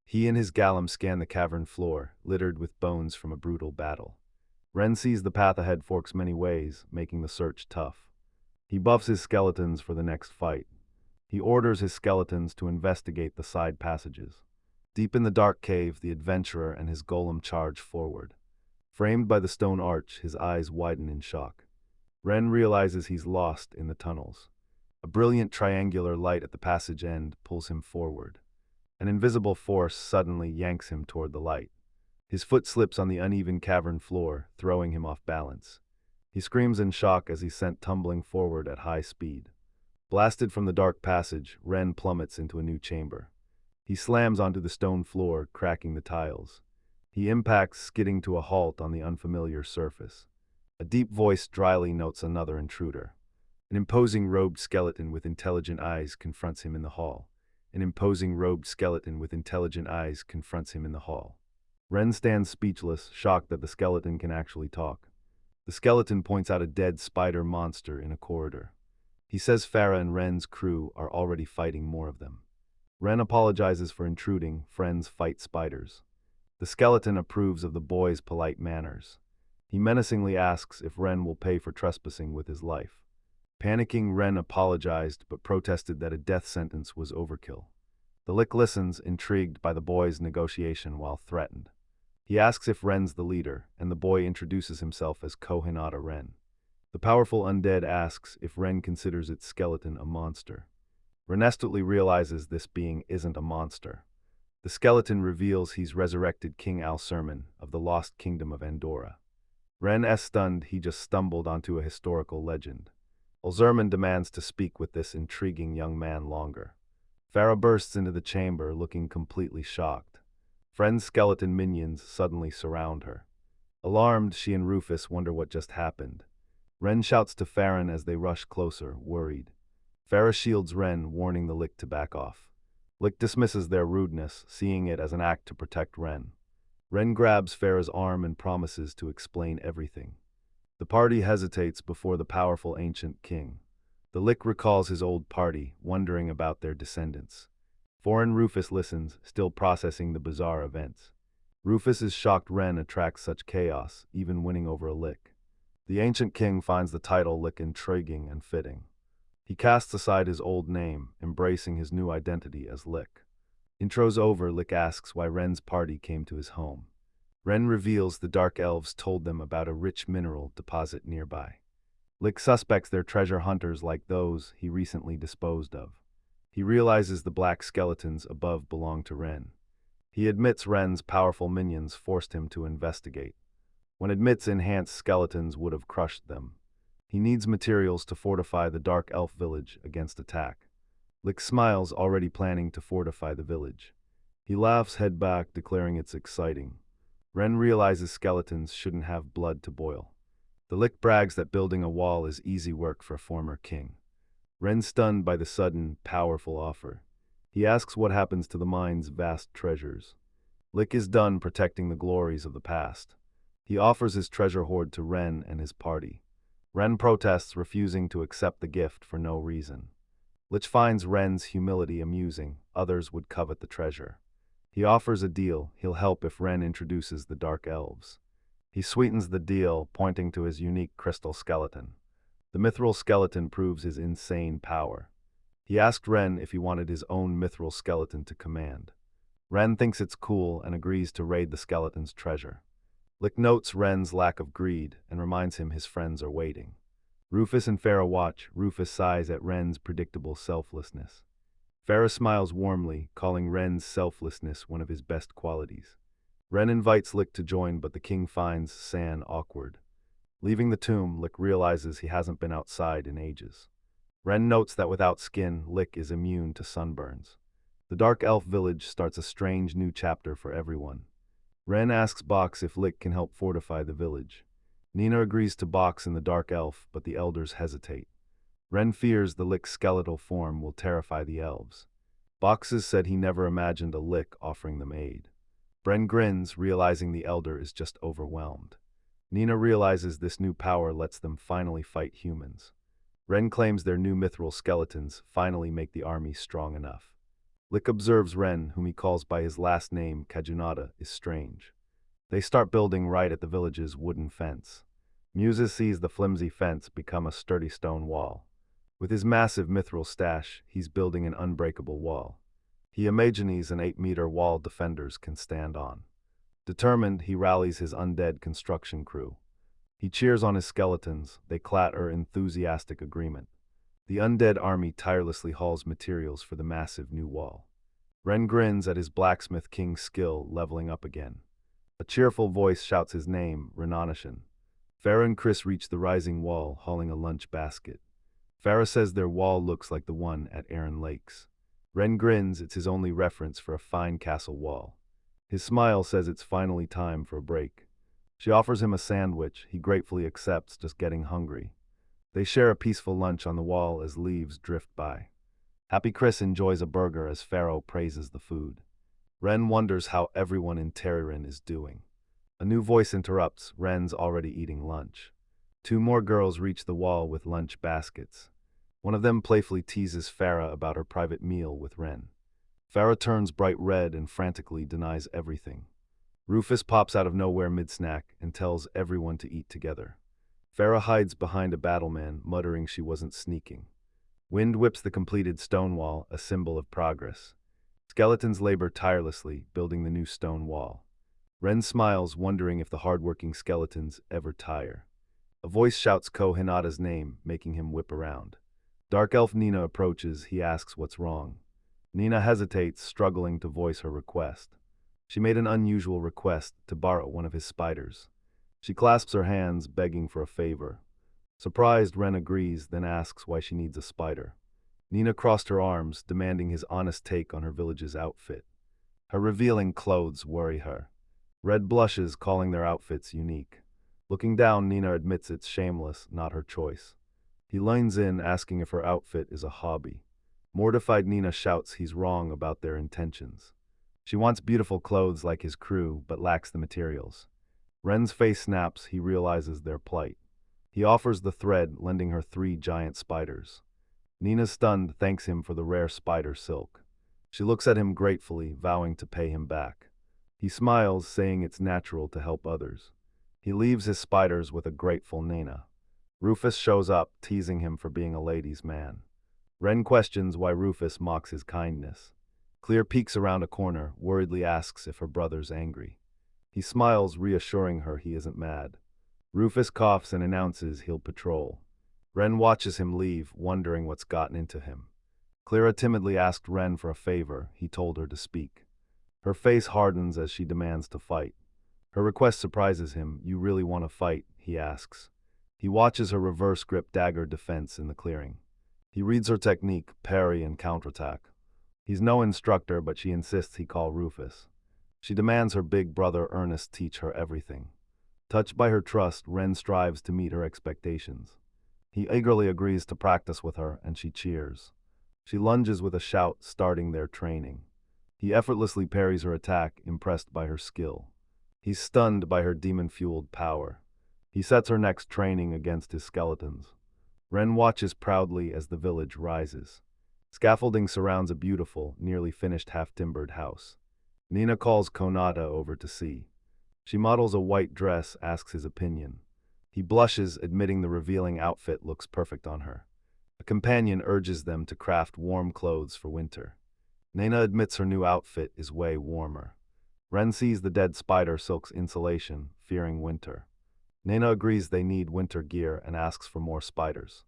He and his golem scan the cavern floor, littered with bones from a brutal battle. Ren sees the path ahead forks many ways, making the search tough. He buffs his skeletons for the next fight. He orders his skeletons to investigate the side passages. Deep in the dark cave, the adventurer and his golem charge forward. Framed by the stone arch, his eyes widen in shock. Ren realizes he's lost in the tunnels. A brilliant triangular light at the passage end pulls him forward. An invisible force suddenly yanks him toward the light. His foot slips on the uneven cavern floor, throwing him off balance. He screams in shock as he's sent tumbling forward at high speed. Blasted from the dark passage, Ren plummets into a new chamber. He slams onto the stone floor, cracking the tiles. He impacts, skidding to a halt on the unfamiliar surface. A deep voice dryly notes another intruder. An imposing robed skeleton with intelligent eyes confronts him in the hall. Ren stands speechless, shocked that the skeleton can actually talk. The skeleton points out a dead spider monster in a corridor. He says Farah and Ren's crew are already fighting more of them. Ren apologizes for intruding, friends fight spiders. The skeleton approves of the boy's polite manners. He menacingly asks if Ren will pay for trespassing with his life. Panicking, Ren apologized but protested that a death sentence was overkill. The Lick listens, intrigued by the boy's negotiation while threatened. He asks if Ren's the leader, and the boy introduces himself as Kohinata Ren. The powerful undead asks if Ren considers its skeleton a monster. Ren astutely realizes this being isn't a monster. The skeleton reveals he's resurrected King Al-Sermon of the lost kingdom of Andorra. Ren is stunned he just stumbled onto a historical legend. Al-Sermon demands to speak with this intriguing young man longer. Farah bursts into the chamber, looking completely shocked. Friend's skeleton minions suddenly surround her. Alarmed, she and Rufus wonder what just happened. Ren shouts to Farron as they rush closer, worried. Farah shields Ren, warning the Lick to back off. Lick dismisses their rudeness, seeing it as an act to protect Ren. Ren grabs Farah's arm and promises to explain everything. The party hesitates before the powerful ancient king. The Lick recalls his old party, wondering about their descendants. Foreign Rufus listens, still processing the bizarre events. Rufus's shocked Ren attracts such chaos, even winning over a Lick. The ancient king finds the title Lick intriguing and fitting. He casts aside his old name, embracing his new identity as Lick. Intro's over, Lick asks why Ren's party came to his home. Ren reveals the Dark Elves told them about a rich mineral deposit nearby. Lick suspects they're treasure hunters like those he recently disposed of. He realizes the black skeletons above belong to Ren. He admits Ren's powerful minions forced him to investigate. When admits enhanced skeletons would have crushed them. He needs materials to fortify the Dark Elf village against attack. Lick smiles, already planning to fortify the village. He laughs head back, declaring it's exciting. Ren realizes skeletons shouldn't have blood to boil. The Lick brags that building a wall is easy work for a former king. Ren's stunned by the sudden, powerful offer. He asks what happens to the mine's vast treasures. Lick is done protecting the glories of the past. He offers his treasure hoard to Ren and his party. Ren protests, refusing to accept the gift for no reason. Lich finds Ren's humility amusing. Others would covet the treasure. He offers a deal. He'll help if Ren introduces the Dark Elves. He sweetens the deal, pointing to his unique crystal skeleton. The mithril skeleton proves his insane power. He asked Ren if he wanted his own mithril skeleton to command. Ren thinks it's cool and agrees to raid the skeleton's treasure. Lick notes Ren's lack of greed and reminds him his friends are waiting. Rufus and Farah watch. Rufus sighs at Ren's predictable selflessness. Farah smiles warmly, calling Ren's selflessness one of his best qualities. Ren invites Lick to join, but the king finds San awkward. Leaving the tomb, Lick realizes he hasn't been outside in ages. Ren notes that without skin, Lick is immune to sunburns. The Dark Elf village starts a strange new chapter for everyone. Ren asks Box if Lick can help fortify the village. Nina agrees to Box and the Dark Elf, but the elders hesitate. Ren fears the Lick's skeletal form will terrify the elves. Boxes said he never imagined a Lick offering them aid. Bren grins, realizing the elder is just overwhelmed. Nina realizes this new power lets them finally fight humans. Ren claims their new mithril skeletons finally make the army strong enough. Lick observes Ren, whom he calls by his last name, Kajunada, is strange. They start building right at the village's wooden fence. Muses sees the flimsy fence become a sturdy stone wall. With his massive mithril stash, he's building an unbreakable wall. He imagines an 8-meter wall defenders can stand on. Determined, he rallies his undead construction crew. He cheers on his skeletons. They clatter enthusiastic agreement. The undead army tirelessly hauls materials for the massive new wall. Ren grins at his blacksmith king's skill leveling up again. A cheerful voice shouts his name, Renanishan. Farah and Chris reach the rising wall, hauling a lunch basket. Farah says their wall looks like the one at Aaron Lakes. Ren grins, it's his only reference for a fine castle wall. His smile says it's finally time for a break. She offers him a sandwich. He gratefully accepts, just getting hungry. They share a peaceful lunch on the wall as leaves drift by. Happy Chris enjoys a burger as Pharaoh praises the food. Ren wonders how everyone in Terriran is doing. A new voice interrupts. Ren's already eating lunch. 2 more girls reach the wall with lunch baskets. One of them playfully teases Farah about her private meal with Ren. Farah turns bright red and frantically denies everything. Rufus pops out of nowhere mid-snack and tells everyone to eat together. Farah hides behind a battleman, muttering she wasn't sneaking. Wind whips the completed stone wall, a symbol of progress. Skeletons labor tirelessly, building the new stone wall. Ren smiles, wondering if the hard-working skeletons ever tire. A voice shouts Kohinada's name, making him whip around. Dark Elf Nina approaches. He asks what's wrong. Nina hesitates, struggling to voice her request. She made an unusual request to borrow one of his spiders. She clasps her hands, begging for a favor. Surprised, Ren agrees, then asks why she needs a spider. Nina crossed her arms, demanding his honest take on her village's outfit. Her revealing clothes worry her. Red blushes, calling their outfits unique. Looking down, Nina admits it's shameless, not her choice. He leans in, asking if her outfit is a hobby. Mortified, Nina shouts he's wrong about their intentions. She wants beautiful clothes like his crew, but lacks the materials. Ren's face snaps, he realizes their plight. He offers the thread, lending her 3 giant spiders. Nina, stunned, thanks him for the rare spider silk. She looks at him gratefully, vowing to pay him back. He smiles, saying it's natural to help others. He leaves his spiders with a grateful Nina. Rufus shows up, teasing him for being a ladies' man. Ren questions why Rufus mocks his kindness. Clear peeks around a corner, worriedly asks if her brother's angry. He smiles, reassuring her he isn't mad. Rufus coughs and announces he'll patrol. Ren watches him leave, wondering what's gotten into him. Clara timidly asked Ren for a favor. He told her to speak. Her face hardens as she demands to fight. Her request surprises him. "You really want to fight?" he asks. He watches her reverse grip dagger defense in the clearing. He reads her technique, parry and counterattack. He's no instructor, but she insists he call Rufus. She demands her big brother Ernest teach her everything. Touched by her trust, Ren strives to meet her expectations. He eagerly agrees to practice with her, and she cheers. She lunges with a shout, starting their training. He effortlessly parries her attack, impressed by her skill. He's stunned by her demon-fueled power. He sets her next training against his skeletons. Ren watches proudly as the village rises. Scaffolding surrounds a beautiful, nearly finished half-timbered house. Nina calls Konata over to see. She models a white dress, asks his opinion. He blushes, admitting the revealing outfit looks perfect on her. A companion urges them to craft warm clothes for winter. Nina admits her new outfit is way warmer. Ren sees the dead spider silk's insulation, fearing winter. Nina agrees they need winter gear and asks for more spiders.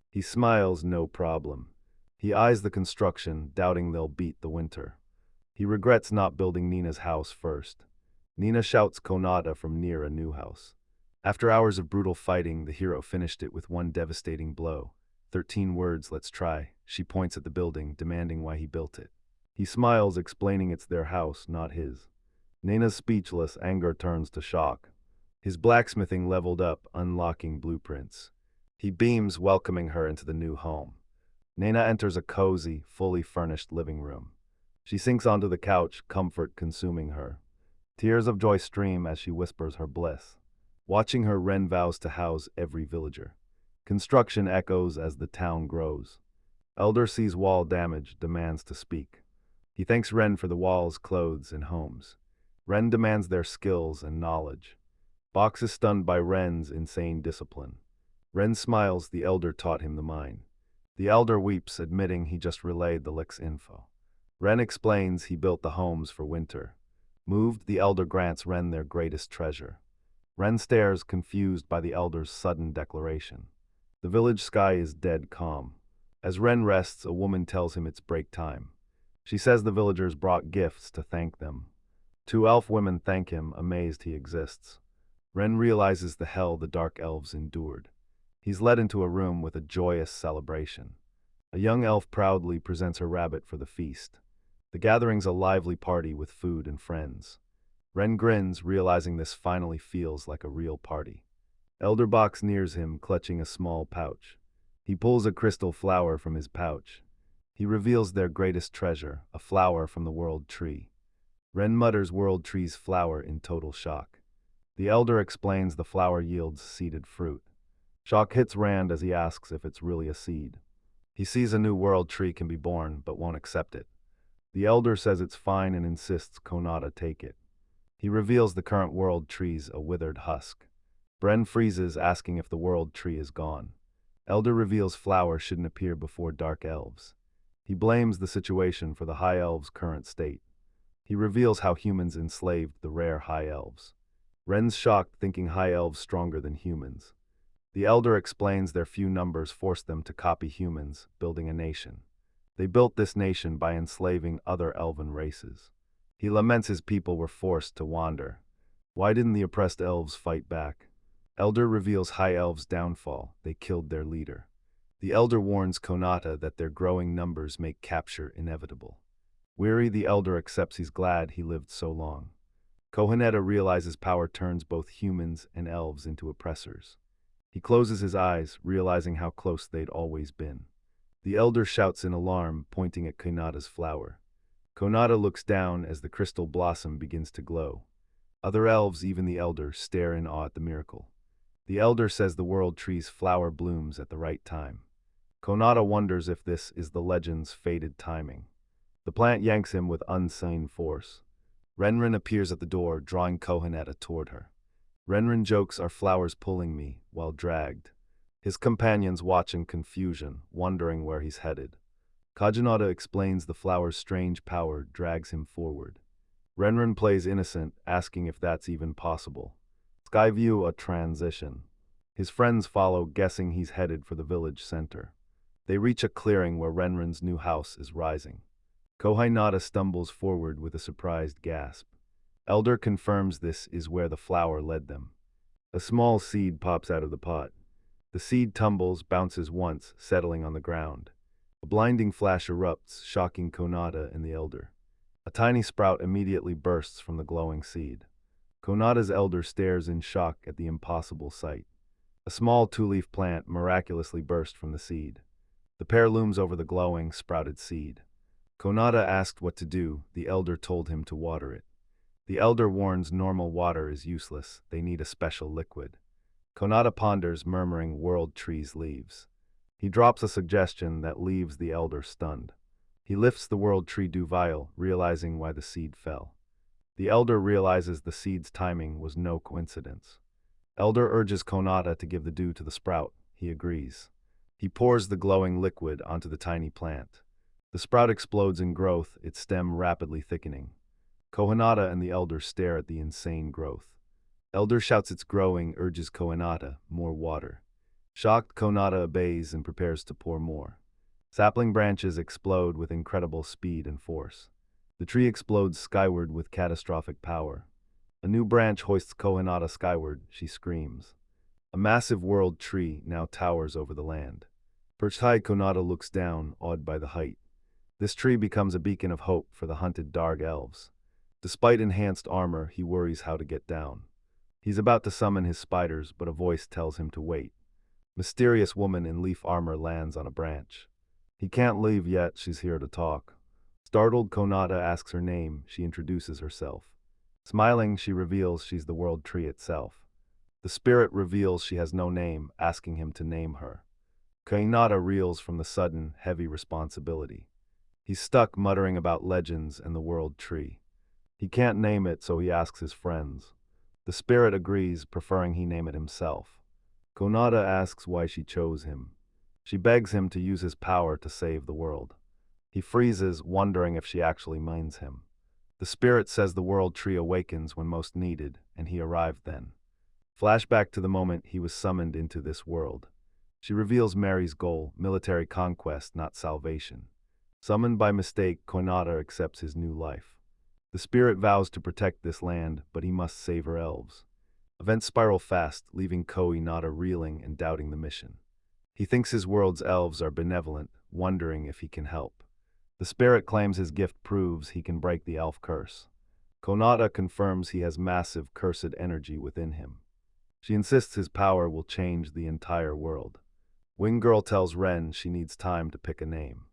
He smiles, no problem. He eyes the construction, doubting they'll beat the winter. He regrets not building Nina's house first. Nina shouts Konata from near a new house. After hours of brutal fighting, the hero finished it with one devastating blow. 13 words, let's try. She points at the building, demanding why he built it. He smiles, explaining it's their house, not his. Nina's speechless, anger turns to shock. His blacksmithing leveled up, unlocking blueprints. He beams, welcoming her into the new home. Nina enters a cozy, fully furnished living room. She sinks onto the couch, comfort consuming her. Tears of joy stream as she whispers her bliss. Watching her, Ren vows to house every villager. Construction echoes as the town grows. Elder sees wall damage, demands to speak. He thanks Ren for the walls, clothes, and homes. Ren demands their skills and knowledge. Box is stunned by Ren's insane discipline. Ren smiles, the elder taught him the mine. The elder weeps, admitting he just relayed the Lick's info. Ren explains he built the homes for winter. Moved, the elder grants Ren their greatest treasure. Ren stares, confused by the elder's sudden declaration. The village sky is dead calm. As Ren rests, a woman tells him it's break time. She says the villagers brought gifts to thank them. 2 elf women thank him, amazed he exists. Ren realizes the hell the dark elves endured. He's led into a room with a joyous celebration. A young elf proudly presents her rabbit for the feast. The gathering's a lively party with food and friends. Ren grins, realizing this finally feels like a real party. Elder Box nears him, clutching a small pouch. He pulls a crystal flower from his pouch. He reveals their greatest treasure, a flower from the world tree. Ren mutters world tree's flower in total shock. The elder explains the flower yields seeded fruit. Shock hits Rand as he asks if it's really a seed. He sees a new world tree can be born, but won't accept it. The elder says it's fine and insists Konata take it. He reveals the current world tree's a withered husk. Bren freezes, asking if the world tree is gone. Elder reveals flower shouldn't appear before dark elves. He blames the situation for the high elves' current state. He reveals how humans enslaved the rare high elves. Ren's shocked, thinking high elves stronger than humans. The elder explains their few numbers forced them to copy humans, building a nation. They built this nation by enslaving other elven races. He laments his people were forced to wander. Why didn't the oppressed elves fight back? Elder reveals high elves' downfall. They killed their leader. The elder warns Konata that their growing numbers make capture inevitable. Weary, the elder accepts he's glad he lived so long. Koheneta realizes power turns both humans and elves into oppressors. He closes his eyes, realizing how close they'd always been. The elder shouts in alarm, pointing at Konata's flower. Konata looks down as the crystal blossom begins to glow. Other elves, even the elder, stare in awe at the miracle. The elder says the world tree's flower blooms at the right time. Konata wonders if this is the legend's fated timing. The plant yanks him with unseen force. Renren appears at the door, drawing Koheneta toward her. Renren jokes, "Are flowers pulling me?" while dragged. His companions watch in confusion, wondering where he's headed. Kajinata explains the flower's strange power drags him forward. Renren plays innocent, asking if that's even possible. Skyview a transition. His friends follow, guessing he's headed for the village center. They reach a clearing where Renren's new house is rising. Kohenata stumbles forward with a surprised gasp. Elder confirms this is where the flower led them. A small seed pops out of the pot. The seed tumbles, bounces once, settling on the ground. A blinding flash erupts, shocking Konata and the elder. A tiny sprout immediately bursts from the glowing seed. Konata's elder stares in shock at the impossible sight. A small two-leaf plant miraculously burst from the seed. The pair looms over the glowing, sprouted seed. Konata asked what to do. The elder told him to water it. The elder warns normal water is useless. They need a special liquid. Konata ponders, murmuring, "World tree's leaves." He drops a suggestion that leaves the elder stunned. He lifts the world tree dew vial, realizing why the seed fell. The elder realizes the seed's timing was no coincidence. Elder urges Konata to give the dew to the sprout. He agrees. He pours the glowing liquid onto the tiny plant. The sprout explodes in growth, its stem rapidly thickening. Kohenata and the elder stare at the insane growth. Elder shouts it's growing, urges Kohenata, "More water." Shocked, Kohenata obeys and prepares to pour more. Sapling branches explode with incredible speed and force. The tree explodes skyward with catastrophic power. A new branch hoists Kohenata skyward. She screams. A massive world tree now towers over the land. Perched high, Kohenata looks down, awed by the height. This tree becomes a beacon of hope for the hunted Dark Elves. Despite enhanced armor, he worries how to get down. He's about to summon his spiders, but a voice tells him to wait. Mysterious woman in leaf armor lands on a branch. He can't leave yet, she's here to talk. Startled, Konata asks her name. She introduces herself. Smiling, she reveals she's the world tree itself. The spirit reveals she has no name, asking him to name her. Konata reels from the sudden, heavy responsibility. He's stuck, muttering about legends and the world tree. He can't name it, so he asks his friends. The spirit agrees, preferring he name it himself. Konata asks why she chose him. She begs him to use his power to save the world. He freezes, wondering if she actually minds him. The spirit says the world tree awakens when most needed, and he arrived then. Flashback to the moment he was summoned into this world. She reveals Mary's goal, military conquest, not salvation. Summoned by mistake, Konata accepts his new life. The spirit vows to protect this land, but he must save her elves. Events spiral fast, leaving Konata reeling and doubting the mission. He thinks his world's elves are benevolent, wondering if he can help. The spirit claims his gift proves he can break the elf curse. Konata confirms he has massive cursed energy within him. She insists his power will change the entire world. Wing Girl tells Ren she needs time to pick a name.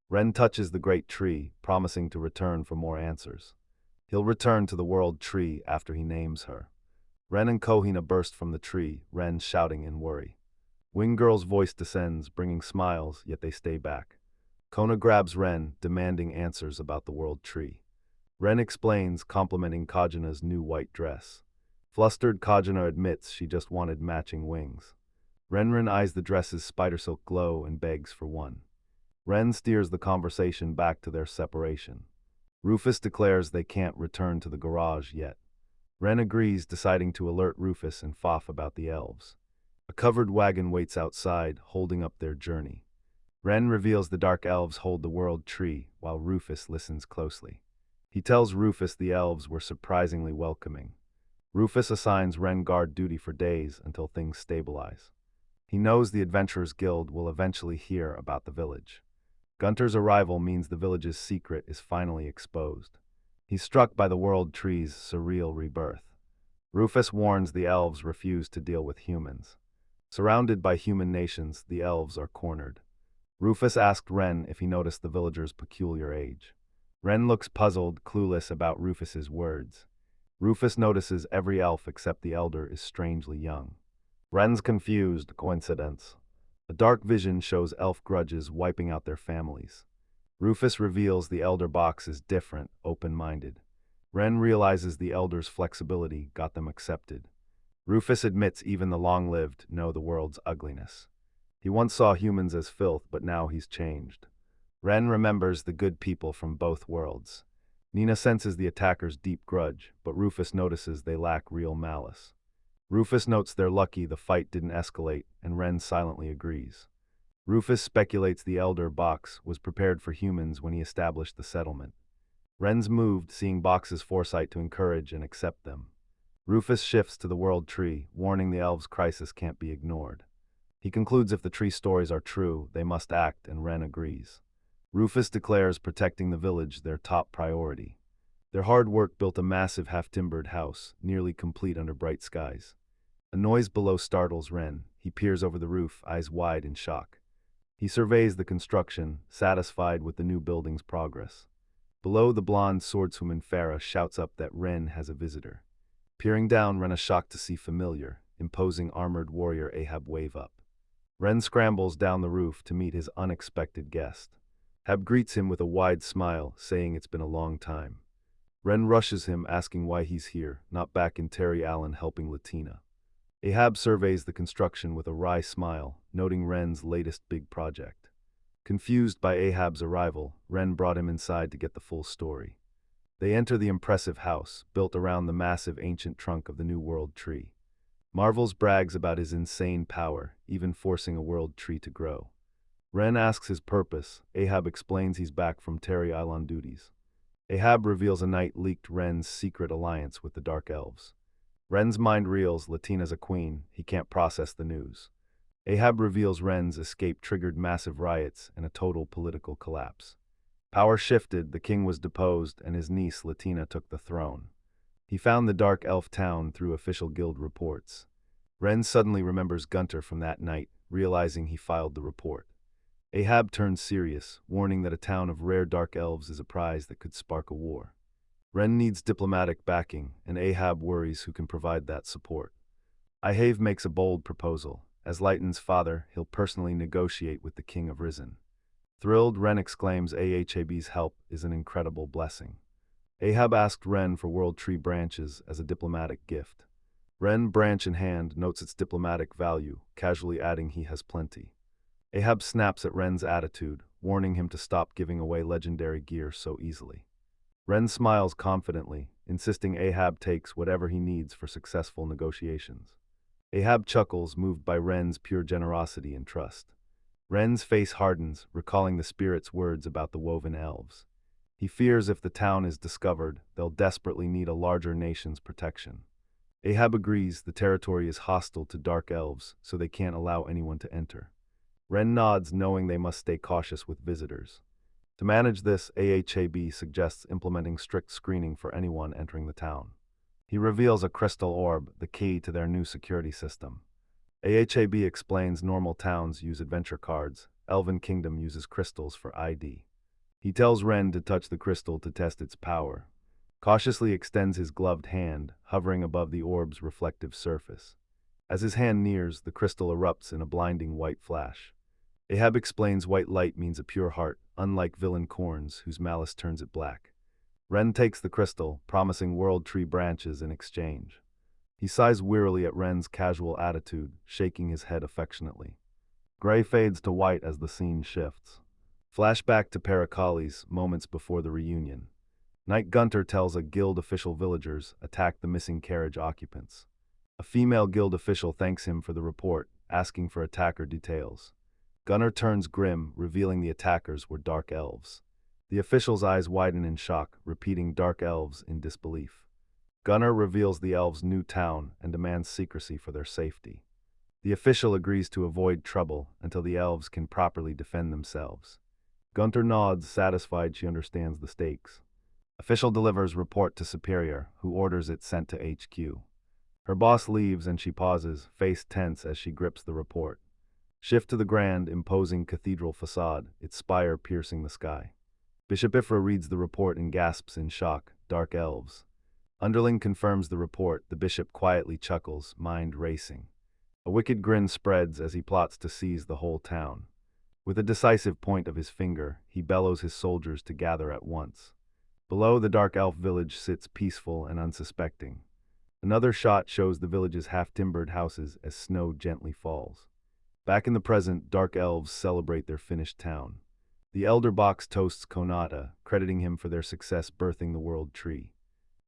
Ren touches the great tree, promising to return for more answers. He'll return to the world tree after he names her. Ren and Kohina burst from the tree, Ren shouting in worry. Wing Girl's voice descends, bringing smiles, yet they stay back. Kona grabs Ren, demanding answers about the world tree. Ren explains, complimenting Kajina's new white dress. Flustered, Kajina admits she just wanted matching wings. Renren eyes the dress's spider silk glow and begs for one. Ren steers the conversation back to their separation. Rufus declares they can't return to the garage yet. Ren agrees, deciding to alert Rufus and Faf about the elves. A covered wagon waits outside, holding up their journey. Ren reveals the dark elves hold the world tree, while Rufus listens closely. He tells Rufus the elves were surprisingly welcoming. Rufus assigns Ren guard duty for days until things stabilize. He knows the Adventurers Guild will eventually hear about the village. Gunter's arrival means the village's secret is finally exposed. He's struck by the world tree's surreal rebirth. Rufus warns the elves refuse to deal with humans. Surrounded by human nations, the elves are cornered. Rufus asked Ren if he noticed the villagers' peculiar age. Ren looks puzzled, clueless about Rufus's words. Rufus notices every elf except the elder is strangely young. Ren's confused, coincidence. A dark vision shows elf grudges wiping out their families. Rufus reveals the elder box is different, open-minded. Ren realizes the elder's flexibility got them accepted. Rufus admits even the long-lived know the world's ugliness. He once saw humans as filth, but now he's changed. Ren remembers the good people from both worlds. Nina senses the attacker's deep grudge, but Rufus notices they lack real malice. Rufus notes they're lucky the fight didn't escalate, and Ren silently agrees. Rufus speculates the Elder Box was prepared for humans when he established the settlement. Ren's moved, seeing Box's foresight to encourage and accept them. Rufus shifts to the world tree, warning the elves' crisis can't be ignored. He concludes if the tree stories are true, they must act, and Ren agrees. Rufus declares protecting the village their top priority. Their hard work built a massive half-timbered house, nearly complete under bright skies. A noise below startles Ren. He peers over the roof, eyes wide in shock. He surveys the construction, satisfied with the new building's progress. Below, the blonde swordswoman Farah shouts up that Ren has a visitor. Peering down, Ren is shocked to see familiar, imposing armored warrior Ahab wave up. Ren scrambles down the roof to meet his unexpected guest. Ahab greets him with a wide smile, saying it's been a long time. Ren rushes him, asking why he's here, not back in Terry Allen helping Latina. Ahab surveys the construction with a wry smile, noting Ren's latest big project. Confused by Ahab's arrival, Ren brought him inside to get the full story. They enter the impressive house, built around the massive ancient trunk of the New World Tree. Marvels brags about his insane power, even forcing a world tree to grow. Ren asks his purpose. Ahab explains he's back from Terry Island duties. Ahab reveals a night leaked Ren's secret alliance with the Dark Elves. Ren's mind reels, Latina's a queen, he can't process the news. Ahab reveals Ren's escape triggered massive riots and a total political collapse. Power shifted, the king was deposed, and his niece Latina took the throne. He found the Dark Elf town through official guild reports. Ren suddenly remembers Gunter from that night, realizing he filed the report. Ahab turns serious, warning that a town of rare Dark Elves is a prize that could spark a war. Ren needs diplomatic backing, and Ahab worries who can provide that support. Ahab makes a bold proposal. As Lighton's father, he'll personally negotiate with the King of Risen. Thrilled, Ren exclaims Ahab's help is an incredible blessing. Ahab asked Ren for World Tree branches as a diplomatic gift. Ren, branch in hand, notes its diplomatic value, casually adding he has plenty. Ahab snaps at Ren's attitude, warning him to stop giving away legendary gear so easily. Ren smiles confidently, insisting Ahab takes whatever he needs for successful negotiations. Ahab chuckles, moved by Ren's pure generosity and trust. Ren's face hardens, recalling the spirit's words about the woven elves. He fears if the town is discovered, they'll desperately need a larger nation's protection. Ahab agrees the territory is hostile to dark elves, so they can't allow anyone to enter. Ren nods, knowing they must stay cautious with visitors. To manage this, Ahab suggests implementing strict screening for anyone entering the town. He reveals a crystal orb, the key to their new security system. Ahab explains normal towns use adventure cards, Elven Kingdom uses crystals for ID. He tells Ren to touch the crystal to test its power. Cautiously extends his gloved hand, hovering above the orb's reflective surface. As his hand nears, the crystal erupts in a blinding white flash. Ahab explains white light means a pure heart, unlike villain corns, whose malice turns it black. Ren takes the crystal, promising World Tree branches in exchange. He sighs wearily at Ren's casual attitude, shaking his head affectionately. Gray fades to white as the scene shifts. Flashback to Paracales, moments before the reunion. Knight Gunter tells a guild official villagers attack the missing carriage occupants. A female guild official thanks him for the report, asking for attacker details. Gunner turns grim, revealing the attackers were dark elves. The official's eyes widen in shock, repeating dark elves in disbelief. Gunner reveals the elves' new town and demands secrecy for their safety. The official agrees to avoid trouble until the elves can properly defend themselves. Gunter nods, satisfied she understands the stakes. Official delivers report to Superior, who orders it sent to HQ. Her boss leaves and she pauses, face tense as she grips the report. Shift to the grand, imposing cathedral facade, its spire piercing the sky. Bishop Ifra reads the report and gasps in shock. Dark elves. Underling confirms the report. The bishop quietly chuckles, mind racing. A wicked grin spreads as he plots to seize the whole town. With a decisive point of his finger, he bellows his soldiers to gather at once. Below, the dark elf village sits peaceful and unsuspecting. Another shot shows the village's half-timbered houses as snow gently falls. Back in the present, dark elves celebrate their finished town. The elder box toasts Konata, crediting him for their success birthing the world tree.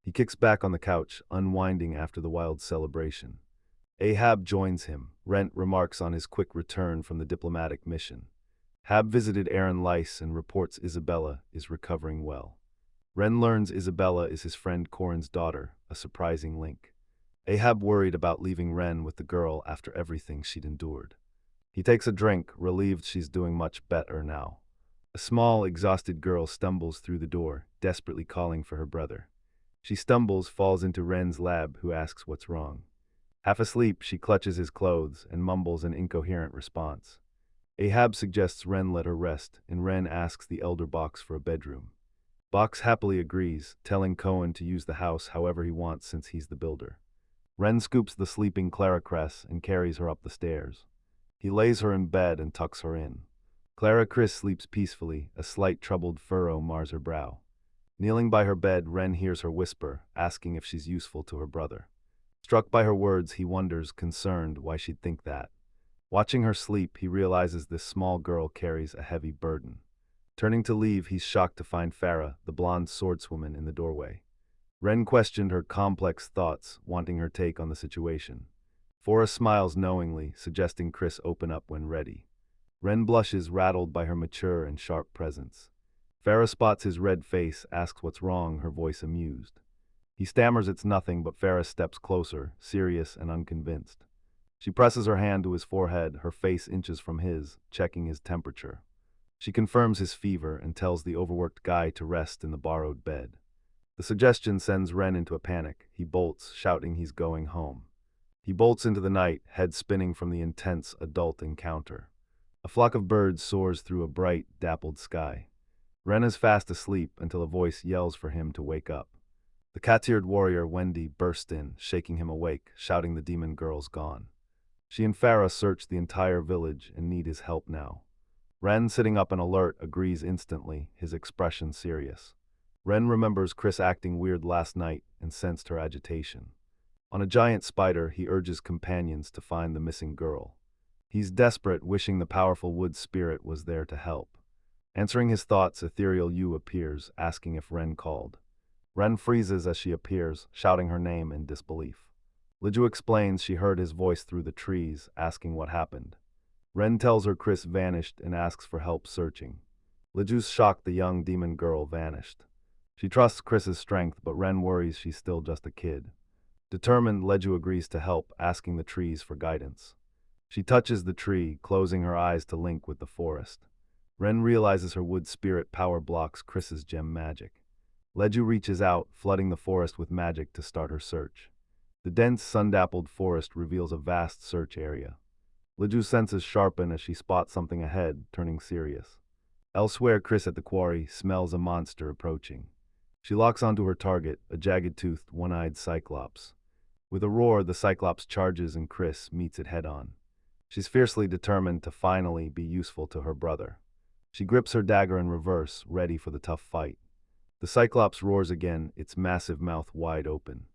He kicks back on the couch, unwinding after the wild celebration. Ahab joins him. Rent remarks on his quick return from the diplomatic mission. Hab visited Aaron Lice and reports Isabella is recovering well. Ren learns Isabella is his friend Corin's daughter, a surprising link. Ahab worried about leaving Ren with the girl after everything she'd endured. He takes a drink, relieved she's doing much better now. A small, exhausted girl stumbles through the door, desperately calling for her brother. She stumbles, falls into Ren's lab, who asks what's wrong. Half asleep, she clutches his clothes and mumbles an incoherent response. Ahab suggests Ren let her rest, and Ren asks the elder Box for a bedroom. Box happily agrees, telling Cohen to use the house however he wants since he's the builder. Ren scoops the sleeping Clara Cress and carries her up the stairs. He lays her in bed and tucks her in. Clara Chris sleeps peacefully, a slight troubled furrow mars her brow. Kneeling by her bed, Ren hears her whisper, asking if she's useful to her brother. Struck by her words, he wonders, concerned, why she'd think that. Watching her sleep, he realizes this small girl carries a heavy burden. Turning to leave, he's shocked to find Farah, the blonde swordswoman, in the doorway. Ren questioned her complex thoughts, wanting her take on the situation. Farah smiles knowingly, suggesting Chris open up when ready. Ren blushes, rattled by her mature and sharp presence. Farah spots his red face, asks what's wrong, her voice amused. He stammers it's nothing, but Farah steps closer, serious and unconvinced. She presses her hand to his forehead, her face inches from his, checking his temperature. She confirms his fever and tells the overworked guy to rest in the borrowed bed. The suggestion sends Ren into a panic. He bolts, shouting he's going home. He bolts into the night, head spinning from the intense adult encounter. A flock of birds soars through a bright, dappled sky. Ren is fast asleep until a voice yells for him to wake up. The cat-eared warrior Wendy bursts in, shaking him awake, shouting the demon girl's gone. She and Farah search the entire village and need his help now. Ren, sitting up and alert, agrees instantly, his expression serious. Ren remembers Chris acting weird last night and sensed her agitation. On a giant spider, he urges companions to find the missing girl. He's desperate, wishing the powerful wood spirit was there to help. Answering his thoughts, Ethereal Yu appears, asking if Ren called. Ren freezes as she appears, shouting her name in disbelief. Liju explains she heard his voice through the trees, asking what happened. Ren tells her Chris vanished and asks for help searching. Liju's shocked the young demon girl vanished. She trusts Chris's strength, but Ren worries she's still just a kid. Determined, Leju agrees to help, asking the trees for guidance. She touches the tree, closing her eyes to link with the forest. Ren realizes her wood spirit power blocks Chris's gem magic. Leju reaches out, flooding the forest with magic to start her search. The dense, sun-dappled forest reveals a vast search area. Leju's senses sharpen as she spots something ahead, turning serious. Elsewhere, Chris at the quarry smells a monster approaching. She locks onto her target, a jagged-toothed, one-eyed cyclops. With a roar, the cyclops charges and Chris meets it head-on. She's fiercely determined to finally be useful to her brother. She grips her dagger in reverse, ready for the tough fight. The cyclops roars again, its massive mouth wide open.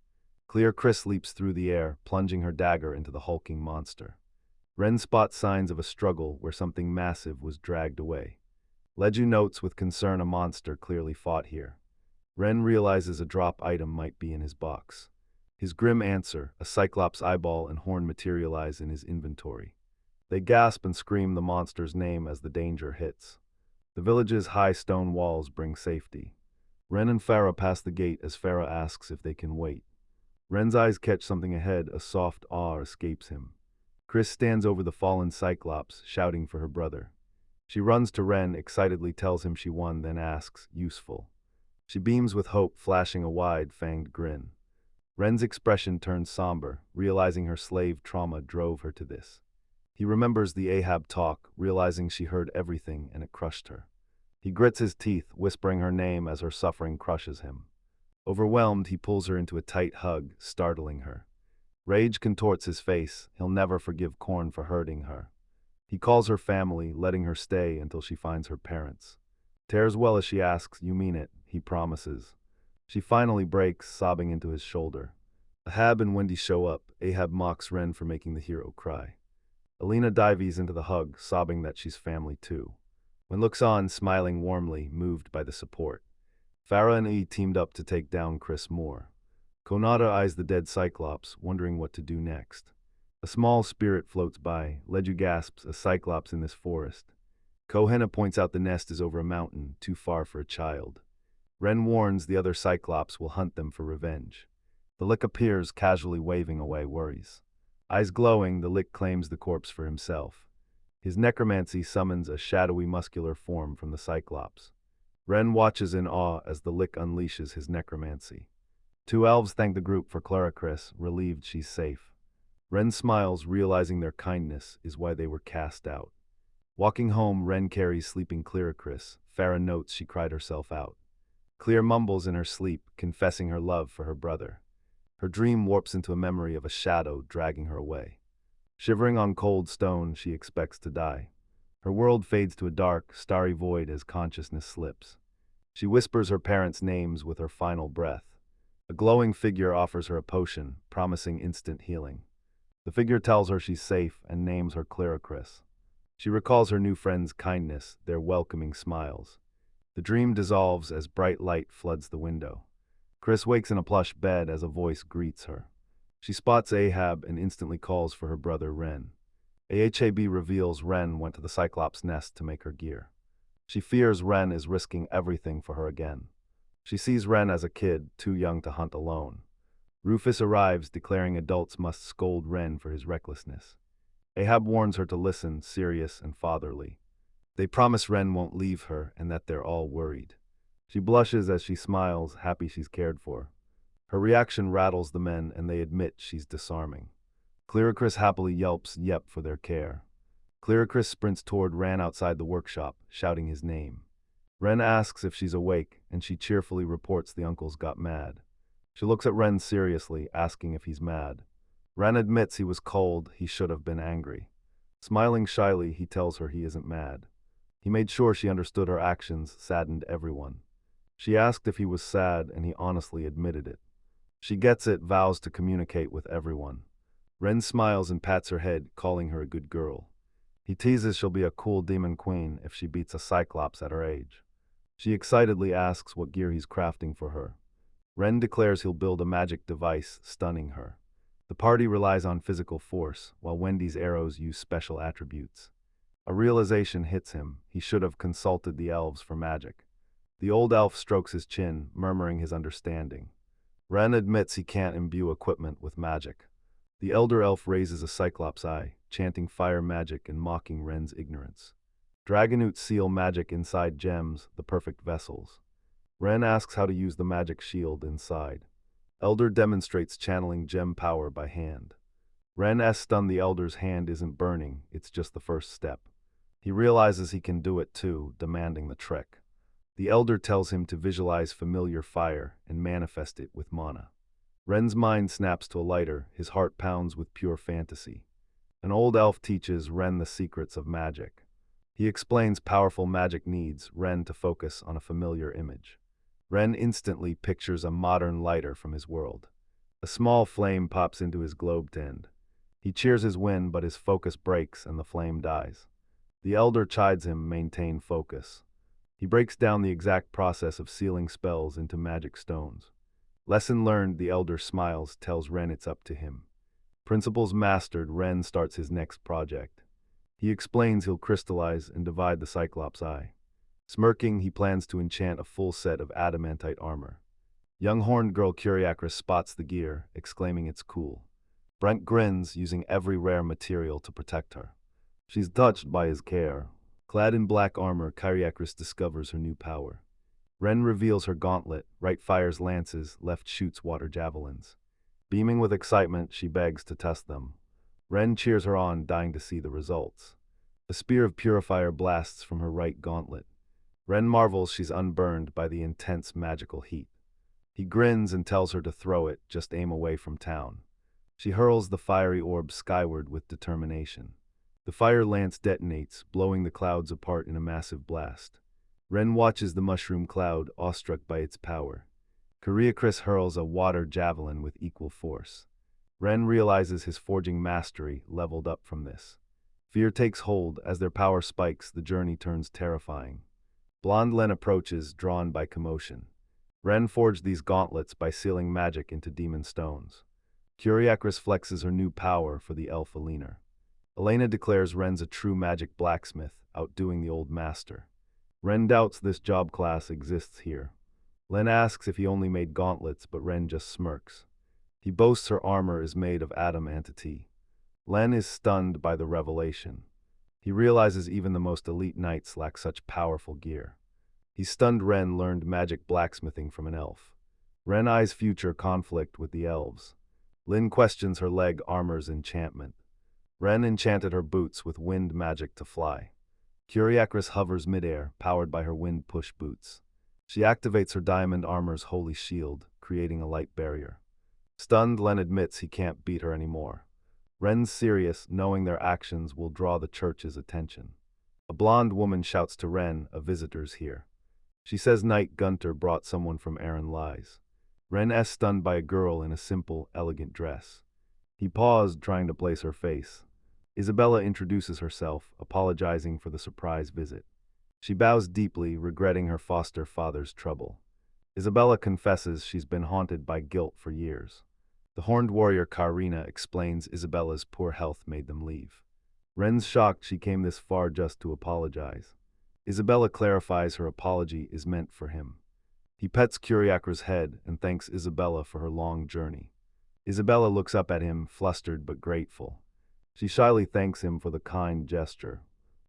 Clear Chris leaps through the air, plunging her dagger into the hulking monster. Ren spots signs of a struggle where something massive was dragged away. Leju notes with concern a monster clearly fought here. Ren realizes a drop item might be in his box. His grim answer, a cyclops eyeball and horn, materialize in his inventory. They gasp and scream the monster's name as the danger hits. The village's high stone walls bring safety. Ren and Farah pass the gate as Farah asks if they can wait. Ren's eyes catch something ahead, a soft awe escapes him. Chris stands over the fallen cyclops, shouting for her brother. She runs to Ren, excitedly tells him she won, then asks, useful. She beams with hope, flashing a wide-fanged grin. Ren's expression turns somber, realizing her slave trauma drove her to this. He remembers the Ahab talk, realizing she heard everything and it crushed her. He grits his teeth, whispering her name as her suffering crushes him. Overwhelmed, he pulls her into a tight hug, startling her. Rage contorts his face. He'll never forgive Korn for hurting her. He calls her family, letting her stay until she finds her parents. Tears well as she asks, "You mean it?" He promises. She finally breaks, sobbing into his shoulder. Ahab and Wendy show up. Ahab mocks Ren for making the hero cry. Alina dives into the hug, sobbing that she's family too. Wen looks on, smiling warmly, moved by the support. Farah and E teamed up to take down Chris Moore. Konada eyes the dead Cyclops, wondering what to do next. A small spirit floats by. Leju gasps, "A Cyclops in this forest." Kohenna points out the nest is over a mountain, too far for a child. Ren warns the other Cyclops will hunt them for revenge. The Lick appears, casually waving away worries. Eyes glowing, the Lick claims the corpse for himself. His necromancy summons a shadowy muscular form from the Cyclops. Ren watches in awe as the Lick unleashes his necromancy. Two elves thank the group for Claricris, relieved she's safe. Ren smiles, realizing their kindness is why they were cast out. Walking home, Ren carries sleeping Claricris. Farah notes she cried herself out. Clear mumbles in her sleep, confessing her love for her brother. Her dream warps into a memory of a shadow dragging her away. Shivering on cold stone, she expects to die. Her world fades to a dark, starry void as consciousness slips. She whispers her parents' names with her final breath. A glowing figure offers her a potion, promising instant healing. The figure tells her she's safe and names her Claricris. She recalls her new friends' kindness, their welcoming smiles. The dream dissolves as bright light floods the window. Chris wakes in a plush bed as a voice greets her. She spots Ahab and instantly calls for her brother Ren. Ahab reveals Ren went to the Cyclops' nest to make her gear. She fears Ren is risking everything for her again. She sees Ren as a kid, too young to hunt alone. Rufus arrives, declaring adults must scold Ren for his recklessness. Ahab warns her to listen, serious and fatherly. They promise Ren won't leave her and that they're all worried. She blushes as she smiles, happy she's cared for. Her reaction rattles the men and they admit she's disarming. Claricris happily yelps yep for their care. Claricris sprints toward Ren outside the workshop, shouting his name. Ren asks if she's awake, and she cheerfully reports the uncles got mad. She looks at Ren seriously, asking if he's mad. Ren admits he was cold, he should have been angry. Smiling shyly, he tells her he isn't mad. He made sure she understood her actions saddened everyone. She asked if he was sad, and he honestly admitted it. She gets it, vows to communicate with everyone. Ren smiles and pats her head, calling her a good girl. He teases she'll be a cool demon queen if she beats a Cyclops at her age. She excitedly asks what gear he's crafting for her. Ren declares he'll build a magic device, stunning her. The party relies on physical force, while Wendy's arrows use special attributes. A realization hits him. He should have consulted the elves for magic. The old elf strokes his chin, murmuring his understanding. Ren admits he can't imbue equipment with magic. The elder elf raises a Cyclops eye, chanting fire magic and mocking Ren's ignorance. Dragonoots seal magic inside gems, the perfect vessels. Ren asks how to use the magic shield inside. Elder demonstrates channeling gem power by hand. Ren asks stunned the elder's hand isn't burning, it's just the first step. He realizes he can do it too, demanding the trick. The elder tells him to visualize familiar fire and manifest it with mana. Ren's mind snaps to a lighter, his heart pounds with pure fantasy. An old elf teaches Ren the secrets of magic. He explains powerful magic needs Ren to focus on a familiar image. Ren instantly pictures a modern lighter from his world. A small flame pops into his globe tend. He cheers his win, but his focus breaks and the flame dies. The elder chides him, maintain focus. He breaks down the exact process of sealing spells into magic stones. Lesson learned, the elder smiles, tells Ren it's up to him. Principles mastered, Ren starts his next project. He explains he'll crystallize and divide the Cyclops' eye. Smirking, he plans to enchant a full set of adamantite armor. Young horned girl Curiacris spots the gear, exclaiming it's cool. Brent grins, using every rare material to protect her. She's touched by his care. Clad in black armor, Kyriakris discovers her new power. Ren reveals her gauntlet, right fires lances, left shoots water javelins. Beaming with excitement, she begs to test them. Ren cheers her on, dying to see the results. A spear of purifier blasts from her right gauntlet. Ren marvels she's unburned by the intense magical heat. He grins and tells her to throw it, just aim away from town. She hurls the fiery orb skyward with determination. The fire lance detonates, blowing the clouds apart in a massive blast. Ren watches the mushroom cloud, awestruck by its power. Kyriakris hurls a water javelin with equal force. Ren realizes his forging mastery leveled up from this. Fear takes hold. As their power spikes, the journey turns terrifying. Blonde Len approaches, drawn by commotion. Ren forged these gauntlets by sealing magic into demon stones. Kyriakris flexes her new power for the elf Elena. Elena declares Ren's a true magic blacksmith, outdoing the old master. Ren doubts this job class exists here. Len asks if he only made gauntlets, but Ren just smirks. He boasts her armor is made of adamantite. Len is stunned by the revelation. He realizes even the most elite knights lack such powerful gear. He's stunned Ren learned magic blacksmithing from an elf. Ren eyes future conflict with the elves. Lin questions her leg armor's enchantment. Ren enchanted her boots with wind magic to fly. Kyriakris hovers midair, powered by her wind push boots. She activates her diamond armor's holy shield, creating a light barrier. Stunned, Len admits he can't beat her anymore. Ren's serious, knowing their actions will draw the church's attention. A blonde woman shouts to Ren, a visitor's here. She says Knight Gunter brought someone from Aaron Lies. Ren is stunned by a girl in a simple, elegant dress. He paused, trying to place her face. Isabella introduces herself, apologizing for the surprise visit. She bows deeply, regretting her foster father's trouble. Isabella confesses she's been haunted by guilt for years. The horned warrior Karina explains Isabella's poor health made them leave. Ren's shocked she came this far just to apologize. Isabella clarifies her apology is meant for him. He pets Kyriakris' head and thanks Isabella for her long journey. Isabella looks up at him, flustered but grateful. She shyly thanks him for the kind gesture.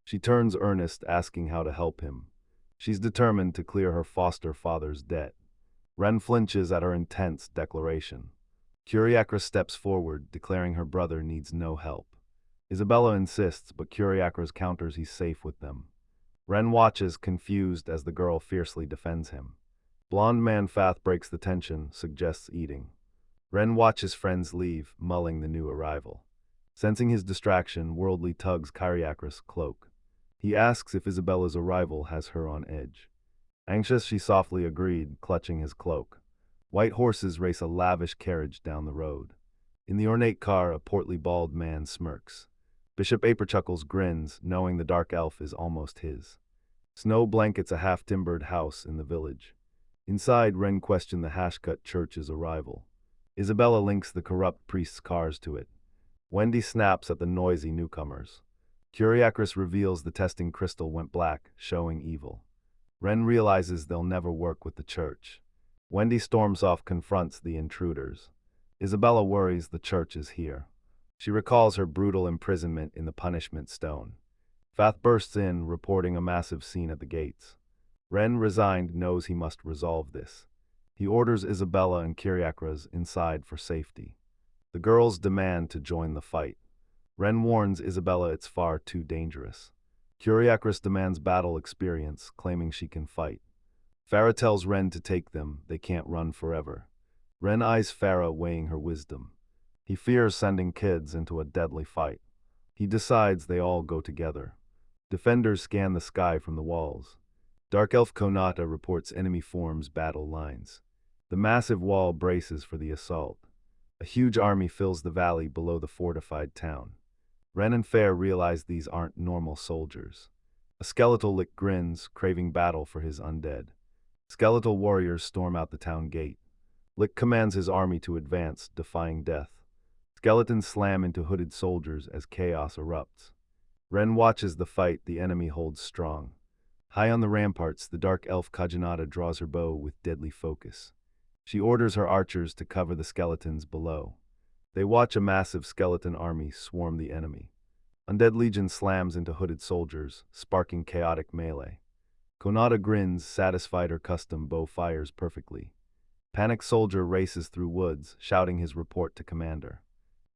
She turns earnest, asking how to help him. She's determined to clear her foster father's debt. Ren flinches at her intense declaration. Kyriakris steps forward, declaring her brother needs no help. Isabella insists, but Kyriakris counters he's safe with them. Ren watches, confused, as the girl fiercely defends him. Blonde man Fath breaks the tension, suggests eating. Ren watches friends leave, mulling the new arrival. Sensing his distraction, Worldly tugs Kyriakris' cloak. He asks if Isabella's arrival has her on edge. Anxious, she softly agreed, clutching his cloak. White horses race a lavish carriage down the road. In the ornate car, a portly bald man smirks. Bishop Aperchuckles grins, knowing the dark elf is almost his. Snow blankets a half-timbered house in the village. Inside, Ren questioned the Hashcut Church's arrival. Isabella links the corrupt priest's cars to it. Wendy snaps at the noisy newcomers. Kyriakris reveals the testing crystal went black, showing evil. Ren realizes they'll never work with the church. Wendy storms off, confronts the intruders. Isabella worries the church is here. She recalls her brutal imprisonment in the punishment stone. Fath bursts in, reporting a massive scene at the gates. Ren, resigned, knows he must resolve this. He orders Isabella and Kyriakris inside for safety. The girls demand to join the fight. Ren warns Isabella it's far too dangerous. Kyriakris demands battle experience, claiming she can fight. Farah tells Ren to take them, they can't run forever. Ren eyes Farah, weighing her wisdom. He fears sending kids into a deadly fight. He decides they all go together. Defenders scan the sky from the walls. Dark Elf Konata reports enemy forms battle lines. The massive wall braces for the assault. A huge army fills the valley below the fortified town. Ren and Fair realize these aren't normal soldiers. A skeletal Lick grins, craving battle for his undead. Skeletal warriors storm out the town gate. Lick commands his army to advance, defying death. Skeletons slam into hooded soldiers as chaos erupts. Ren watches the fight, the enemy holds strong. High on the ramparts, the dark elf Kajinata draws her bow with deadly focus. She orders her archers to cover the skeletons below. They watch a massive skeleton army swarm the enemy. Undead Legion slams into hooded soldiers, sparking chaotic melee. Konata grins, satisfied her custom bow fires perfectly. Panicked soldier races through woods, shouting his report to commander.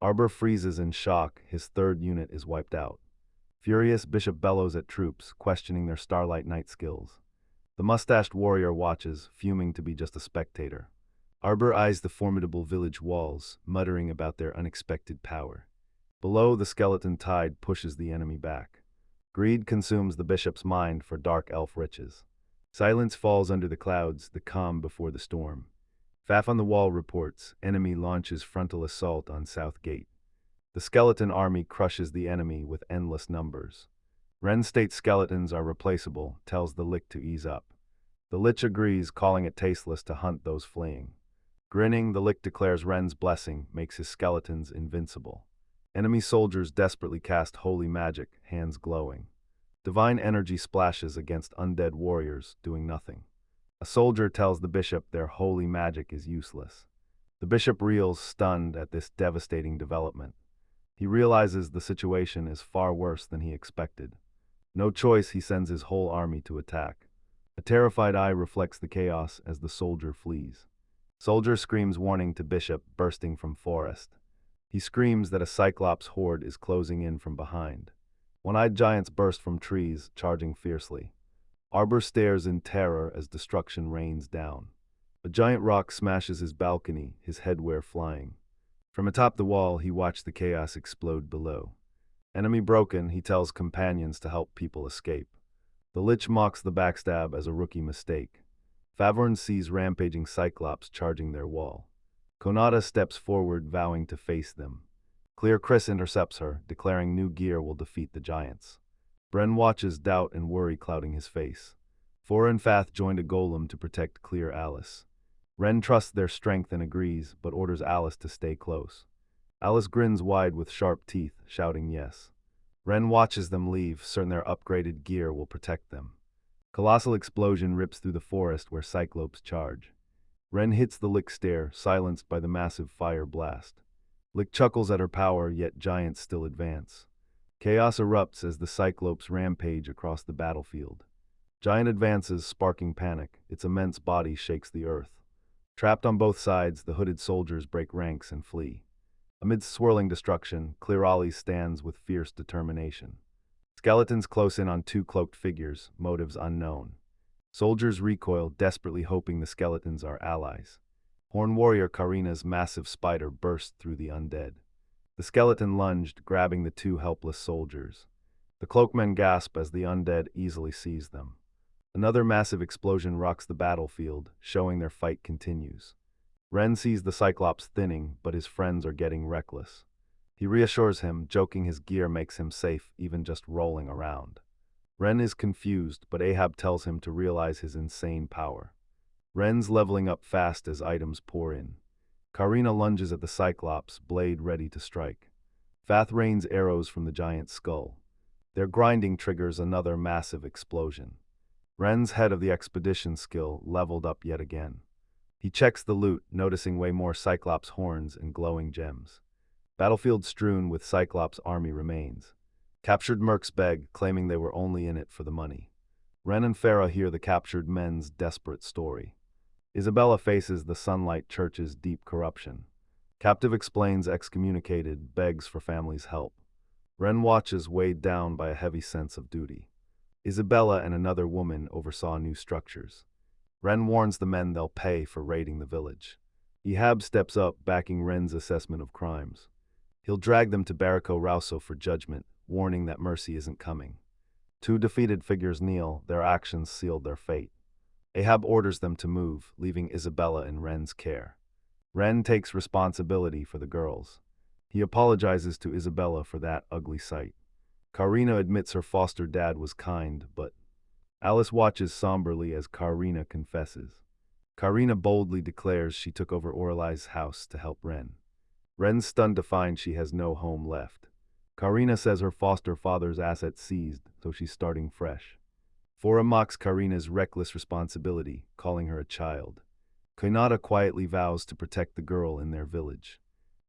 Arbor freezes in shock, his third unit is wiped out. Furious, Bishop bellows at troops, questioning their Starlight Knight skills. The mustached warrior watches, fuming to be just a spectator. Arbor eyes the formidable village walls, muttering about their unexpected power. Below, the skeleton tide pushes the enemy back. Greed consumes the bishop's mind for dark elf riches. Silence falls under the clouds, the calm before the storm. Faf on the wall reports, enemy launches frontal assault on South Gate. The skeleton army crushes the enemy with endless numbers. Ren states skeletons are replaceable, tells the Lich to ease up. The Lich agrees, calling it tasteless to hunt those fleeing. Grinning, the Lich declares Ren's blessing makes his skeletons invincible. Enemy soldiers desperately cast holy magic, hands glowing. Divine energy splashes against undead warriors, doing nothing. A soldier tells the bishop their holy magic is useless. The bishop reels, stunned at this devastating development. He realizes the situation is far worse than he expected. No choice, he sends his whole army to attack. A terrified eye reflects the chaos as the soldier flees. Soldier screams warning to bishop, bursting from forest. He screams that a cyclops horde is closing in from behind. One-eyed giants burst from trees, charging fiercely. Arbor stares in terror as destruction rains down. A giant rock smashes his balcony, his headwear flying. From atop the wall, he watched the chaos explode below. Enemy broken, he tells companions to help people escape. The Lich mocks the backstab as a rookie mistake. Favorn sees rampaging cyclops charging their wall. Konata steps forward, vowing to face them. Clear Chris intercepts her, declaring new gear will defeat the giants. Bren watches, doubt and worry clouding his face. Fora and Fath joined a golem to protect Clear Alice. Ren trusts their strength and agrees, but orders Alice to stay close. Alice grins wide with sharp teeth, shouting yes. Ren watches them leave, certain their upgraded gear will protect them. Colossal explosion rips through the forest where cyclopes charge. Ren hits the Lich stare, silenced by the massive fire blast. Lich chuckles at her power, yet giants still advance. Chaos erupts as the cyclopes rampage across the battlefield. Giant advances, sparking panic. Its immense body shakes the earth. Trapped on both sides, the hooded soldiers break ranks and flee. Amidst swirling destruction, Clear Ollie stands with fierce determination. Skeletons close in on two cloaked figures, motives unknown. Soldiers recoil, desperately hoping the skeletons are allies. Horn warrior Karina's massive spider burst through the undead. The skeleton lunged, grabbing the two helpless soldiers. The cloakmen gasp as the undead easily seize them. Another massive explosion rocks the battlefield, showing their fight continues. Ren sees the Cyclops thinning, but his friends are getting reckless. He reassures him, joking his gear makes him safe even just rolling around. Ren is confused, but Ahab tells him to realize his insane power. Ren's leveling up fast as items pour in. Karina lunges at the Cyclops, blade ready to strike. Fath rains arrows from the giant's skull. Their grinding triggers another massive explosion. Ren's head of the expedition skill leveled up yet again. He checks the loot, noticing way more Cyclops horns and glowing gems. Battlefield strewn with Cyclops army remains. Captured mercs beg, claiming they were only in it for the money. Ren and Farah hear the captured men's desperate story. Isabella faces the Sunlight Church's deep corruption. Captive explains excommunicated, begs for family's help. Ren watches, weighed down by a heavy sense of duty. Isabella and another woman oversaw new structures. Ren warns the men they'll pay for raiding the village. Ehab steps up, backing Ren's assessment of crimes. He'll drag them to Barrico Rauso for judgment, warning that mercy isn't coming. Two defeated figures kneel, their actions sealed their fate. Ahab orders them to move, leaving Isabella in Ren's care. Ren takes responsibility for the girls. He apologizes to Isabella for that ugly sight. Karina admits her foster dad was kind, but Alice watches somberly as Karina confesses. Karina boldly declares she took over Orlai's house to help Ren. Ren's stunned to find she has no home left. Karina says her foster father's assets seized, so she's starting fresh. Fora mocks Karina's reckless responsibility, calling her a child. Koinata quietly vows to protect the girl in their village.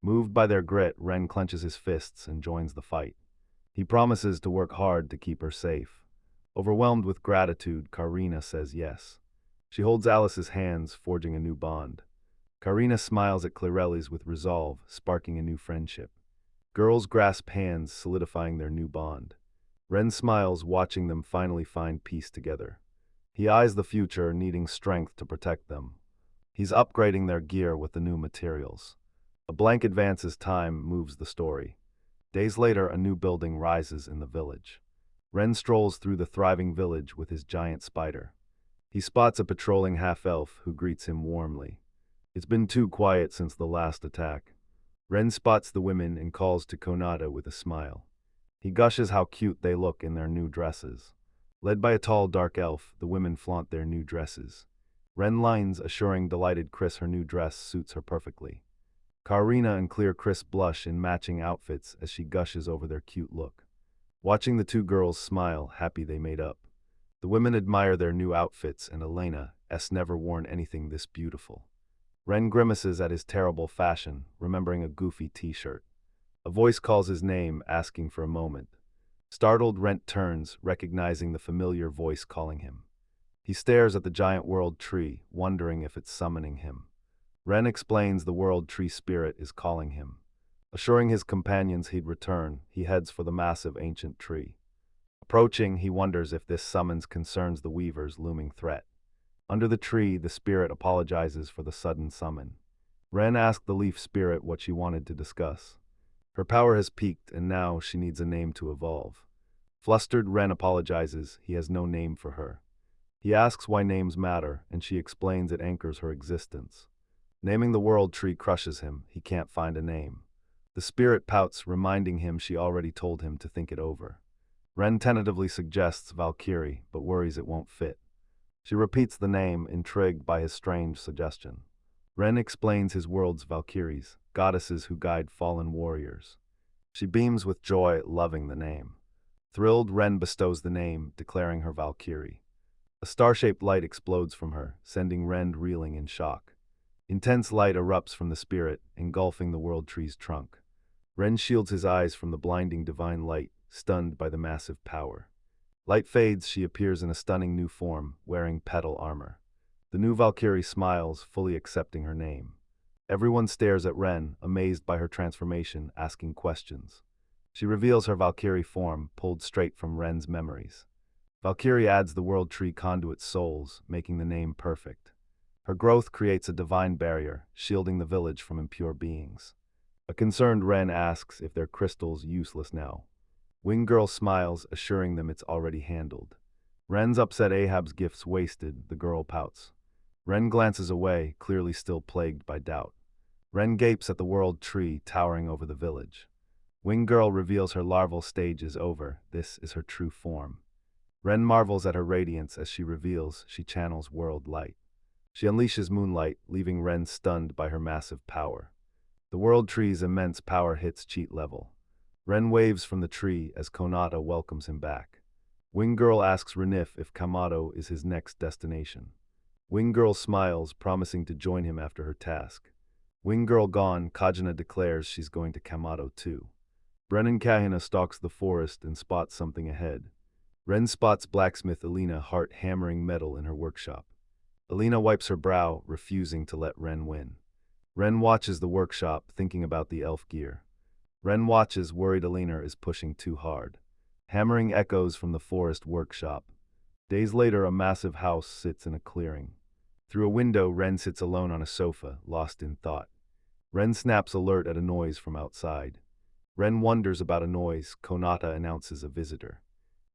Moved by their grit, Ren clenches his fists and joins the fight. He promises to work hard to keep her safe. Overwhelmed with gratitude, Karina says yes. She holds Alice's hands, forging a new bond. Karina smiles at Clarelli's with resolve, sparking a new friendship. Girls grasp hands, solidifying their new bond. Ren smiles, watching them finally find peace together. He eyes the future, needing strength to protect them. He's upgrading their gear with the new materials. A blank advance as time moves the story. Days later, a new building rises in the village. Ren strolls through the thriving village with his giant spider. He spots a patrolling half-elf who greets him warmly. It's been too quiet since the last attack. Ren spots the women and calls to Konata with a smile. He gushes how cute they look in their new dresses. Led by a tall dark elf, the women flaunt their new dresses. Ren lines, assuring delighted Chris her new dress suits her perfectly. Karina and Clear Chris blush in matching outfits as she gushes over their cute look. Watching the two girls smile, happy they made up. The women admire their new outfits, and Elena's never worn anything this beautiful. Ren grimaces at his terrible fashion, remembering a goofy t-shirt. A voice calls his name, asking for a moment. Startled, Ren turns, recognizing the familiar voice calling him. He stares at the giant world tree, wondering if it's summoning him. Ren explains the world tree spirit is calling him. Assuring his companions he'd return, he heads for the massive ancient tree. Approaching, he wonders if this summons concerns the weaver's looming threat. Under the tree, the spirit apologizes for the sudden summon. Ren asked the leaf spirit what she wanted to discuss. Her power has peaked, and now she needs a name to evolve. Flustered, Ren apologizes, he has no name for her. He asks why names matter, and she explains it anchors her existence. Naming the world tree crushes him, he can't find a name. The spirit pouts, reminding him she already told him to think it over. Ren tentatively suggests Valkyrie, but worries it won't fit. She repeats the name, intrigued by his strange suggestion. Ren explains his world's Valkyries, goddesses who guide fallen warriors. She beams with joy, loving the name. Thrilled, Ren bestows the name, declaring her Valkyrie. A star-shaped light explodes from her, sending Ren reeling in shock. Intense light erupts from the spirit, engulfing the world tree's trunk. Ren shields his eyes from the blinding divine light, stunned by the massive power. Light fades, she appears in a stunning new form, wearing petal armor. The new Valkyrie smiles, fully accepting her name. Everyone stares at Ren, amazed by her transformation, asking questions. She reveals her Valkyrie form, pulled straight from Ren's memories. Valkyrie adds the world tree conduit souls, making the name perfect. Her growth creates a divine barrier, shielding the village from impure beings. A concerned Ren asks if their crystal's useless now. Wing Girl smiles, assuring them it's already handled. Ren's upset Ahab's gifts wasted, the girl pouts. Ren glances away, clearly still plagued by doubt. Ren gapes at the world tree towering over the village. Wing Girl reveals her larval stage is over, this is her true form. Ren marvels at her radiance as she reveals she channels world light. She unleashes moonlight, leaving Ren stunned by her massive power. The world tree's immense power hits cheat level. Ren waves from the tree as Konata welcomes him back. Wing Girl asks Renif if Kamato is his next destination. Wing Girl smiles, promising to join him after her task. Wing Girl gone, Kajuna declares she's going to Kamato too. Brennan Kahina stalks the forest and spots something ahead. Ren spots blacksmith Alina Hart hammering metal in her workshop. Alina wipes her brow, refusing to let Ren win. Ren watches the workshop, thinking about the elf gear. Ren watches, worried Alina is pushing too hard. Hammering echoes from the forest workshop. Days later, a massive house sits in a clearing. Through a window, Ren sits alone on a sofa, lost in thought. Ren snaps alert at a noise from outside. Ren wonders about a noise. Konata announces a visitor.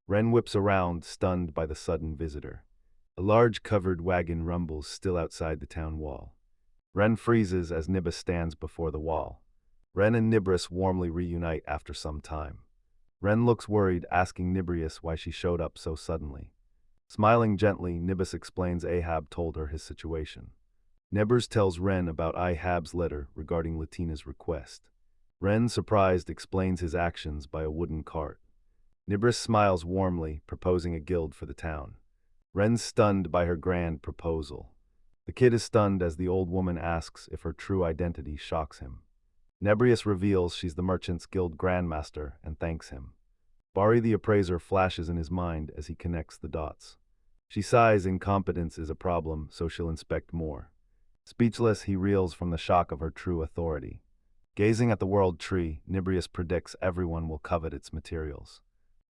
Ren whips around, stunned by the sudden visitor. A large covered wagon rumbles still outside the town wall. Ren freezes as Nibis stands before the wall. Ren and Nibris warmly reunite after some time. Ren looks worried, asking Nibrius why she showed up so suddenly. Smiling gently, Nibis explains Ahab told her his situation. Nibers tells Ren about Ahab's letter regarding Latina's request. Ren, surprised, explains his actions by a wooden cart. Nibris smiles warmly, proposing a guild for the town. Ren's stunned by her grand proposal. The kid is stunned as the old woman asks if her true identity shocks him. Nebrius reveals she's the Merchants Guild Grandmaster and thanks him. Bari the appraiser flashes in his mind as he connects the dots. She sighs incompetence is a problem, so she'll inspect more. Speechless, he reels from the shock of her true authority. Gazing at the world tree, Nibrius predicts everyone will covet its materials.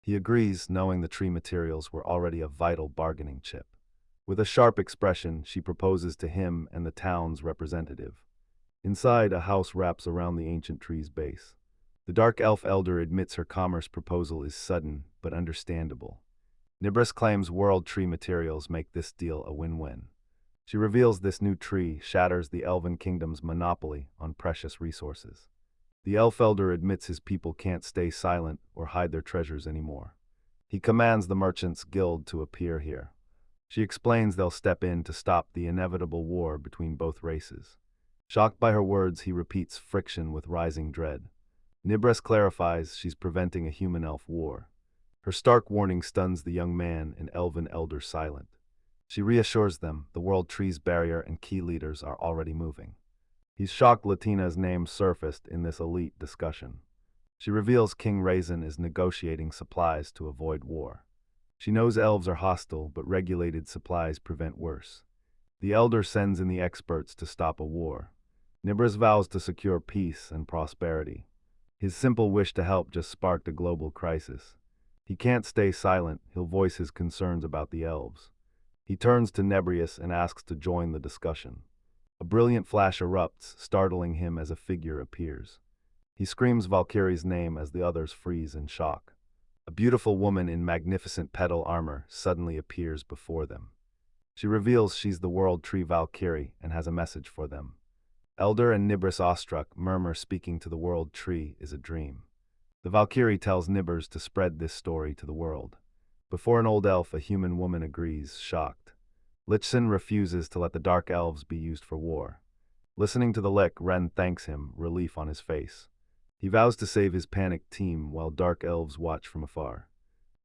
He agrees, knowing the tree materials were already a vital bargaining chip. With a sharp expression, she proposes to him and the town's representative. Inside, a house wraps around the ancient tree's base. The dark elf elder admits her commerce proposal is sudden but understandable. Nibrus claims world tree materials make this deal a win-win. She reveals this new tree shatters the elven kingdom's monopoly on precious resources. The elf elder admits his people can't stay silent or hide their treasures anymore. He commands the merchants' guild to appear here. She explains they'll step in to stop the inevitable war between both races. Shocked by her words, he repeats friction with rising dread. Nibrus clarifies she's preventing a human-elf war. Her stark warning stuns the young man and elven elder silent. She reassures them the world tree's barrier and key leaders are already moving. He's shocked Latina's name surfaced in this elite discussion. She reveals King Raisin is negotiating supplies to avoid war. She knows elves are hostile, but regulated supplies prevent worse. The elder sends in the experts to stop a war. Nibrus vows to secure peace and prosperity. His simple wish to help just sparked a global crisis. He can't stay silent, he'll voice his concerns about the elves. He turns to Nebrius and asks to join the discussion. A brilliant flash erupts, startling him as a figure appears. He screams Valkyrie's name as the others freeze in shock. A beautiful woman in magnificent petal armor suddenly appears before them. She reveals she's the world tree Valkyrie and has a message for them. Elder and Nibrus awestruck murmur speaking to the world tree is a dream. The Valkyrie tells Nibbers to spread this story to the world. Before an old elf, a human woman agrees, shocked. Lichsen refuses to let the dark elves be used for war. Listening to the lick, Ren thanks him, relief on his face. He vows to save his panicked team while dark elves watch from afar.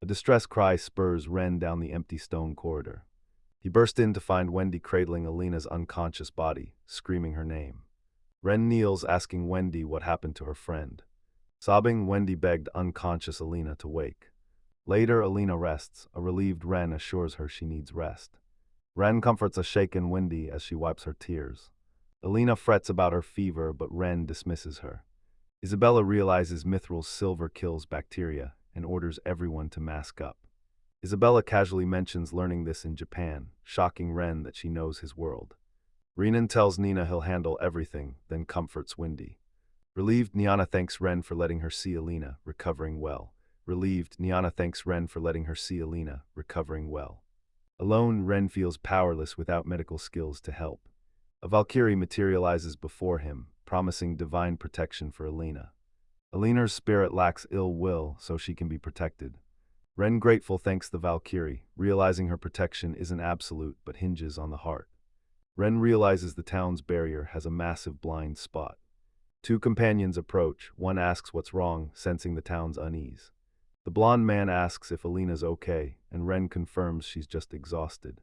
A distressed cry spurs Ren down the empty stone corridor. He burst in to find Wendy cradling Alina's unconscious body, screaming her name. Ren kneels, asking Wendy what happened to her friend. Sobbing, Wendy begged unconscious Alina to wake. Later, Alina rests. A relieved Ren assures her she needs rest. Ren comforts a shaken Wendy as she wipes her tears. Alina frets about her fever, but Ren dismisses her. Isabella realizes Mithril's silver kills bacteria and orders everyone to mask up. Isabella casually mentions learning this in Japan, shocking Ren that she knows his world. Renan tells Nina he'll handle everything, then comforts Wendy. Relieved, Niana thanks Ren for letting her see Alina, recovering well. Relieved, Niana thanks Ren for letting her see Alina, recovering well. Alone, Ren feels powerless without medical skills to help. A Valkyrie materializes before him, promising divine protection for Alina. Alina's spirit lacks ill will, so she can be protected. Ren grateful thanks the Valkyrie, realizing her protection isn't absolute but hinges on the heart. Ren realizes the town's barrier has a massive blind spot. Two companions approach, one asks what's wrong, sensing the town's unease. The blonde man asks if Alina's okay, and Ren confirms she's just exhausted.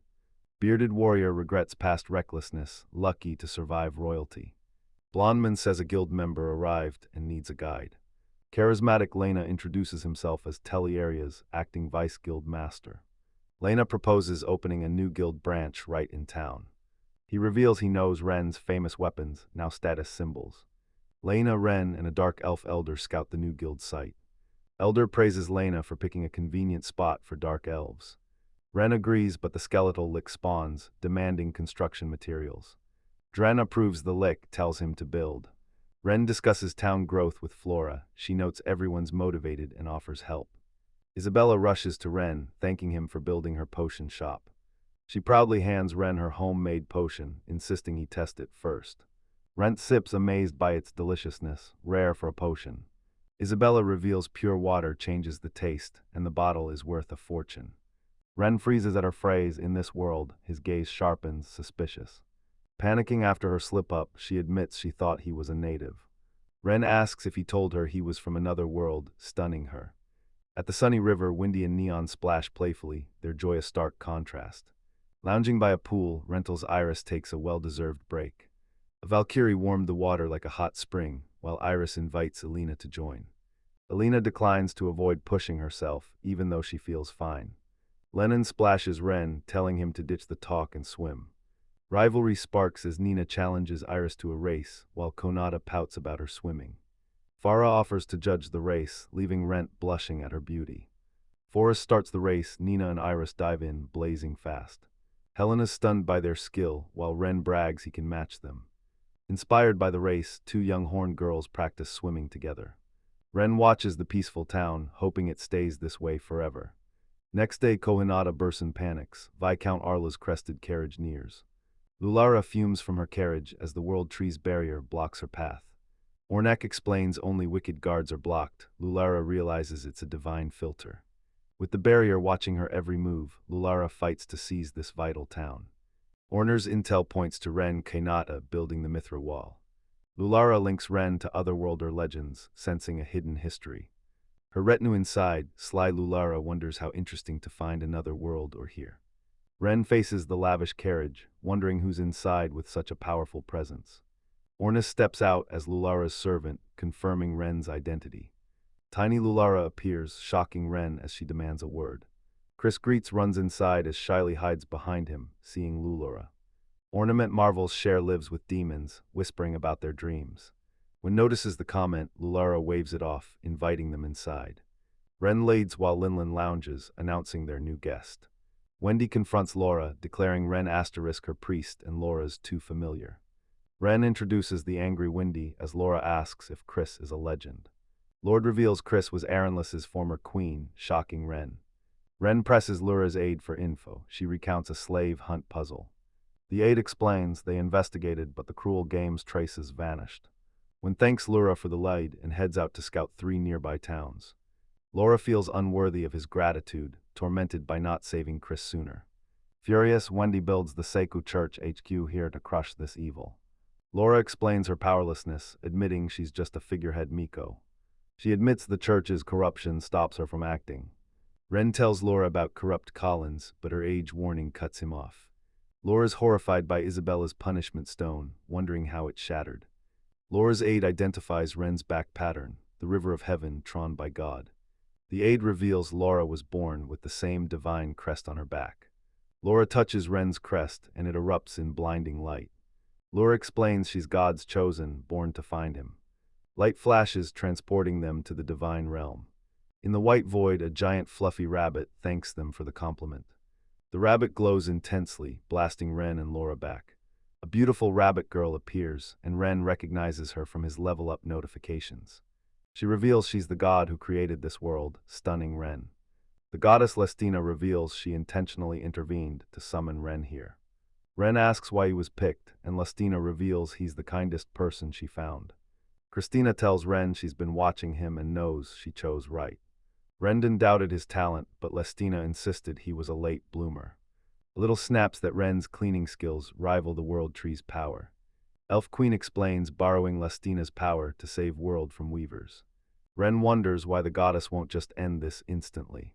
Bearded warrior regrets past recklessness, lucky to survive royalty. Blondman says a guild member arrived and needs a guide. Charismatic Lena introduces himself as Teliarias, acting vice guild master. Lena proposes opening a new guild branch right in town. He reveals he knows Ren's famous weapons, now status symbols. Lena, Ren, and a dark elf elder scout the new guild site. Elder praises Lena for picking a convenient spot for dark elves. Ren agrees, but the skeletal lick spawns, demanding construction materials. Dren approves the lick, tells him to build. Ren discusses town growth with Flora. She notes everyone's motivated and offers help. Isabella rushes to Ren, thanking him for building her potion shop. She proudly hands Ren her homemade potion, insisting he test it first. Ren sips, amazed by its deliciousness, rare for a potion. Isabella reveals pure water changes the taste, and the bottle is worth a fortune. Ren freezes at her phrase, "in this world," his gaze sharpens, suspicious. Panicking after her slip-up, she admits she thought he was a native. Ren asks if he told her he was from another world, stunning her. At the sunny river, Wendy and Neon splash playfully, their joy a stark contrast. Lounging by a pool, Rental's Iris takes a well-deserved break. A Valkyrie warmed the water like a hot spring, while Iris invites Alina to join. Alina declines to avoid pushing herself, even though she feels fine. Lennon splashes Ren, telling him to ditch the talk and swim. Rivalry sparks as Nina challenges Iris to a race, while Konata pouts about her swimming. Farah offers to judge the race, leaving Rent blushing at her beauty. Forrest starts the race, Nina and Iris dive in, blazing fast. Helen is stunned by their skill, while Ren brags he can match them. Inspired by the race, two young horned girls practice swimming together. Ren watches the peaceful town, hoping it stays this way forever. Next day, Kohinata bursts in panics. Viscount Arla's crested carriage nears. Lulara fumes from her carriage as the World Tree's barrier blocks her path. Ornak explains only wicked guards are blocked. Lulara realizes it's a divine filter. With the barrier watching her every move, Lulara fights to seize this vital town. Orner's intel points to Ren Kainata building the Mithra Wall. Lulara links Ren to otherworlder legends, sensing a hidden history. Her retinue inside, sly Lulara wonders how interesting to find another world or hear. Ren faces the lavish carriage, wondering who's inside with such a powerful presence. Ornis steps out as Lulara's servant, confirming Ren's identity. Tiny Lulara appears, shocking Ren as she demands a word. Chris Greets runs inside as Shyly hides behind him, seeing Lulara. Ornament marvels Cher lives with demons, whispering about their dreams. When notices the comment, Lulara waves it off, inviting them inside. Ren leads while Linlin lounges, announcing their new guest. Wendy confronts Laura, declaring Ren asterisk her priest and Laura's too familiar. Ren introduces the angry Wendy as Laura asks if Chris is a legend. Lord reveals Chris was Aaronless's former queen, shocking Ren. Ren presses Laura's aide for info. She recounts a slave hunt puzzle. The aide explains they investigated, but the cruel game's traces vanished. When thanks Laura for the lead and heads out to scout 3 nearby towns. Laura feels unworthy of his gratitude, tormented by not saving Chris sooner. Furious, Wendy builds the Seiku Church HQ here to crush this evil. Laura explains her powerlessness, admitting she's just a figurehead Miko. She admits the church's corruption stops her from acting. Ren tells Laura about corrupt Collins, but her age warning cuts him off. Laura's horrified by Isabella's punishment stone, wondering how it shattered. Laura's aide identifies Ren's back pattern, the river of heaven drawn by God. The aide reveals Laura was born with the same divine crest on her back. Laura touches Ren's crest, and it erupts in blinding light. Laura explains she's God's chosen, born to find him. Light flashes, transporting them to the divine realm. In the white void, a giant fluffy rabbit thanks them for the compliment. The rabbit glows intensely, blasting Ren and Laura back. A beautiful rabbit girl appears, and Ren recognizes her from his level-up notifications. She reveals she's the god who created this world, stunning Ren. The goddess Lestina reveals she intentionally intervened to summon Ren here. Ren asks why he was picked, and Lestina reveals he's the kindest person she found. Christina tells Ren she's been watching him and knows she chose right. Rendon doubted his talent, but Lestina insisted he was a late bloomer. A little snaps that Ren's cleaning skills rival the World Tree's power. Elf Queen explains borrowing Lestina's power to save world from weavers. Ren wonders why the goddess won't just end this instantly.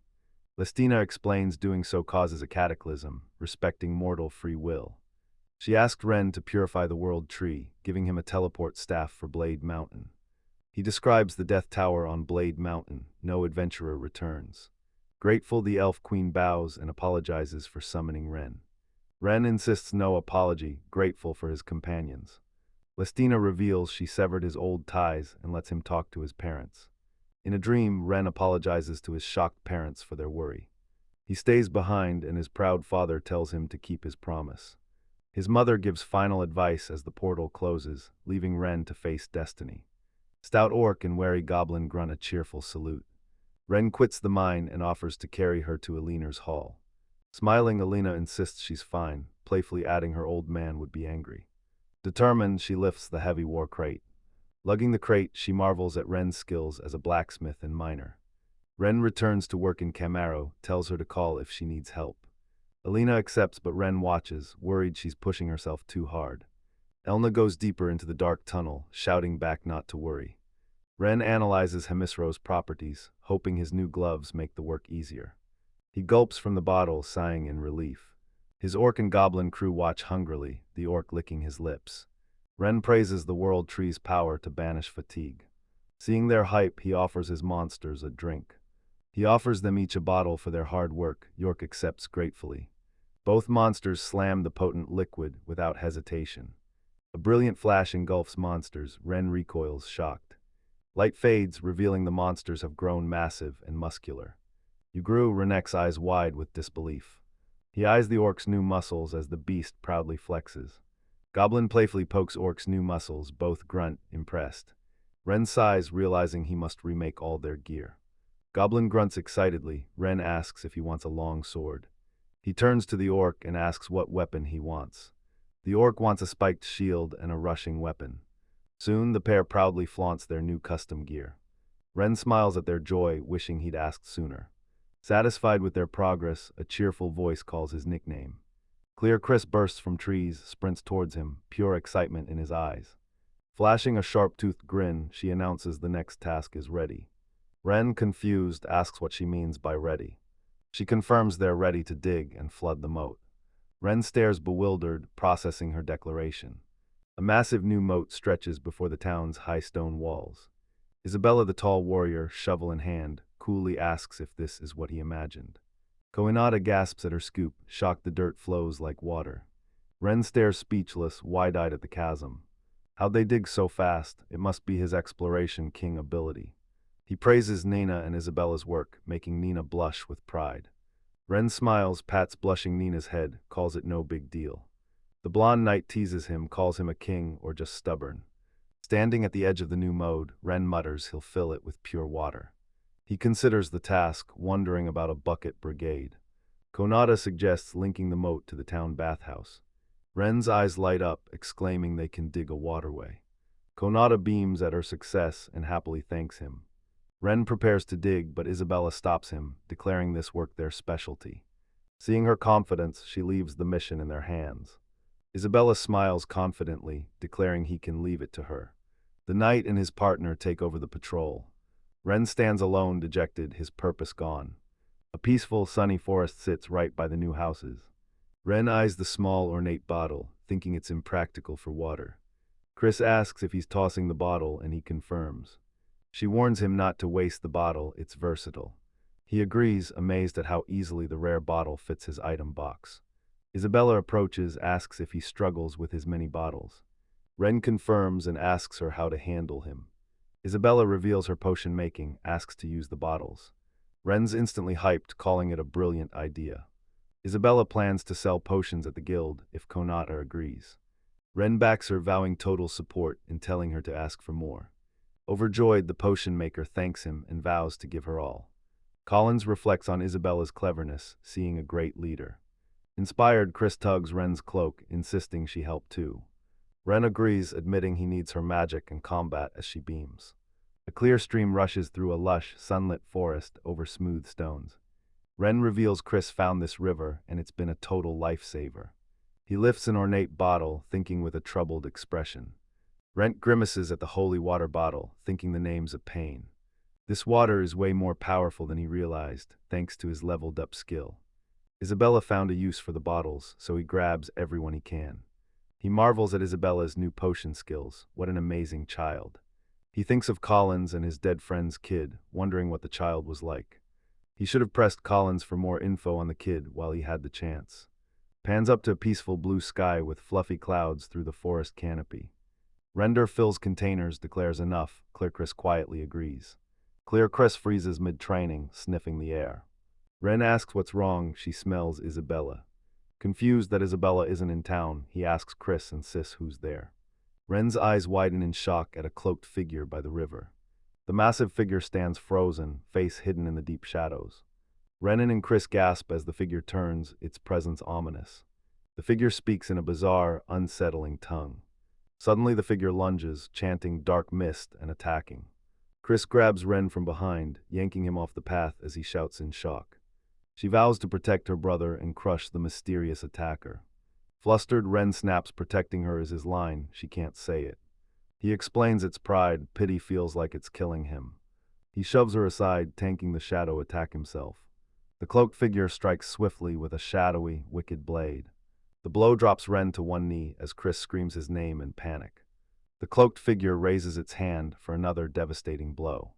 Lestina explains doing so causes a cataclysm, respecting mortal free will. She asked Ren to purify the World Tree, giving him a teleport staff for Blade Mountain. He describes the Death Tower on Blade Mountain. No adventurer returns. Grateful, the Elf Queen bows and apologizes for summoning Ren. Ren insists no apology, grateful for his companions. Lestina reveals she severed his old ties and lets him talk to his parents. In a dream, Ren apologizes to his shocked parents for their worry. He stays behind, and his proud father tells him to keep his promise. His mother gives final advice as the portal closes, leaving Ren to face destiny. Stout Orc and wary Goblin grunt a cheerful salute. Ren quits the mine and offers to carry her to Alina's hall. Smiling, Alina insists she's fine, playfully adding her old man would be angry. Determined, she lifts the heavy war crate. Lugging the crate, she marvels at Ren's skills as a blacksmith and miner. Ren returns to work in Camaro, tells her to call if she needs help. Alina accepts, but Ren watches, worried she's pushing herself too hard. Elna goes deeper into the dark tunnel, shouting back not to worry. Ren analyzes Hemisro's properties, hoping his new gloves make the work easier. He gulps from the bottle, sighing in relief. His orc and goblin crew watch hungrily, the orc licking his lips. Ren praises the World Tree's power to banish fatigue. Seeing their hype, he offers his monsters a drink. He offers them each a bottle for their hard work. York accepts gratefully. Both monsters slam the potent liquid without hesitation. A brilliant flash engulfs monsters. Ren recoils, shocked. Light fades, revealing the monsters have grown massive and muscular. Ugru Renek's eyes wide with disbelief. He eyes the orc's new muscles as the beast proudly flexes. Goblin playfully pokes orc's new muscles, both grunt, impressed. Ren sighs, realizing he must remake all their gear. Goblin grunts excitedly. Ren asks if he wants a long sword. He turns to the orc and asks what weapon he wants. The orc wants a spiked shield and a rushing weapon. Soon, the pair proudly flaunts their new custom gear. Ren smiles at their joy, wishing he'd asked sooner. Satisfied with their progress, a cheerful voice calls his nickname. Clear Chris bursts from trees, sprints towards him, pure excitement in his eyes. Flashing a sharp-toothed grin, she announces the next task is ready. Ren, confused, asks what she means by ready. She confirms they're ready to dig and flood the moat. Ren stares bewildered, processing her declaration. A massive new moat stretches before the town's high stone walls. Isabella, the tall warrior, shovel in hand, coolly asks if this is what he imagined. Koinada gasps at her scoop, shocked the dirt flows like water. Ren stares speechless, wide-eyed at the chasm. How'd they dig so fast? It must be his exploration king ability. He praises Nina and Isabella's work, making Nina blush with pride. Ren smiles, pats blushing Nina's head, calls it no big deal. The blonde knight teases him, calls him a king or just stubborn. Standing at the edge of the new mode, Ren mutters he'll fill it with pure water. He considers the task, wondering about a bucket brigade. Konada suggests linking the moat to the town bathhouse. Ren's eyes light up, exclaiming they can dig a waterway. Konada beams at her success and happily thanks him. Ren prepares to dig, but Isabella stops him, declaring this work their specialty. Seeing her confidence, she leaves the mission in their hands. Isabella smiles confidently, declaring he can leave it to her. The knight and his partner take over the patrol. Ren stands alone, dejected, his purpose gone. A peaceful, sunny forest sits right by the new houses. Ren eyes the small, ornate bottle, thinking it's impractical for water. Chris asks if he's tossing the bottle, and he confirms. She warns him not to waste the bottle, it's versatile. He agrees, amazed at how easily the rare bottle fits his item box. Isabella approaches, asks if he struggles with his many bottles. Ren confirms and asks her how to handle him. Isabella reveals her potion making, asks to use the bottles. Ren's instantly hyped, calling it a brilliant idea. Isabella plans to sell potions at the guild if Konata agrees. Ren backs her, vowing total support and telling her to ask for more. Overjoyed, the potion maker thanks him and vows to give her all. Collins reflects on Isabella's cleverness, seeing a great leader. Inspired, Chris tugs Ren's cloak, insisting she help too. Ren agrees, admitting he needs her magic and combat as she beams. A clear stream rushes through a lush, sunlit forest over smooth stones. Ren reveals Chris found this river, and it's been a total lifesaver. He lifts an ornate bottle, thinking with a troubled expression. Ren grimaces at the holy water bottle, thinking the name's a pain. This water is way more powerful than he realized, thanks to his leveled-up skill. Isabella found a use for the bottles, so he grabs everyone he can. He marvels at Isabella's new potion skills. What an amazing child. He thinks of Collins and his dead friend's kid, wondering what the child was like. He should have pressed Collins for more info on the kid while he had the chance. Pans up to a peaceful blue sky with fluffy clouds through the forest canopy. Render fills containers, declares enough. Clear Chris quietly agrees. Clear Chris freezes mid-training, sniffing the air. Ren asks what's wrong. She smells Isabella. Confused that Isabella isn't in town, he asks Chris and Sis who's there. Ren's eyes widen in shock at a cloaked figure by the river. The massive figure stands frozen, face hidden in the deep shadows. Renan and Chris gasp as the figure turns, its presence ominous. The figure speaks in a bizarre, unsettling tongue. Suddenly the figure lunges, chanting dark mist and attacking. Chris grabs Ren from behind, yanking him off the path as he shouts in shock. She vows to protect her brother and crush the mysterious attacker. Flustered, Ren snaps protecting her is his line, she can't say it. He explains it's pride, pity feels like it's killing him. He shoves her aside, tanking the shadow attack himself. The cloaked figure strikes swiftly with a shadowy, wicked blade. The blow drops Ren to one knee as Chris screams his name in panic. The cloaked figure raises its hand for another devastating blow.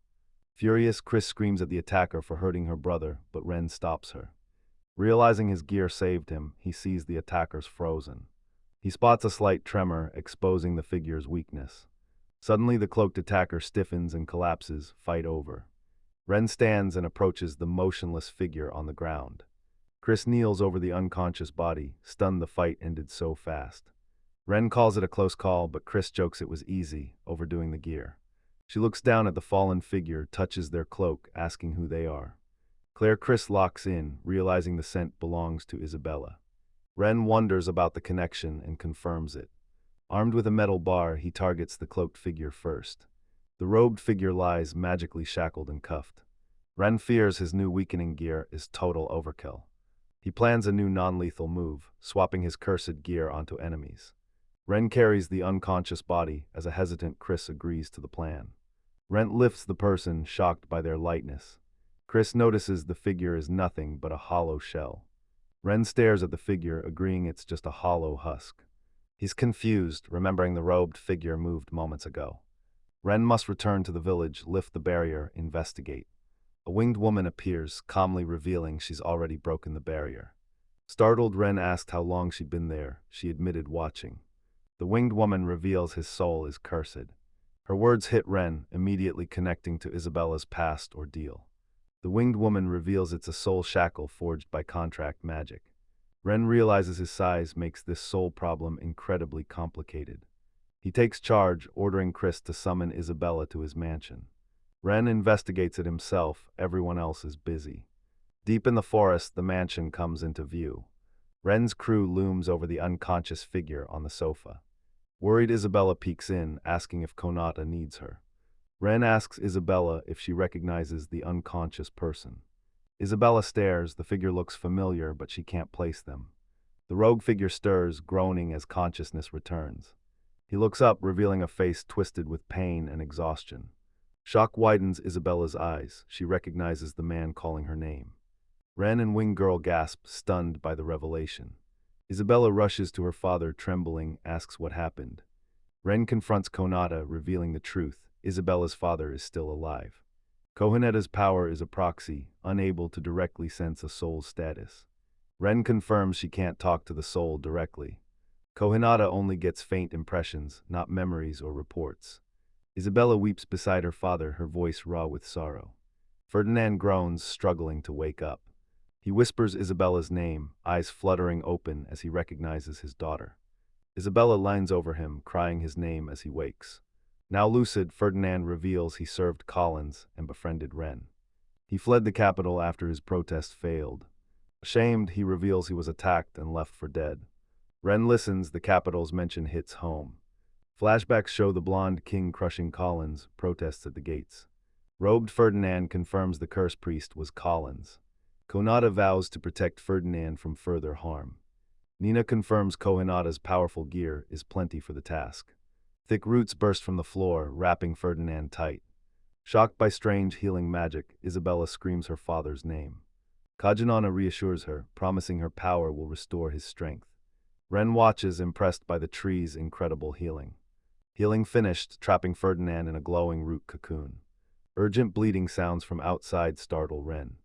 Furious, Chris screams at the attacker for hurting her brother, but Ren stops her. Realizing his gear saved him, he sees the attacker's frozen. He spots a slight tremor, exposing the figure's weakness. Suddenly, the cloaked attacker stiffens and collapses, fight over. Ren stands and approaches the motionless figure on the ground. Chris kneels over the unconscious body, stunned the fight ended so fast. Ren calls it a close call, but Chris jokes it was easy, overdoing the gear. She looks down at the fallen figure, touches their cloak, asking who they are. Chris locks in, realizing the scent belongs to Isabella. Ren wonders about the connection and confirms it. Armed with a metal bar, he targets the cloaked figure first. The robed figure lies magically shackled and cuffed. Ren fears his new weakening gear is total overkill. He plans a new non-lethal move, swapping his cursed gear onto enemies. Ren carries the unconscious body as a hesitant Chris agrees to the plan. Ren lifts the person, shocked by their lightness. Chris notices the figure is nothing but a hollow shell. Ren stares at the figure, agreeing it's just a hollow husk. He's confused, remembering the robed figure moved moments ago. Ren must return to the village, lift the barrier, investigate. A winged woman appears, calmly revealing she's already broken the barrier. Startled, Ren asked how long she'd been there. She admitted watching. The winged woman reveals his soul is cursed. Her words hit Ren, immediately connecting to Isabella's past ordeal. The winged woman reveals it's a soul shackle forged by contract magic. Ren realizes his size makes this soul problem incredibly complicated. He takes charge, ordering Chris to summon Isabella to his mansion. Ren investigates it himself, everyone else is busy. Deep in the forest, the mansion comes into view. Ren's crew looms over the unconscious figure on the sofa. Worried, Isabella peeks in, asking if Konata needs her. Ren asks Isabella if she recognizes the unconscious person. Isabella stares, the figure looks familiar, but she can't place them. The rogue figure stirs, groaning as consciousness returns. He looks up, revealing a face twisted with pain and exhaustion. Shock widens Isabella's eyes. She recognizes the man calling her name. Ren and Wing Girl gasp, stunned by the revelation. Isabella rushes to her father, trembling, asks what happened. Ren confronts Konata, revealing the truth. Isabella's father is still alive. Kohoneta's power is a proxy, unable to directly sense a soul's status. Ren confirms she can't talk to the soul directly. Kohonata only gets faint impressions, not memories or reports. Isabella weeps beside her father, her voice raw with sorrow. Ferdinand groans, struggling to wake up. He whispers Isabella's name, eyes fluttering open as he recognizes his daughter. Isabella lines over him, crying his name as he wakes. Now lucid, Ferdinand reveals he served Collins and befriended Ren. He fled the capital after his protest failed. Ashamed, he reveals he was attacked and left for dead. Ren listens, the capital's mention hits home. Flashbacks show the blonde king crushing Collins, protests at the gates. Robed Ferdinand confirms the curse priest was Collins. Konata vows to protect Ferdinand from further harm. Nina confirms Kohonata's powerful gear is plenty for the task. Thick roots burst from the floor, wrapping Ferdinand tight. Shocked by strange healing magic, Isabella screams her father's name. Kajanana reassures her, promising her power will restore his strength. Ren watches, impressed by the tree's incredible healing. Healing finished, trapping Ferdinand in a glowing root cocoon. Urgent bleeding sounds from outside startle Ren.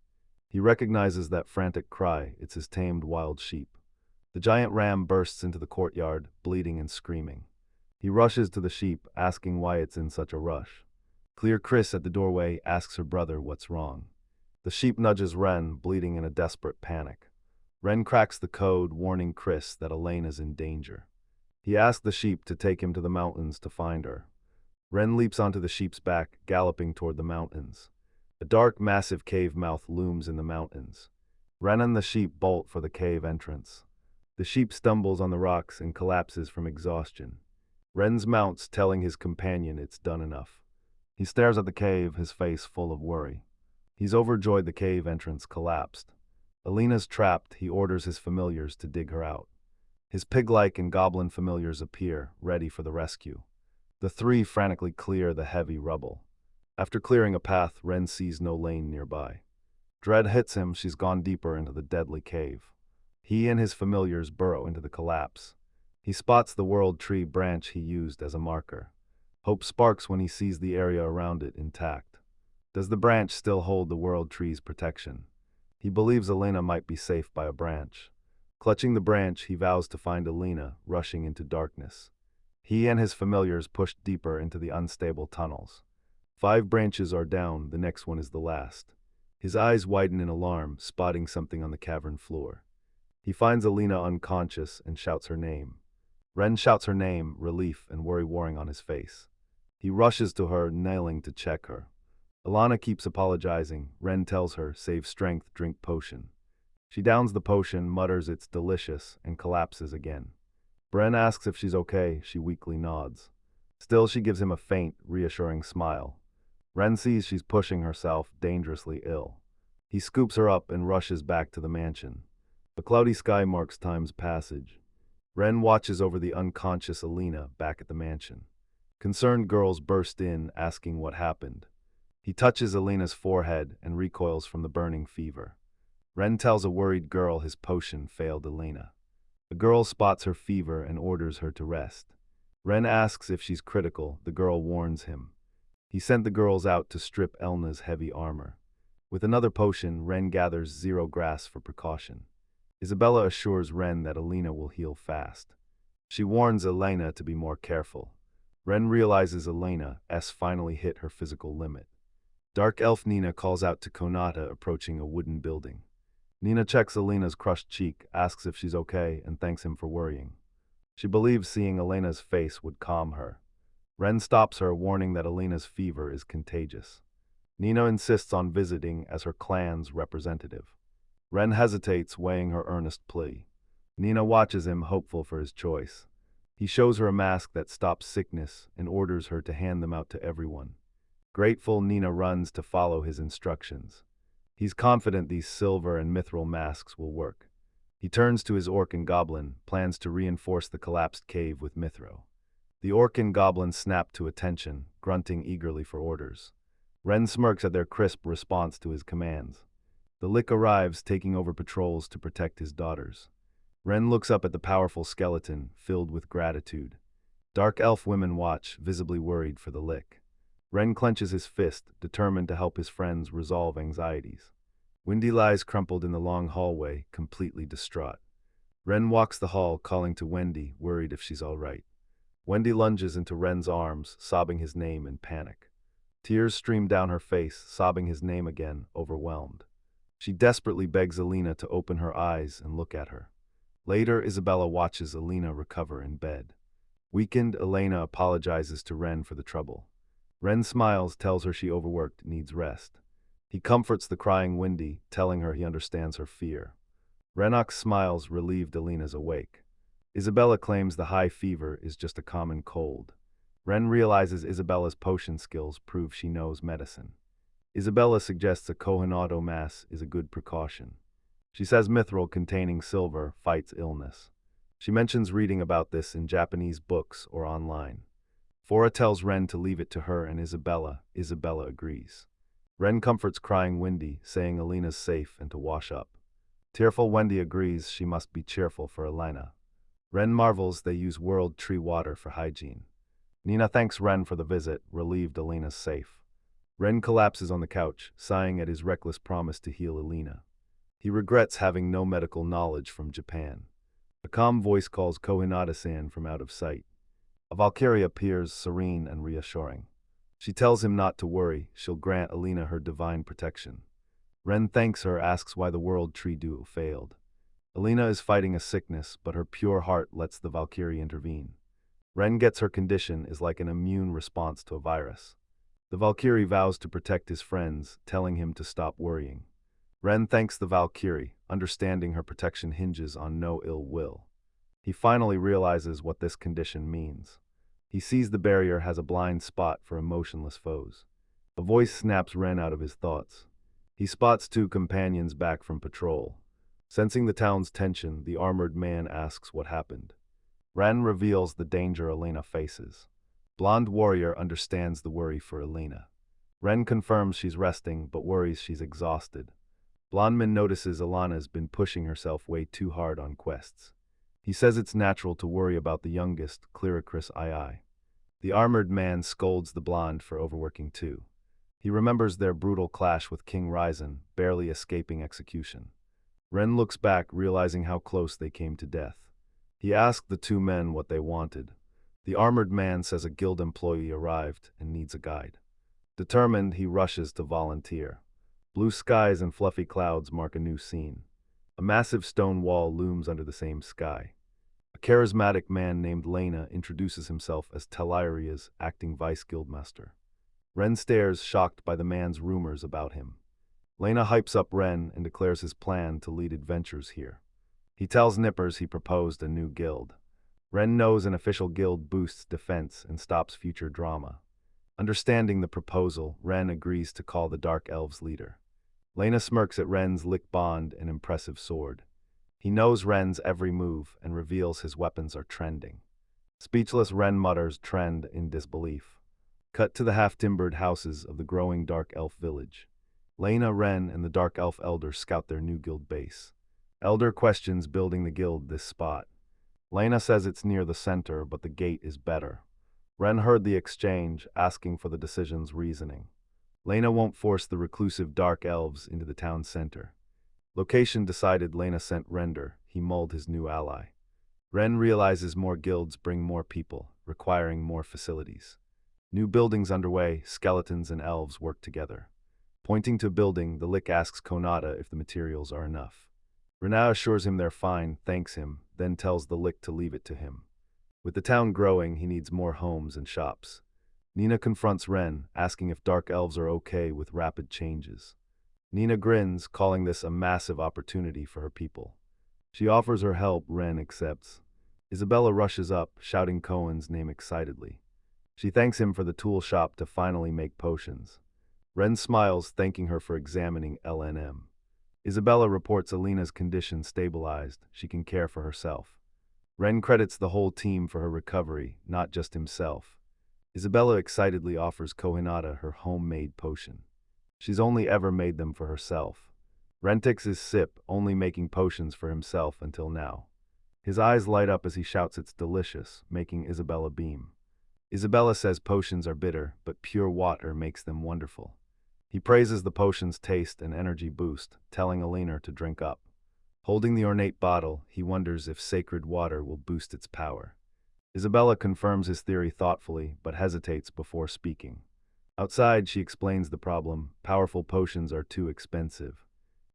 He recognizes that frantic cry, it's his tamed wild sheep. The giant ram bursts into the courtyard, bleeding and screaming. He rushes to the sheep, asking why it's in such a rush. Chris at the doorway asks her brother what's wrong. The sheep nudges Ren, bleeding in a desperate panic. Ren cracks the code, warning Chris that Elena's in danger. He asks the sheep to take him to the mountains to find her. Ren leaps onto the sheep's back, galloping toward the mountains. A dark, massive cave mouth looms in the mountains. Ren and the sheep bolt for the cave entrance. The sheep stumbles on the rocks and collapses from exhaustion. Ren's mounts, telling his companion it's done enough. He stares at the cave, his face full of worry. He's overjoyed the cave entrance collapsed. Elena's trapped, he orders his familiars to dig her out. His pig-like and goblin familiars appear, ready for the rescue. The three frantically clear the heavy rubble. After clearing a path, Ren sees no lane nearby. Dread hits him, she's gone deeper into the deadly cave. He and his familiars burrow into the collapse. He spots the world tree branch he used as a marker. Hope sparks when he sees the area around it intact. Does the branch still hold the world tree's protection? He believes Elena might be safe by a branch. Clutching the branch, he vows to find Elena, rushing into darkness. He and his familiars push deeper into the unstable tunnels. 5 branches are down, the next one is the last. His eyes widen in alarm, spotting something on the cavern floor. He finds Elena unconscious and shouts her name. Ren shouts her name, relief and worry warring on his face. He rushes to her, kneeling to check her. Elena keeps apologizing. Ren tells her, save strength, drink potion. She downs the potion, mutters it's delicious, and collapses again. Bren asks if she's okay, she weakly nods. Still, she gives him a faint, reassuring smile. Ren sees she's pushing herself, dangerously ill. He scoops her up and rushes back to the mansion. A cloudy sky marks time's passage. Ren watches over the unconscious Elena back at the mansion. Concerned girls burst in, asking what happened. He touches Elena's forehead and recoils from the burning fever. Ren tells a worried girl his potion failed Elena. The girl spots her fever and orders her to rest. Ren asks if she's critical, the girl warns him. He sent the girls out to strip Elna's heavy armor. With another potion, Ren gathers 0 grass for precaution. Isabella assures Ren that Elena will heal fast. She warns Elena to be more careful. Ren realizes Elena's finally hit her physical limit. Dark elf Nina calls out to Konata approaching a wooden building. Nina checks Elena's crushed cheek, asks if she's okay, and thanks him for worrying. She believes seeing Elena's face would calm her. Ren stops her, warning that Elena's fever is contagious. Nina insists on visiting as her clan's representative. Ren hesitates, weighing her earnest plea. Nina watches him, hopeful for his choice. He shows her a mask that stops sickness and orders her to hand them out to everyone. Grateful, Nina runs to follow his instructions. He's confident these silver and mithril masks will work. He turns to his orc and goblin, plans to reinforce the collapsed cave with mithril. The orc and goblin snap to attention, grunting eagerly for orders. Ren smirks at their crisp response to his commands. The Lick arrives, taking over patrols to protect his daughters. Ren looks up at the powerful skeleton, filled with gratitude. Dark elf women watch, visibly worried for the Lick. Ren clenches his fist, determined to help his friends resolve anxieties. Wendy lies crumpled in the long hallway, completely distraught. Ren walks the hall, calling to Wendy, worried if she's all right. Wendy lunges into Ren's arms, sobbing his name in panic. Tears stream down her face, sobbing his name again, overwhelmed. She desperately begs Elena to open her eyes and look at her. Later, Isabella watches Elena recover in bed. Weakened, Elena apologizes to Ren for the trouble. Ren smiles, tells her she overworked, needs rest. He comforts the crying Wendy, telling her he understands her fear. Renok smiles, relieved Elena's awake. Isabella claims the high fever is just a common cold. Ren realizes Isabella's potion skills prove she knows medicine. Isabella suggests a Kohinado mass is a good precaution. She says mithril containing silver fights illness. She mentions reading about this in Japanese books or online. Fora tells Ren to leave it to her and Isabella. Isabella agrees. Ren comforts crying Wendy, saying Elena's safe and to wash up. Tearful Wendy agrees she must be cheerful for Elena. Ren marvels they use world tree water for hygiene. Nina thanks Ren for the visit, relieved Elena's safe. Ren collapses on the couch, sighing at his reckless promise to heal Elena. He regrets having no medical knowledge from Japan. A calm voice calls Kohinata-san from out of sight. A Valkyrie appears, serene and reassuring. She tells him not to worry, she'll grant Elena her divine protection. Ren thanks her, asks why the world tree duo failed. Elena is fighting a sickness, but her pure heart lets the Valkyrie intervene. Ren gets her condition is like an immune response to a virus. The Valkyrie vows to protect his friends, telling him to stop worrying. Ren thanks the Valkyrie, understanding her protection hinges on no ill will. He finally realizes what this condition means. He sees the barrier has a blind spot for emotionless foes. A voice snaps Ren out of his thoughts. He spots 2 companions back from patrol. Sensing the town's tension, the armored man asks what happened. Ren reveals the danger Elena faces. Blonde warrior understands the worry for Elena. Ren confirms she's resting, but worries she's exhausted. Blondman notices Elena's been pushing herself way too hard on quests. He says it's natural to worry about the youngest, Clearicris II. The armored man scolds the blonde for overworking too. He remembers their brutal clash with King Ryzen, barely escaping execution. Ren looks back, realizing how close they came to death. He asked the two men what they wanted. The armored man says a guild employee arrived and needs a guide. Determined, he rushes to volunteer. Blue skies and fluffy clouds mark a new scene. A massive stone wall looms under the same sky. A charismatic man named Lena introduces himself as Teliria's acting vice guildmaster. Ren stares, shocked by the man's rumors about him. Lena hypes up Ren and declares his plan to lead adventures here. He tells Nippers he proposed a new guild. Ren knows an official guild boosts defense and stops future drama. Understanding the proposal, Ren agrees to call the Dark Elves leader. Lena smirks at Ren's lick bond and impressive sword. He knows Ren's every move and reveals his weapons are trending. Speechless, Ren mutters trend in disbelief. Cut to the half-timbered houses of the growing Dark Elf village. Lena, Ren, and the Dark Elf Elder scout their new guild base. Elder questions building the guild this spot. Lena says it's near the center, but the gate is better. Ren heard the exchange, asking for the decision's reasoning. Lena won't force the reclusive Dark Elves into the town center. Location decided, Lena sent Render. He mulled his new ally. Ren realizes more guilds bring more people, requiring more facilities. New buildings underway, skeletons and elves work together. Pointing to a building, the Lick asks Konata if the materials are enough. Rena assures him they're fine, thanks him, then tells the Lick to leave it to him. With the town growing, he needs more homes and shops. Nina confronts Ren, asking if Dark Elves are okay with rapid changes. Nina grins, calling this a massive opportunity for her people. She offers her help, Ren accepts. Isabella rushes up, shouting Cohen's name excitedly. She thanks him for the tool shop to finally make potions. Ren smiles, thanking her for examining LNM. Isabella reports Alina's condition stabilized, she can care for herself. Ren credits the whole team for her recovery, not just himself. Isabella excitedly offers Kohinata her homemade potion. She's only ever made them for herself. Ren takes his sip, only making potions for himself until now. His eyes light up as he shouts it's delicious, making Isabella beam. Isabella says potions are bitter, but pure water makes them wonderful. He praises the potion's taste and energy boost, telling Alina to drink up. Holding the ornate bottle, he wonders if sacred water will boost its power. Isabella confirms his theory thoughtfully, but hesitates before speaking. Outside, she explains the problem. Powerful potions are too expensive.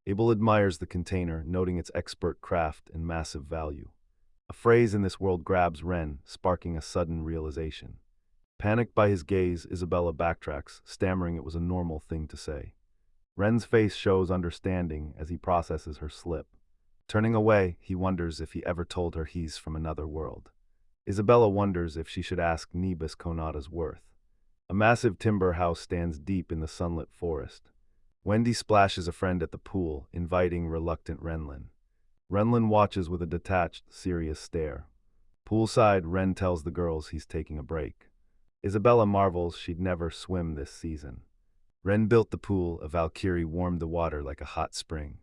Abel admires the container, noting its expert craft and massive value. A phrase in this world grabs Ren, sparking a sudden realization. Panicked by his gaze, Isabella backtracks, stammering it was a normal thing to say. Ren's face shows understanding as he processes her slip. Turning away, he wonders if he ever told her he's from another world. Isabella wonders if she should ask Nebus Konata's worth. A massive timber house stands deep in the sunlit forest. Wendy splashes a friend at the pool, inviting reluctant Renlin. Renlin watches with a detached, serious stare. Poolside, Ren tells the girls he's taking a break. Isabella marvels she'd never swim this season. Ren built the pool, a Valkyrie warmed the water like a hot spring.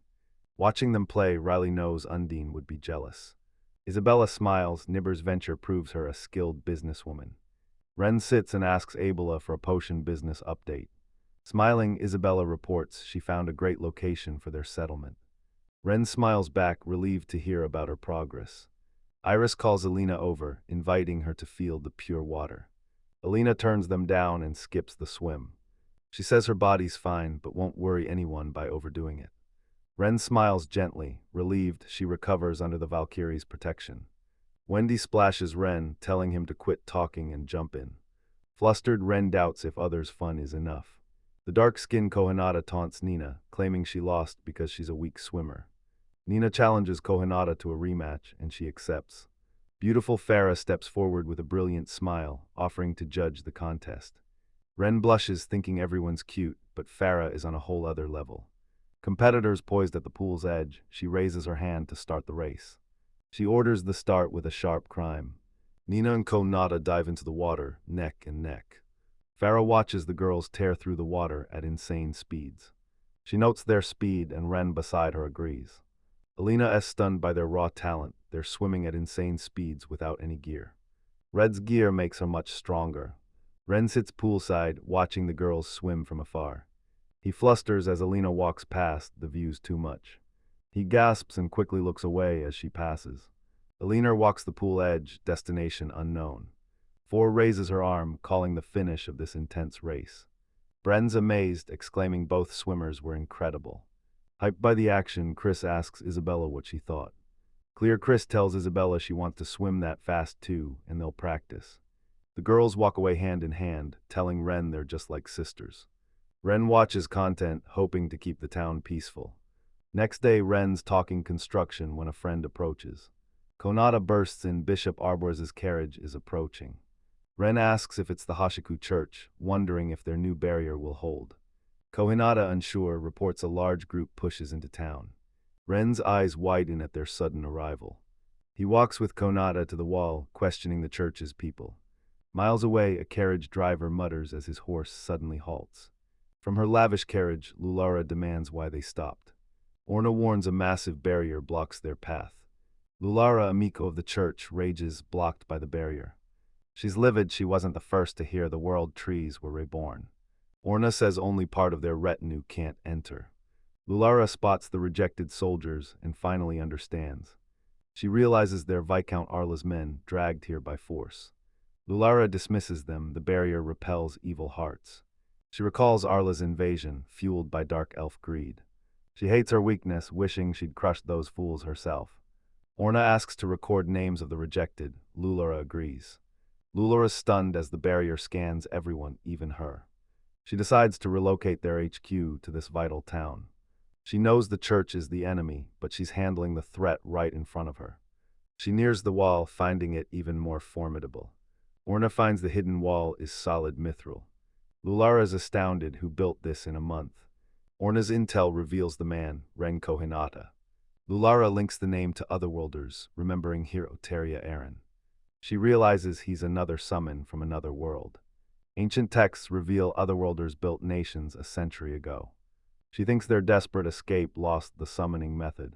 Watching them play, Riley knows Undine would be jealous. Isabella smiles, Nibber's venture proves her a skilled businesswoman. Ren sits and asks Abela for a potion business update. Smiling, Isabella reports she found a great location for their settlement. Ren smiles back, relieved to hear about her progress. Iris calls Alina over, inviting her to feel the pure water. Alina turns them down and skips the swim. She says her body's fine, but won't worry anyone by overdoing it. Ren smiles gently, relieved she recovers under the Valkyrie's protection. Wendy splashes Ren, telling him to quit talking and jump in. Flustered, Ren doubts if others' fun is enough. The dark-skinned Kohinata taunts Nina, claiming she lost because she's a weak swimmer. Nina challenges Kohinata to a rematch, and she accepts. Beautiful Farah steps forward with a brilliant smile, offering to judge the contest. Ren blushes, thinking everyone's cute, but Farah is on a whole other level. Competitors poised at the pool's edge, she raises her hand to start the race. She orders the start with a sharp crime. Nina and Kohinata dive into the water, neck and neck. Farah watches the girls tear through the water at insane speeds. She notes their speed, and Ren beside her agrees. Alina is stunned by their raw talent, they're swimming at insane speeds without any gear. Red's gear makes her much stronger. Ren sits poolside, watching the girls swim from afar. He flusters as Alina walks past, the view's too much. He gasps and quickly looks away as she passes. Alina walks the pool edge, destination unknown. Four raises her arm, calling the finish of this intense race. Bren's amazed, exclaiming both swimmers were incredible. Hyped by the action, Chris asks Isabella what she thought. Clear Chris tells Isabella she wants to swim that fast too, and they'll practice. The girls walk away hand in hand, telling Ren they're just like sisters. Ren watches content, hoping to keep the town peaceful. Next day, Ren's talking construction when a friend approaches. Konata bursts in. Bishop Arborz's carriage is approaching. Ren asks if it's the Hashiku church, wondering if their new barrier will hold. Kohinata, unsure, reports a large group pushes into town. Ren's eyes widen at their sudden arrival. He walks with Konata to the wall, questioning the church's people. Miles away, a carriage driver mutters as his horse suddenly halts. From her lavish carriage, Lulara demands why they stopped. Orna warns a massive barrier blocks their path. Lulara, Amiko of the church, rages, blocked by the barrier. She's livid she wasn't the first to hear the world trees were reborn. Orna says only part of their retinue can't enter. Lulara spots the rejected soldiers and finally understands. She realizes they're Viscount Arla's men, dragged here by force. Lulara dismisses them, the barrier repels evil hearts. She recalls Arla's invasion, fueled by dark elf greed. She hates her weakness, wishing she'd crushed those fools herself. Orna asks to record names of the rejected. Lulara agrees. Lulara's stunned as the barrier scans everyone, even her. She decides to relocate their HQ to this vital town. She knows the church is the enemy, but she's handling the threat right in front of her. She nears the wall, finding it even more formidable. Orna finds the hidden wall is solid mithril. Lulara is astounded who built this in a month. Orna's intel reveals the man, Ren Kohinata. Lulara links the name to Otherworlders, remembering hero Teria Aaron. She realizes he's another summon from another world. Ancient texts reveal Otherworlders built nations a century ago. She thinks their desperate escape lost the summoning method.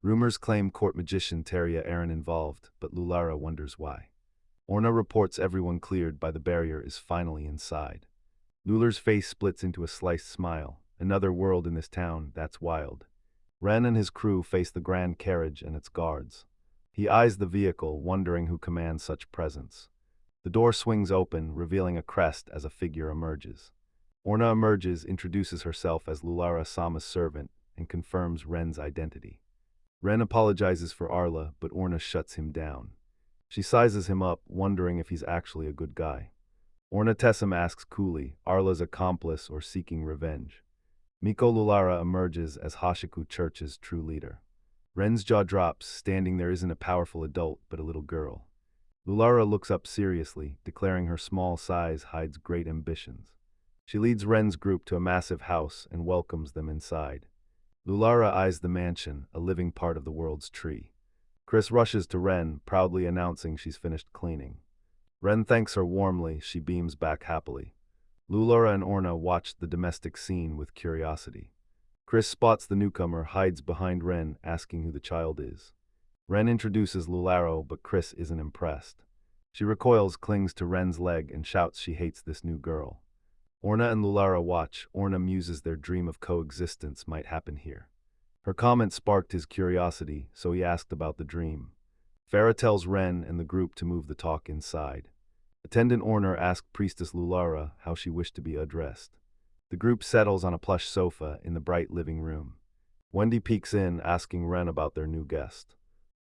Rumors claim court magician Teria Aaron involved, but Lulara wonders why. Orna reports everyone cleared by the barrier is finally inside. Lula's face splits into a sliced smile. Another world in this town, that's wild. Ren and his crew face the grand carriage and its guards. He eyes the vehicle, wondering who commands such presence. The door swings open, revealing a crest as a figure emerges. Orna emerges, introduces herself as Lulara Sama's servant, and confirms Ren's identity. Ren apologizes for Arla, but Orna shuts him down. She sizes him up, wondering if he's actually a good guy. Orna Tessam asks coolly, Arla's accomplice or seeking revenge. Miko Lulara emerges as Hashiku Church's true leader. Ren's jaw drops, standing there isn't a powerful adult, but a little girl. Lulara looks up seriously, declaring her small size hides great ambitions. She leads Ren's group to a massive house and welcomes them inside. Lulara eyes the mansion, a living part of the world's tree. Chris rushes to Ren, proudly announcing she's finished cleaning. Ren thanks her warmly, she beams back happily. Lulara and Orna watch the domestic scene with curiosity. Chris spots the newcomer, hides behind Ren, asking who the child is. Ren introduces Lularo, but Chris isn't impressed. She recoils, clings to Ren's leg, and shouts she hates this new girl. Orna and Lulara watch. Orna muses their dream of coexistence might happen here. Her comment sparked his curiosity, so he asked about the dream. Farah tells Ren and the group to move the talk inside. Attendant Orna asked Priestess Lulara how she wished to be addressed. The group settles on a plush sofa in the bright living room. Wendy peeks in, asking Ren about their new guest.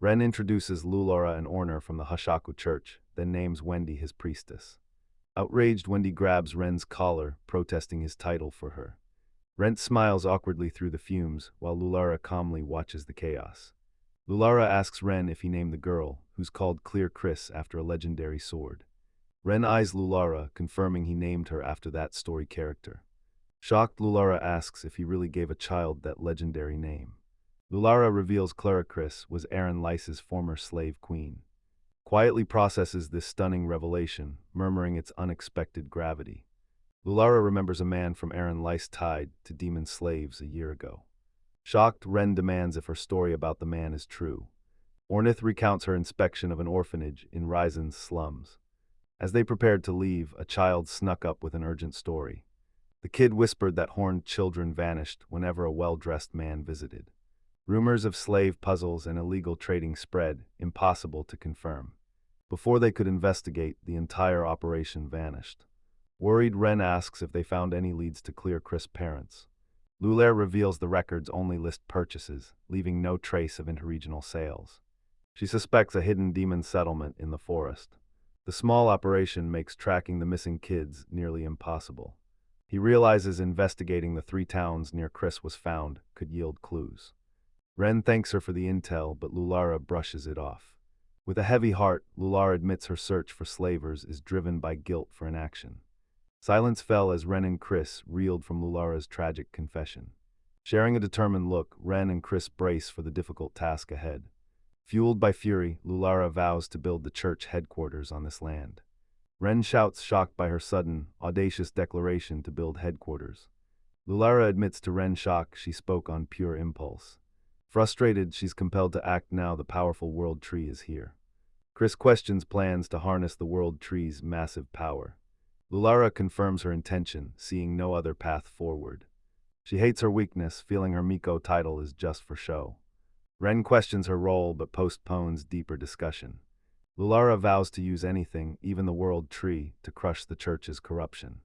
Ren introduces Lulara and Orna from the Hashaku church, then names Wendy his priestess. Outraged, Wendy grabs Ren's collar, protesting his title for her. Ren smiles awkwardly through the fumes, while Lulara calmly watches the chaos. Lulara asks Ren if he named the girl, who's called Clear Chris after a legendary sword. Ren eyes Lulara, confirming he named her after that story character. Shocked, Lulara asks if he really gave a child that legendary name. Lulara reveals Clara Chris was Aaron Lyce's former slave queen. Quietly processes this stunning revelation, murmuring its unexpected gravity. Lulara remembers a man from Aaron Lyce tied to demon slaves a year ago. Shocked, Ren demands if her story about the man is true. Ornith recounts her inspection of an orphanage in Ryzen's slums. As they prepared to leave, a child snuck up with an urgent story. The kid whispered that horned children vanished whenever a well-dressed man visited. Rumors of slave puzzles and illegal trading spread, impossible to confirm. Before they could investigate, the entire operation vanished. Worried, Ren asks if they found any leads to clear Chris' parents. Lulaire reveals the records only list purchases, leaving no trace of interregional sales. She suspects a hidden demon settlement in the forest. The small operation makes tracking the missing kids nearly impossible. He realizes investigating the 3 towns near Chris was found could yield clues. Ren thanks her for the intel, but Lulara brushes it off. With a heavy heart, Lulara admits her search for slavers is driven by guilt for inaction. Silence fell as Ren and Chris reeled from Lulara's tragic confession. Sharing a determined look, Ren and Chris brace for the difficult task ahead. Fueled by fury, Lulara vows to build the church headquarters on this land. Ren shouts, shocked by her sudden, audacious declaration to build headquarters. Lulara admits to Ren's shock she spoke on pure impulse. Frustrated, she's compelled to act now the powerful World Tree is here. Chris questions plans to harness the World Tree's massive power. Lulara confirms her intention, seeing no other path forward. She hates her weakness, feeling her Miko title is just for show. Ren questions her role but postpones deeper discussion. Lulara vows to use anything, even the World Tree, to crush the church's corruption.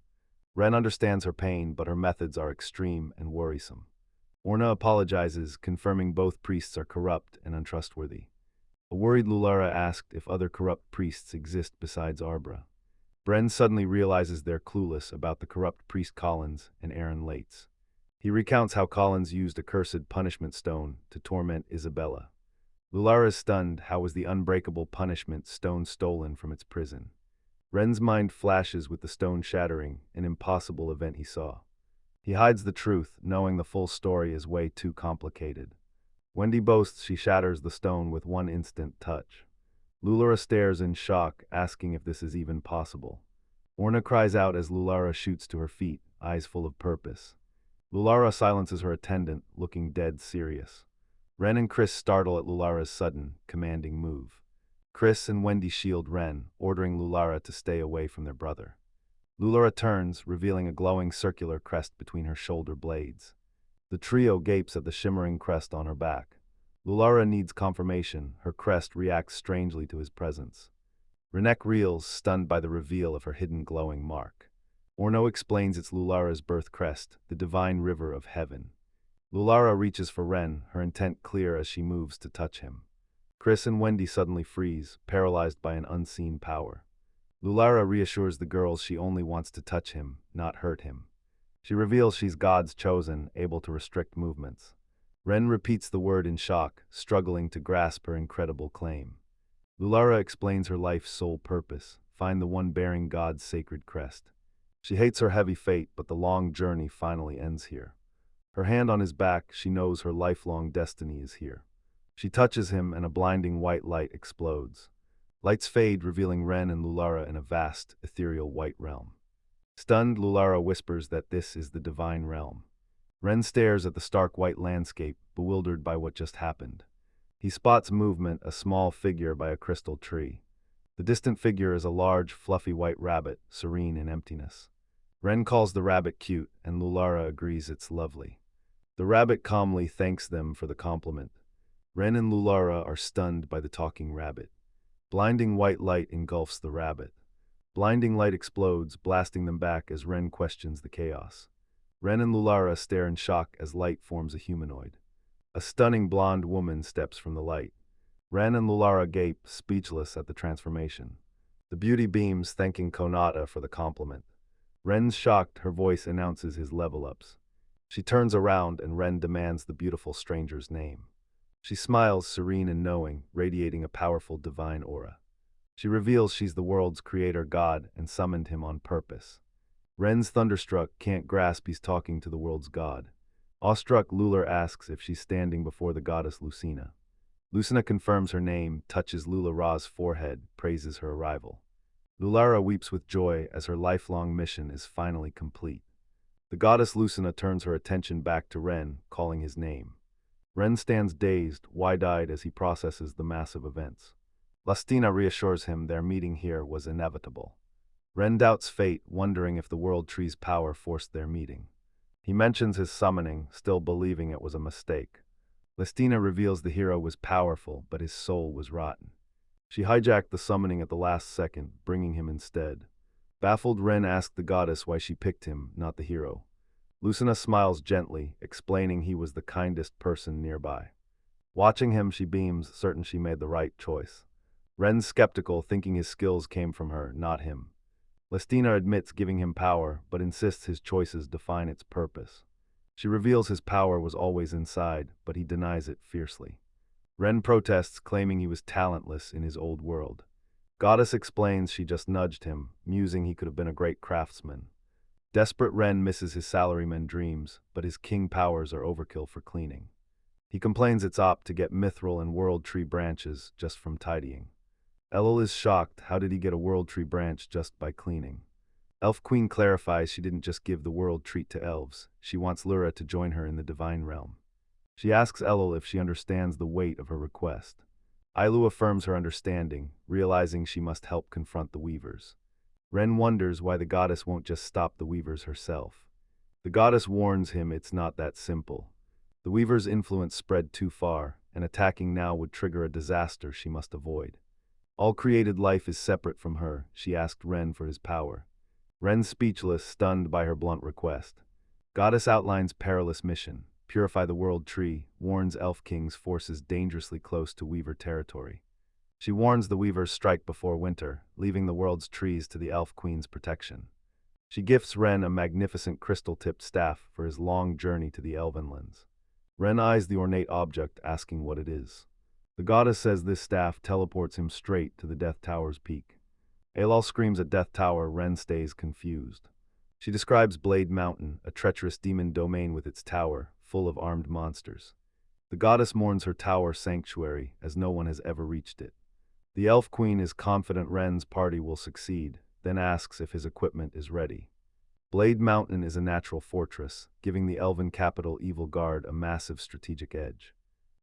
Ren understands her pain, but her methods are extreme and worrisome. Orna apologizes, confirming both priests are corrupt and untrustworthy. A worried Lulara asked if other corrupt priests exist besides Arbra. Bren suddenly realizes they're clueless about the corrupt priest Collins and Aaron Lates. He recounts how Collins used a cursed punishment stone to torment Isabella. Lulara is stunned. How was the unbreakable punishment stone stolen from its prison? Ren's mind flashes with the stone shattering, an impossible event he saw. He hides the truth, knowing the full story is way too complicated. Wendy boasts she shatters the stone with one instant touch. Lulara stares in shock, asking if this is even possible. Orna cries out as Lulara shoots to her feet, eyes full of purpose. Lulara silences her attendant, looking dead serious. Ren and Chris startle at Lulara's sudden, commanding move. Chris and Wendy shield Ren, ordering Lulara to stay away from their brother. Lulara turns, revealing a glowing circular crest between her shoulder blades. The trio gapes at the shimmering crest on her back. Lulara needs confirmation. Her crest reacts strangely to his presence. Renek reels, stunned by the reveal of her hidden glowing mark. Orno explains it's Lulara's birth crest, the divine river of heaven. Lulara reaches for Ren, her intent clear as she moves to touch him. Chris and Wendy suddenly freeze, paralyzed by an unseen power. Lulara reassures the girls she only wants to touch him, not hurt him. She reveals she's God's chosen, able to restrict movements. Ren repeats the word in shock, struggling to grasp her incredible claim. Lulara explains her life's sole purpose, find the one bearing God's sacred crest. She hates her heavy fate, but the long journey finally ends here. Her hand on his back, she knows her lifelong destiny is here. She touches him and a blinding white light explodes. Lights fade, revealing Ren and Lulara in a vast, ethereal white realm. Stunned, Lulara whispers that this is the divine realm. Ren stares at the stark white landscape, bewildered by what just happened. He spots movement, a small figure by a crystal tree. The distant figure is a large, fluffy white rabbit, serene in emptiness. Ren calls the rabbit cute, and Lulara agrees it's lovely. The rabbit calmly thanks them for the compliment. Ren and Lulara are stunned by the talking rabbit. Blinding white light engulfs the rabbit. Blinding light explodes, blasting them back as Ren questions the chaos. Ren and Lulara stare in shock as light forms a humanoid. A stunning blonde woman steps from the light. Ren and Lulara gape, speechless at the transformation. The beauty beams, thanking Konata for the compliment. Ren's shocked, her voice announces his level-ups. She turns around and Ren demands the beautiful stranger's name. She smiles, serene and knowing, radiating a powerful divine aura. She reveals she's the world's creator god and summoned him on purpose. Ren's thunderstruck, can't grasp he's talking to the world's god. Awestruck, Lular asks if she's standing before the goddess Lucina. Lucina confirms her name, touches Lulara's forehead, praises her arrival. Lulara weeps with joy as her lifelong mission is finally complete. The goddess Lucina turns her attention back to Ren, calling his name. Ren stands dazed, wide-eyed as he processes the massive events. Lastina reassures him their meeting here was inevitable. Ren doubts fate, wondering if the world tree's power forced their meeting. He mentions his summoning, still believing it was a mistake. Lestina reveals the hero was powerful, but his soul was rotten. She hijacked the summoning at the last second, bringing him instead. Baffled, Ren asked the goddess why she picked him, not the hero. Lucina smiles gently, explaining he was the kindest person nearby. Watching him, she beams, certain she made the right choice. Ren's skeptical, thinking his skills came from her, not him. Lestina admits giving him power, but insists his choices define its purpose. She reveals his power was always inside, but he denies it fiercely. Ren protests, claiming he was talentless in his old world. Goddess explains she just nudged him, musing he could have been a great craftsman. Desperate, Ren misses his salaryman dreams, but his king powers are overkill for cleaning. He complains it's opt to get mithril and world tree branches just from tidying. Elul is shocked. How did he get a world tree branch just by cleaning? Elf Queen clarifies she didn't just give the world treat to elves, she wants Lura to join her in the divine realm. She asks Elul if she understands the weight of her request. Ailu affirms her understanding, realizing she must help confront the weavers. Ren wonders why the goddess won't just stop the weavers herself. The goddess warns him it's not that simple. The weavers' influence spread too far, and attacking now would trigger a disaster she must avoid. All created life is separate from her, she asked Ren for his power. Ren speechless, stunned by her blunt request. Goddess outlines perilous mission. Purify the world tree, warns Elf King's forces dangerously close to Weaver territory. She warns the Weavers strike before winter, leaving the world's trees to the Elf Queen's protection. She gifts Ren a magnificent crystal-tipped staff for his long journey to the Elvenlands. Ren eyes the ornate object, asking what it is. The goddess says this staff teleports him straight to the Death Tower's peak. Aelal screams at Death Tower. Ren stays confused. She describes Blade Mountain, a treacherous demon domain with its tower, full of armed monsters. The goddess mourns her tower sanctuary, as no one has ever reached it. The Elf Queen is confident Ren's party will succeed, then asks if his equipment is ready. Blade Mountain is a natural fortress, giving the elven capital Evil Guard a massive strategic edge.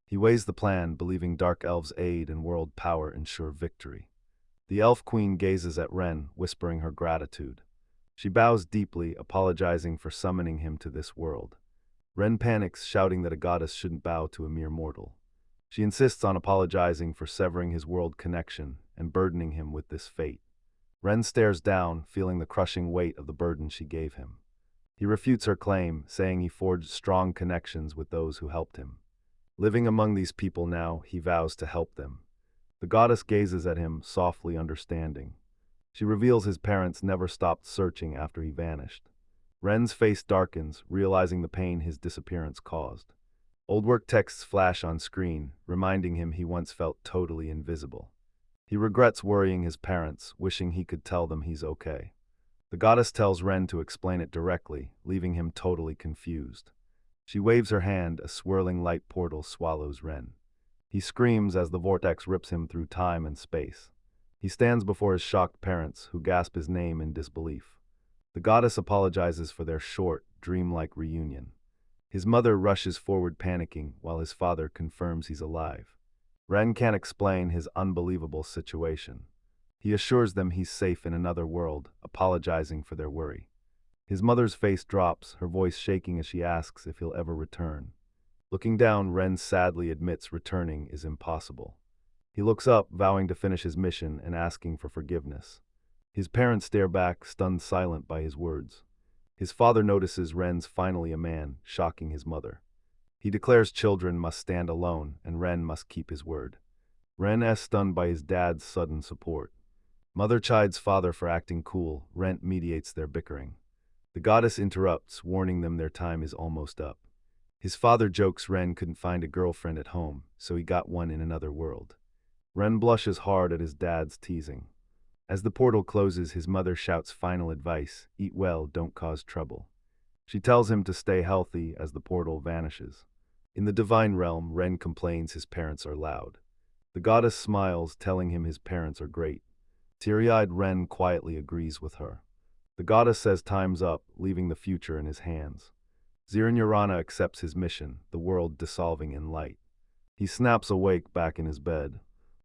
He weighs the plan, believing Dark Elves' aid and world power ensure victory. The Elf Queen gazes at Ren, whispering her gratitude. She bows deeply, apologizing for summoning him to this world. Ren panics, shouting that a goddess shouldn't bow to a mere mortal. She insists on apologizing for severing his world connection and burdening him with this fate. Ren stares down, feeling the crushing weight of the burden she gave him. He refutes her claim, saying he forged strong connections with those who helped him. Living among these people now, he vows to help them. The goddess gazes at him, softly understanding. She reveals his parents never stopped searching after he vanished. Ren's face darkens, realizing the pain his disappearance caused. Old work texts flash on screen, reminding him he once felt totally invisible. He regrets worrying his parents, wishing he could tell them he's okay. The goddess tells Ren to explain it directly, leaving him totally confused. She waves her hand, a swirling light portal swallows Ren. He screams as the vortex rips him through time and space. He stands before his shocked parents, who gasp his name in disbelief. The goddess apologizes for their short, dreamlike reunion. His mother rushes forward panicking, while his father confirms he's alive. Ren can't explain his unbelievable situation. He assures them he's safe in another world, apologizing for their worry. His mother's face drops, her voice shaking as she asks if he'll ever return. Looking down, Ren sadly admits returning is impossible. He looks up, vowing to finish his mission and asking for forgiveness. His parents stare back, stunned silent by his words. His father notices Ren's finally a man, shocking his mother. He declares children must stand alone, and Ren must keep his word. Ren is stunned by his dad's sudden support. Mother chides father for acting cool. Ren mediates their bickering. The goddess interrupts, warning them their time is almost up. His father jokes Ren couldn't find a girlfriend at home, so he got one in another world. Ren blushes hard at his dad's teasing. As the portal closes, his mother shouts final advice: eat well, don't cause trouble. She tells him to stay healthy as the portal vanishes. In the divine realm, Ren complains his parents are loud. The goddess smiles, telling him his parents are great. Teary-eyed Ren quietly agrees with her. The goddess says time's up, leaving the future in his hands. Zirin Urana accepts his mission, the world dissolving in light. He snaps awake back in his bed.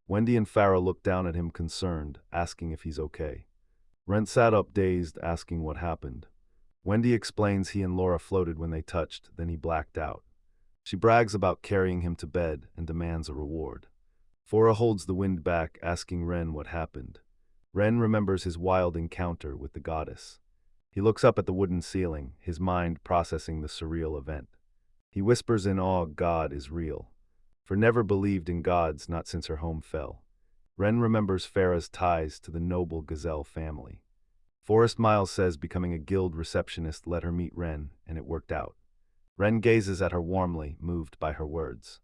Wendy and Farah look down at him concerned, asking if he's okay. Ren sat up dazed, asking what happened. Wendy explains he and Laura floated when they touched, then he blacked out. She brags about carrying him to bed and demands a reward. Fora holds the wind back, asking Ren what happened. Ren remembers his wild encounter with the goddess. He looks up at the wooden ceiling, his mind processing the surreal event. He whispers in awe, God is real. For never believed in gods, not since her home fell. Ren remembers Farah's ties to the noble Gazelle family. Forrest Miles says becoming a guild receptionist let her meet Ren, and it worked out. Ren gazes at her warmly, moved by her words.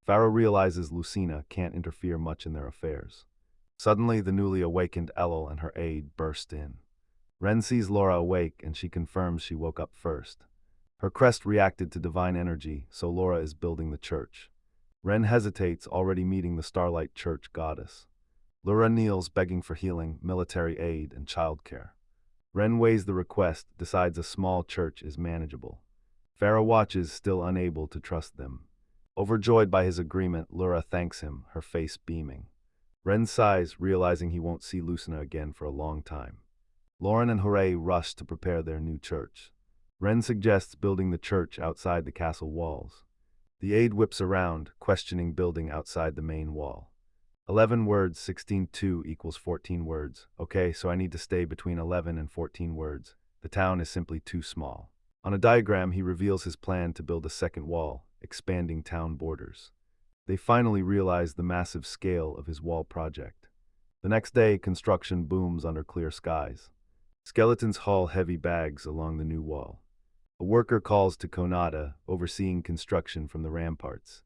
Farah realizes Lucina can't interfere much in their affairs. Suddenly, the newly awakened Elul and her aide burst in. Ren sees Laura awake, and she confirms she woke up first. Her crest reacted to divine energy, so Laura is building the church. Ren hesitates, already meeting the Starlight Church goddess. Laura kneels, begging for healing, military aid, and childcare. Ren weighs the request, decides a small church is manageable. Farah watches, still unable to trust them. Overjoyed by his agreement, Laura thanks him, her face beaming. Ren sighs, realizing he won't see Lucina again for a long time. Lauren and Hooray rush to prepare their new church. Ren suggests building the church outside the castle walls. The aide whips around, questioning building outside the main wall. 11 words, 16:2 equals 14 words. Okay, so I need to stay between 11 and 14 words. The town is simply too small. On a diagram, he reveals his plan to build a second wall, expanding town borders. They finally realize the massive scale of his wall project. The next day, construction booms under clear skies. Skeletons haul heavy bags along the new wall. A worker calls to Konada, overseeing construction from the ramparts.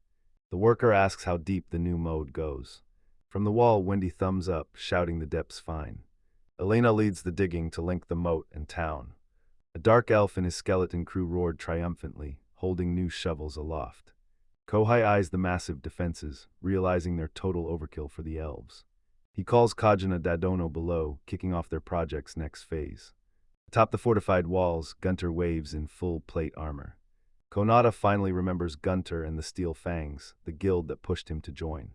The worker asks how deep the new mode goes. From the wall, Wendy thumbs up, shouting the depth's fine. Elena leads the digging to link the moat and town. A dark elf and his skeleton crew roared triumphantly, holding new shovels aloft. Kohai eyes the massive defenses, realizing their total overkill for the elves. He calls Kajuna Dadono below, kicking off their project's next phase. Atop the fortified walls, Gunter waves in full plate armor. Konada finally remembers Gunter and the Steel Fangs, the guild that pushed him to join.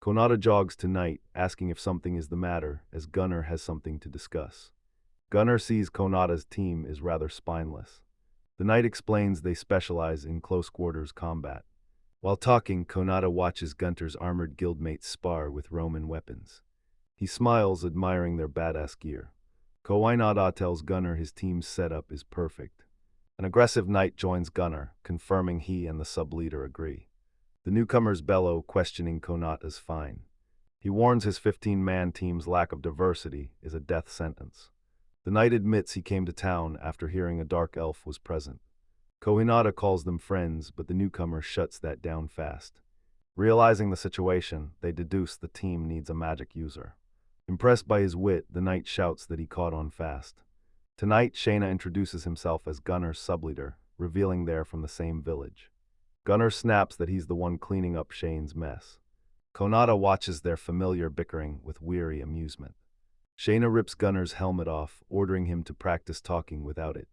Konada jogs to Knight, asking if something is the matter, as Gunner has something to discuss. Gunner sees Konada's team is rather spineless. The Knight explains they specialize in close-quarters combat. While talking, Konada watches Gunter's armored guildmates spar with Roman weapons. He smiles, admiring their badass gear. Koinada tells Gunner his team's setup is perfect. An aggressive Knight joins Gunner, confirming he and the sub-leader agree. The newcomers bellow, questioning Konada's fine. He warns his 15-man team's lack of diversity is a death sentence. The Knight admits he came to town after hearing a dark elf was present. Kohinada calls them friends, but the newcomer shuts that down fast. Realizing the situation, they deduce the team needs a magic user. Impressed by his wit, the Knight shouts that he caught on fast. Tonight, Shayna introduces himself as Gunner's subleader, revealing they're from the same village. Gunner snaps that he's the one cleaning up Shane's mess. Konada watches their familiar bickering with weary amusement. Shayna rips Gunner's helmet off, ordering him to practice talking without it.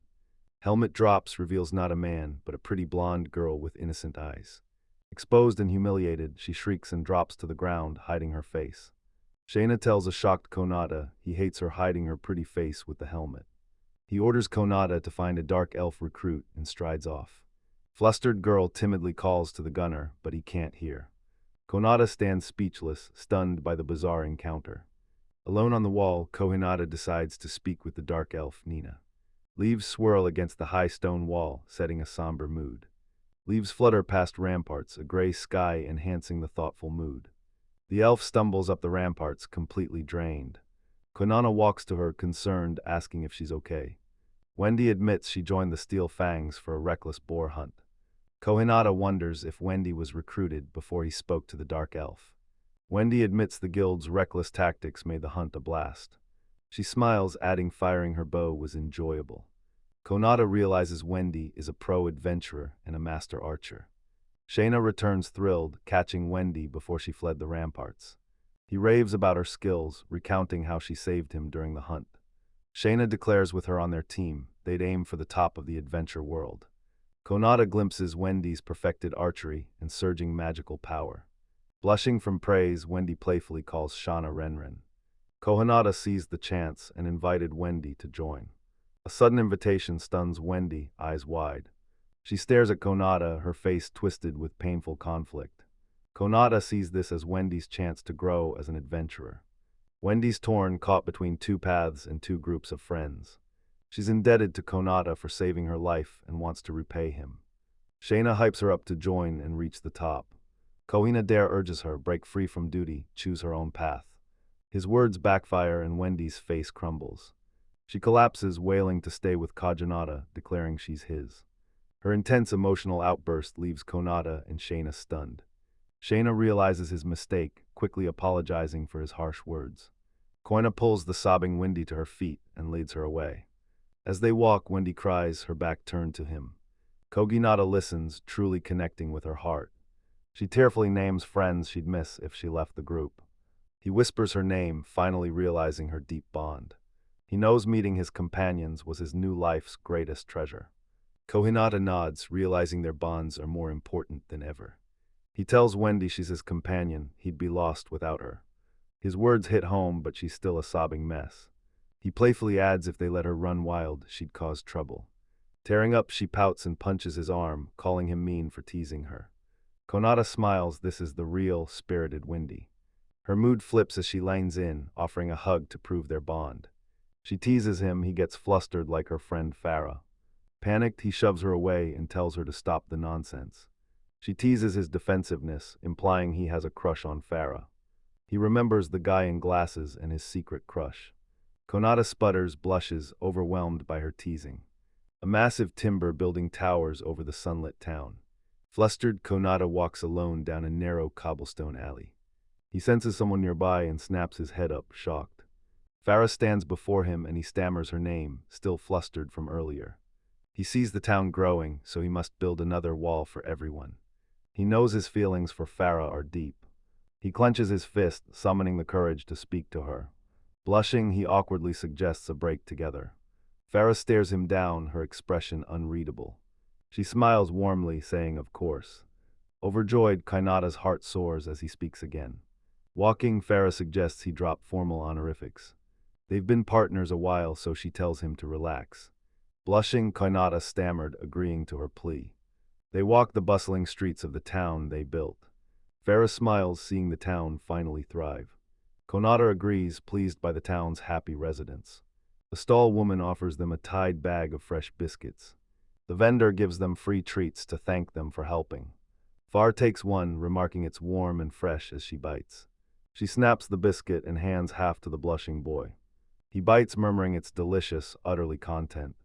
Helmet drops, reveals not a man, but a pretty blonde girl with innocent eyes. Exposed and humiliated, she shrieks and drops to the ground, hiding her face. Shayna tells a shocked Konada he hates her hiding her pretty face with the helmet. He orders Konada to find a dark elf recruit and strides off. Flustered girl timidly calls to the Gunner, but he can't hear. Konada stands speechless, stunned by the bizarre encounter. Alone on the wall, Kohinada decides to speak with the dark elf, Nina. Leaves swirl against the high stone wall, setting a somber mood. Leaves flutter past ramparts, a gray sky enhancing the thoughtful mood. The elf stumbles up the ramparts, completely drained. Konana walks to her, concerned, asking if she's okay. Wendy admits she joined the Steel Fangs for a reckless boar hunt. Kohinada wonders if Wendy was recruited before he spoke to the dark elf. Wendy admits the guild's reckless tactics made the hunt a blast. She smiles, adding firing her bow was enjoyable. Konada realizes Wendy is a pro-adventurer and a master archer. Shayna returns thrilled, catching Wendy before she fled the ramparts. He raves about her skills, recounting how she saved him during the hunt. Shayna declares with her on their team, they'd aim for the top of the adventure world. Konada glimpses Wendy's perfected archery and surging magical power. Blushing from praise, Wendy playfully calls Shauna Renren. Kohinata seized the chance and invited Wendy to join. A sudden invitation stuns Wendy, eyes wide. She stares at Kohinata, her face twisted with painful conflict. Kohinata sees this as Wendy's chance to grow as an adventurer. Wendy's torn, caught between two paths and two groups of friends. She's indebted to Kohinata for saving her life and wants to repay him. Shayna hypes her up to join and reach the top. Kohinata urges her, break free from duty, choose her own path. His words backfire and Wendy's face crumbles. She collapses, wailing to stay with Kohinata, declaring she's his. Her intense emotional outburst leaves Kohinata and Shayna stunned. Shayna realizes his mistake, quickly apologizing for his harsh words. Koina pulls the sobbing Wendy to her feet and leads her away. As they walk, Wendy cries, her back turned to him. Kohinata listens, truly connecting with her heart. She tearfully names friends she'd miss if she left the group. He whispers her name, finally realizing her deep bond. He knows meeting his companions was his new life's greatest treasure. Kohinata nods, realizing their bonds are more important than ever. He tells Wendy she's his companion, he'd be lost without her. His words hit home, but she's still a sobbing mess. He playfully adds if they let her run wild, she'd cause trouble. Tearing up, she pouts and punches his arm, calling him mean for teasing her. Kohinata smiles, this is the real, spirited Wendy. Her mood flips as she leans in, offering a hug to prove their bond. She teases him, he gets flustered like her friend Farah. Panicked, he shoves her away and tells her to stop the nonsense. She teases his defensiveness, implying he has a crush on Farah. He remembers the guy in glasses and his secret crush. Kohinata sputters, blushes, overwhelmed by her teasing. A massive timber building towers over the sunlit town. Flustered, Kohinata walks alone down a narrow cobblestone alley. He senses someone nearby and snaps his head up, shocked. Farah stands before him and he stammers her name, still flustered from earlier. He sees the town growing, so he must build another wall for everyone. He knows his feelings for Farah are deep. He clenches his fist, summoning the courage to speak to her. Blushing, he awkwardly suggests a break together. Farah stares him down, her expression unreadable. She smiles warmly, saying, of course. Overjoyed, Kohinata's heart soars as he speaks again. Walking, Farah suggests he drop formal honorifics. They've been partners a while, so she tells him to relax. Blushing, Kohinata stammered, agreeing to her plea. They walk the bustling streets of the town they built. Farah smiles, seeing the town finally thrive. Kohinata agrees, pleased by the town's happy residents. The stall woman offers them a tied bag of fresh biscuits. The vendor gives them free treats to thank them for helping. Farah takes one, remarking it's warm and fresh as she bites. She snaps the biscuit and hands half to the blushing boy. He bites, murmuring it's delicious, utterly content.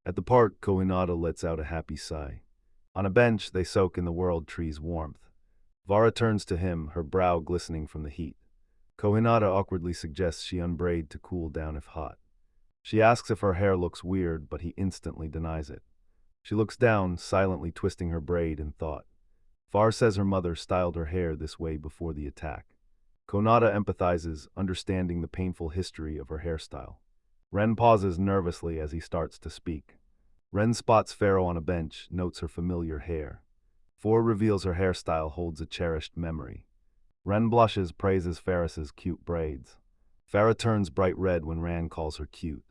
At the park, Kohinata lets out a happy sigh. On a bench, they soak in the world tree's warmth. Vara turns to him, her brow glistening from the heat. Kohinata awkwardly suggests she unbraid to cool down if hot. She asks if her hair looks weird, but he instantly denies it. She looks down, silently twisting her braid in thought. Var says her mother styled her hair this way before the attack. Kohinata empathizes, understanding the painful history of her hairstyle. Ren pauses nervously as he starts to speak. Ren spots Pharaoh on a bench, notes her familiar hair. Four reveals her hairstyle holds a cherished memory. Ren blushes, praises Ferris's cute braids. Farah turns bright red when Ren calls her cute.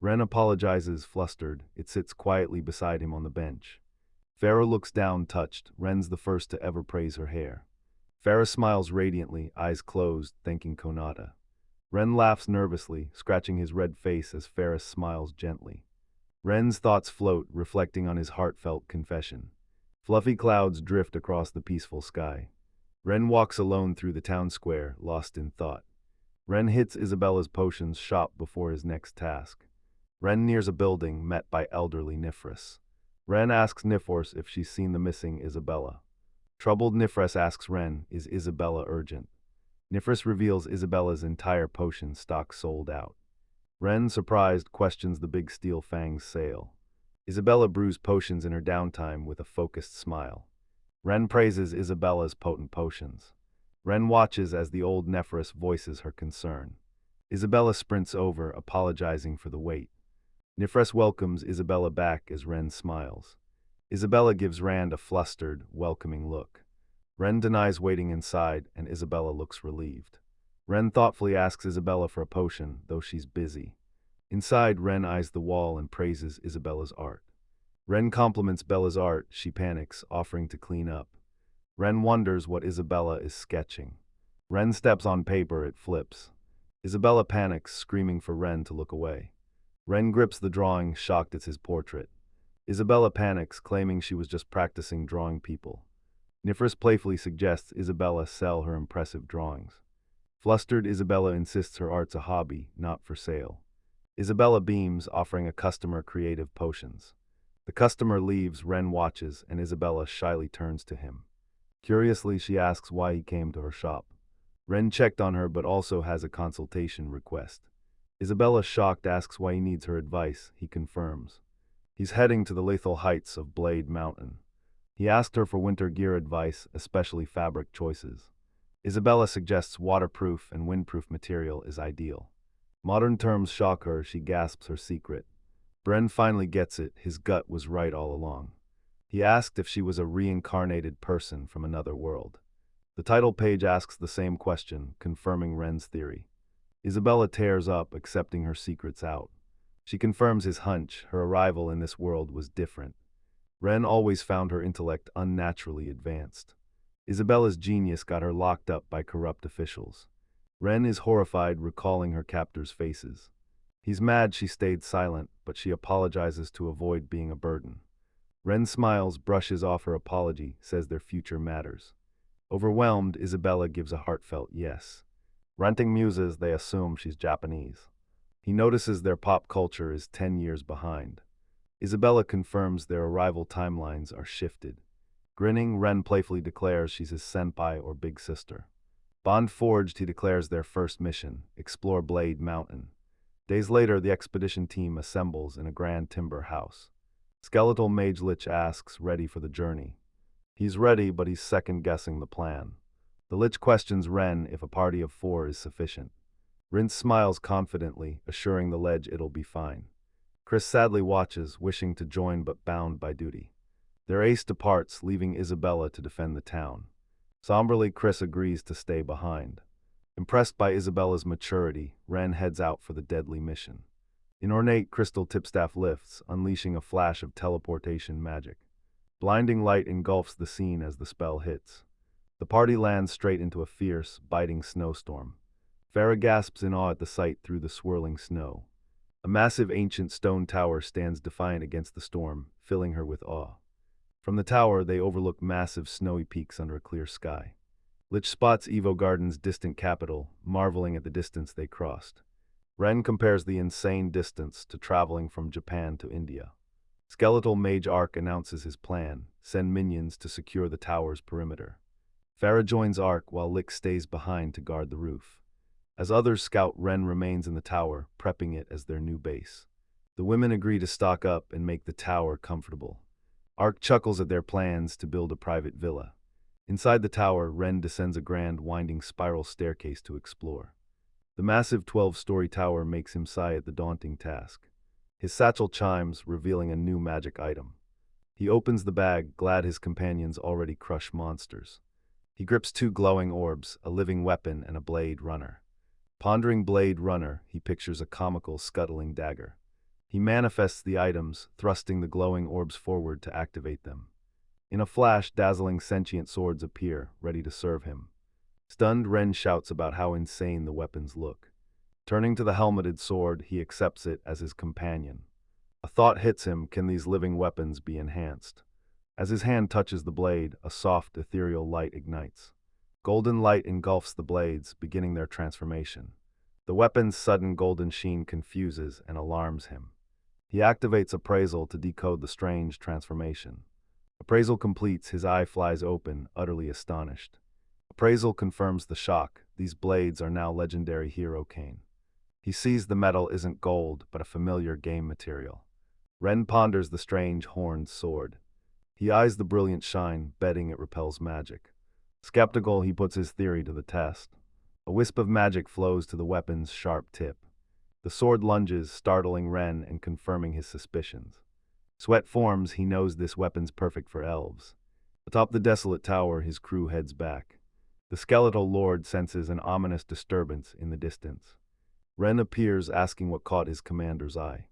Ren apologizes, flustered. It sits quietly beside him on the bench. Farah looks down, touched. Ren's the first to ever praise her hair. Farah smiles radiantly, eyes closed, thanking Kohinata. Ren laughs nervously, scratching his red face as Farah smiles gently. Ren's thoughts float, reflecting on his heartfelt confession. Fluffy clouds drift across the peaceful sky. Ren walks alone through the town square, lost in thought. Ren hits Isabella's potions shop before his next task. Ren nears a building, met by elderly Nifris. Ren asks Nifors if she's seen the missing Isabella. Troubled Nifris asks Ren, is Isabella urgent? Nifris reveals Isabella's entire potion stock sold out. Ren, surprised, questions the big steel fang's sale. Isabella brews potions in her downtime with a focused smile. Ren praises Isabella's potent potions. Ren watches as the old Nefris voices her concern. Isabella sprints over, apologizing for the wait. Nifris welcomes Isabella back as Ren smiles. Isabella gives Rand a flustered, welcoming look. Ren denies waiting inside, and Isabella looks relieved. Ren thoughtfully asks Isabella for a potion, though she's busy. Inside, Ren eyes the wall and praises Isabella's art. Ren compliments Bella's art, she panics, offering to clean up. Ren wonders what Isabella is sketching. Ren steps on paper, it flips. Isabella panics, screaming for Ren to look away. Ren grips the drawing, shocked it's his portrait. Isabella panics, claiming she was just practicing drawing people. Nifris playfully suggests Isabella sell her impressive drawings. Flustered, Isabella insists her art's a hobby, not for sale. Isabella beams, offering a customer creative potions. The customer leaves, Ren watches, and Isabella shyly turns to him. Curiously, she asks why he came to her shop. Ren checked on her but also has a consultation request. Isabella, shocked, asks why he needs her advice. He confirms. He's heading to the lethal heights of Blade Mountain. He asked her for winter gear advice, especially fabric choices. Isabella suggests waterproof and windproof material is ideal. Modern terms shock her, she gasps her secret. Bren finally gets it, his gut was right all along. He asked if she was a reincarnated person from another world. The title page asks the same question, confirming Ren's theory. Isabella tears up, accepting her secrets out. She confirms his hunch, her arrival in this world was different. Ren always found her intellect unnaturally advanced. Isabella's genius got her locked up by corrupt officials. Ren is horrified, recalling her captors' faces. He's mad she stayed silent, but she apologizes to avoid being a burden. Ren smiles, brushes off her apology, says their future matters. Overwhelmed, Isabella gives a heartfelt yes. Ranting muses, they assume she's Japanese. He notices their pop culture is 10 years behind. Isabella confirms their arrival timelines are shifted. Grinning, Ren playfully declares she's his senpai or big sister. Bond forged, he declares their first mission, explore Blade Mountain. Days later, the expedition team assembles in a grand timber house. Skeletal Mage Lich asks, ready for the journey. He's ready, but he's second-guessing the plan. The Lich questions Ren if a party of 4 is sufficient. Ren smiles confidently, assuring the Ledge it'll be fine. Chris sadly watches, wishing to join but bound by duty. Their ace departs, leaving Isabella to defend the town. Somberly, Chris agrees to stay behind. Impressed by Isabella's maturity, Ren heads out for the deadly mission. In ornate crystal tipstaff lifts, unleashing a flash of teleportation magic. Blinding light engulfs the scene as the spell hits. The party lands straight into a fierce, biting snowstorm. Farah gasps in awe at the sight through the swirling snow. A massive ancient stone tower stands defiant against the storm, filling her with awe. From the tower, they overlook massive snowy peaks under a clear sky. Lich spots Evo Garden's distant capital, marveling at the distance they crossed. Ren compares the insane distance to traveling from Japan to India. Skeletal Mage Arc announces his plan, send minions to secure the tower's perimeter. Farah joins Arc while Lick stays behind to guard the roof. As others scout, Ren remains in the tower, prepping it as their new base. The women agree to stock up and make the tower comfortable. Arc chuckles at their plans to build a private villa. Inside the tower, Ren descends a grand, winding spiral staircase to explore. The massive 12-story tower makes him sigh at the daunting task. His satchel chimes, revealing a new magic item. He opens the bag, glad his companions already crush monsters. He grips 2 glowing orbs, a living weapon and a blade runner. Pondering Blade Runner, he pictures a comical, scuttling dagger. He manifests the items, thrusting the glowing orbs forward to activate them. In a flash, dazzling sentient swords appear, ready to serve him. Stunned, Ren shouts about how insane the weapons look. Turning to the helmeted sword, he accepts it as his companion. A thought hits him, can these living weapons be enhanced? As his hand touches the blade, a soft, ethereal light ignites. Golden light engulfs the blades, beginning their transformation. The weapon's sudden golden sheen confuses and alarms him. He activates Appraisal to decode the strange transformation. Appraisal completes, his eye flies open, utterly astonished. Appraisal confirms the shock, these blades are now legendary hero cane. He sees the metal isn't gold, but a familiar game material. Ren ponders the strange horned sword. He eyes the brilliant shine, betting it repels magic. Skeptical, he puts his theory to the test. A wisp of magic flows to the weapon's sharp tip. The sword lunges, startling Ren and confirming his suspicions. Sweat forms, he knows this weapon's perfect for elves. Atop the desolate tower, his crew heads back. The skeletal lord senses an ominous disturbance in the distance. Ren appears asking what caught his commander's eye.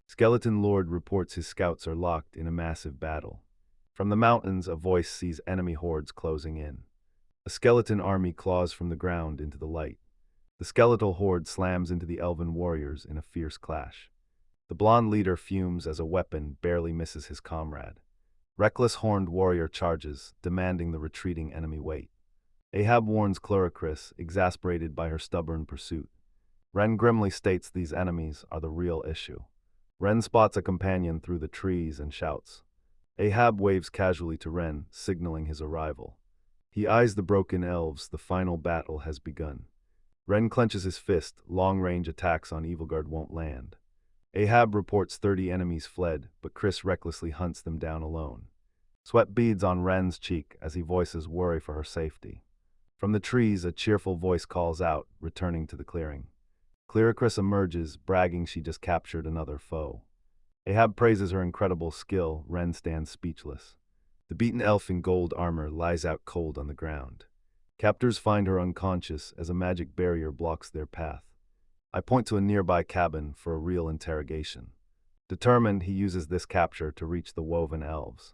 Skeleton Lord reports his scouts are locked in a massive battle. From the mountains, a voice sees enemy hordes closing in. A skeleton army claws from the ground into the light. The skeletal horde slams into the elven warriors in a fierce clash. The blonde leader fumes as a weapon barely misses his comrade. Reckless horned warrior charges, demanding the retreating enemy wait. Ahab warns Chloricris, exasperated by her stubborn pursuit. Ren grimly states these enemies are the real issue. Ren spots a companion through the trees and shouts. Ahab waves casually to Ren, signaling his arrival. He eyes the broken elves. The final battle has begun. Ren clenches his fist. Long-range attacks on Evilguard won't land. Ahab reports 30 enemies fled, but Chris recklessly hunts them down alone. Sweat beads on Ren's cheek as he voices worry for her safety. From the trees, a cheerful voice calls out, returning to the clearing. Chloricris emerges, bragging she just captured another foe. Ahab praises her incredible skill. Ren stands speechless. The beaten elf in gold armor lies out cold on the ground. Captors find her unconscious as a magic barrier blocks their path. I point to a nearby cabin for a real interrogation. Determined, he uses this capture to reach the woven elves.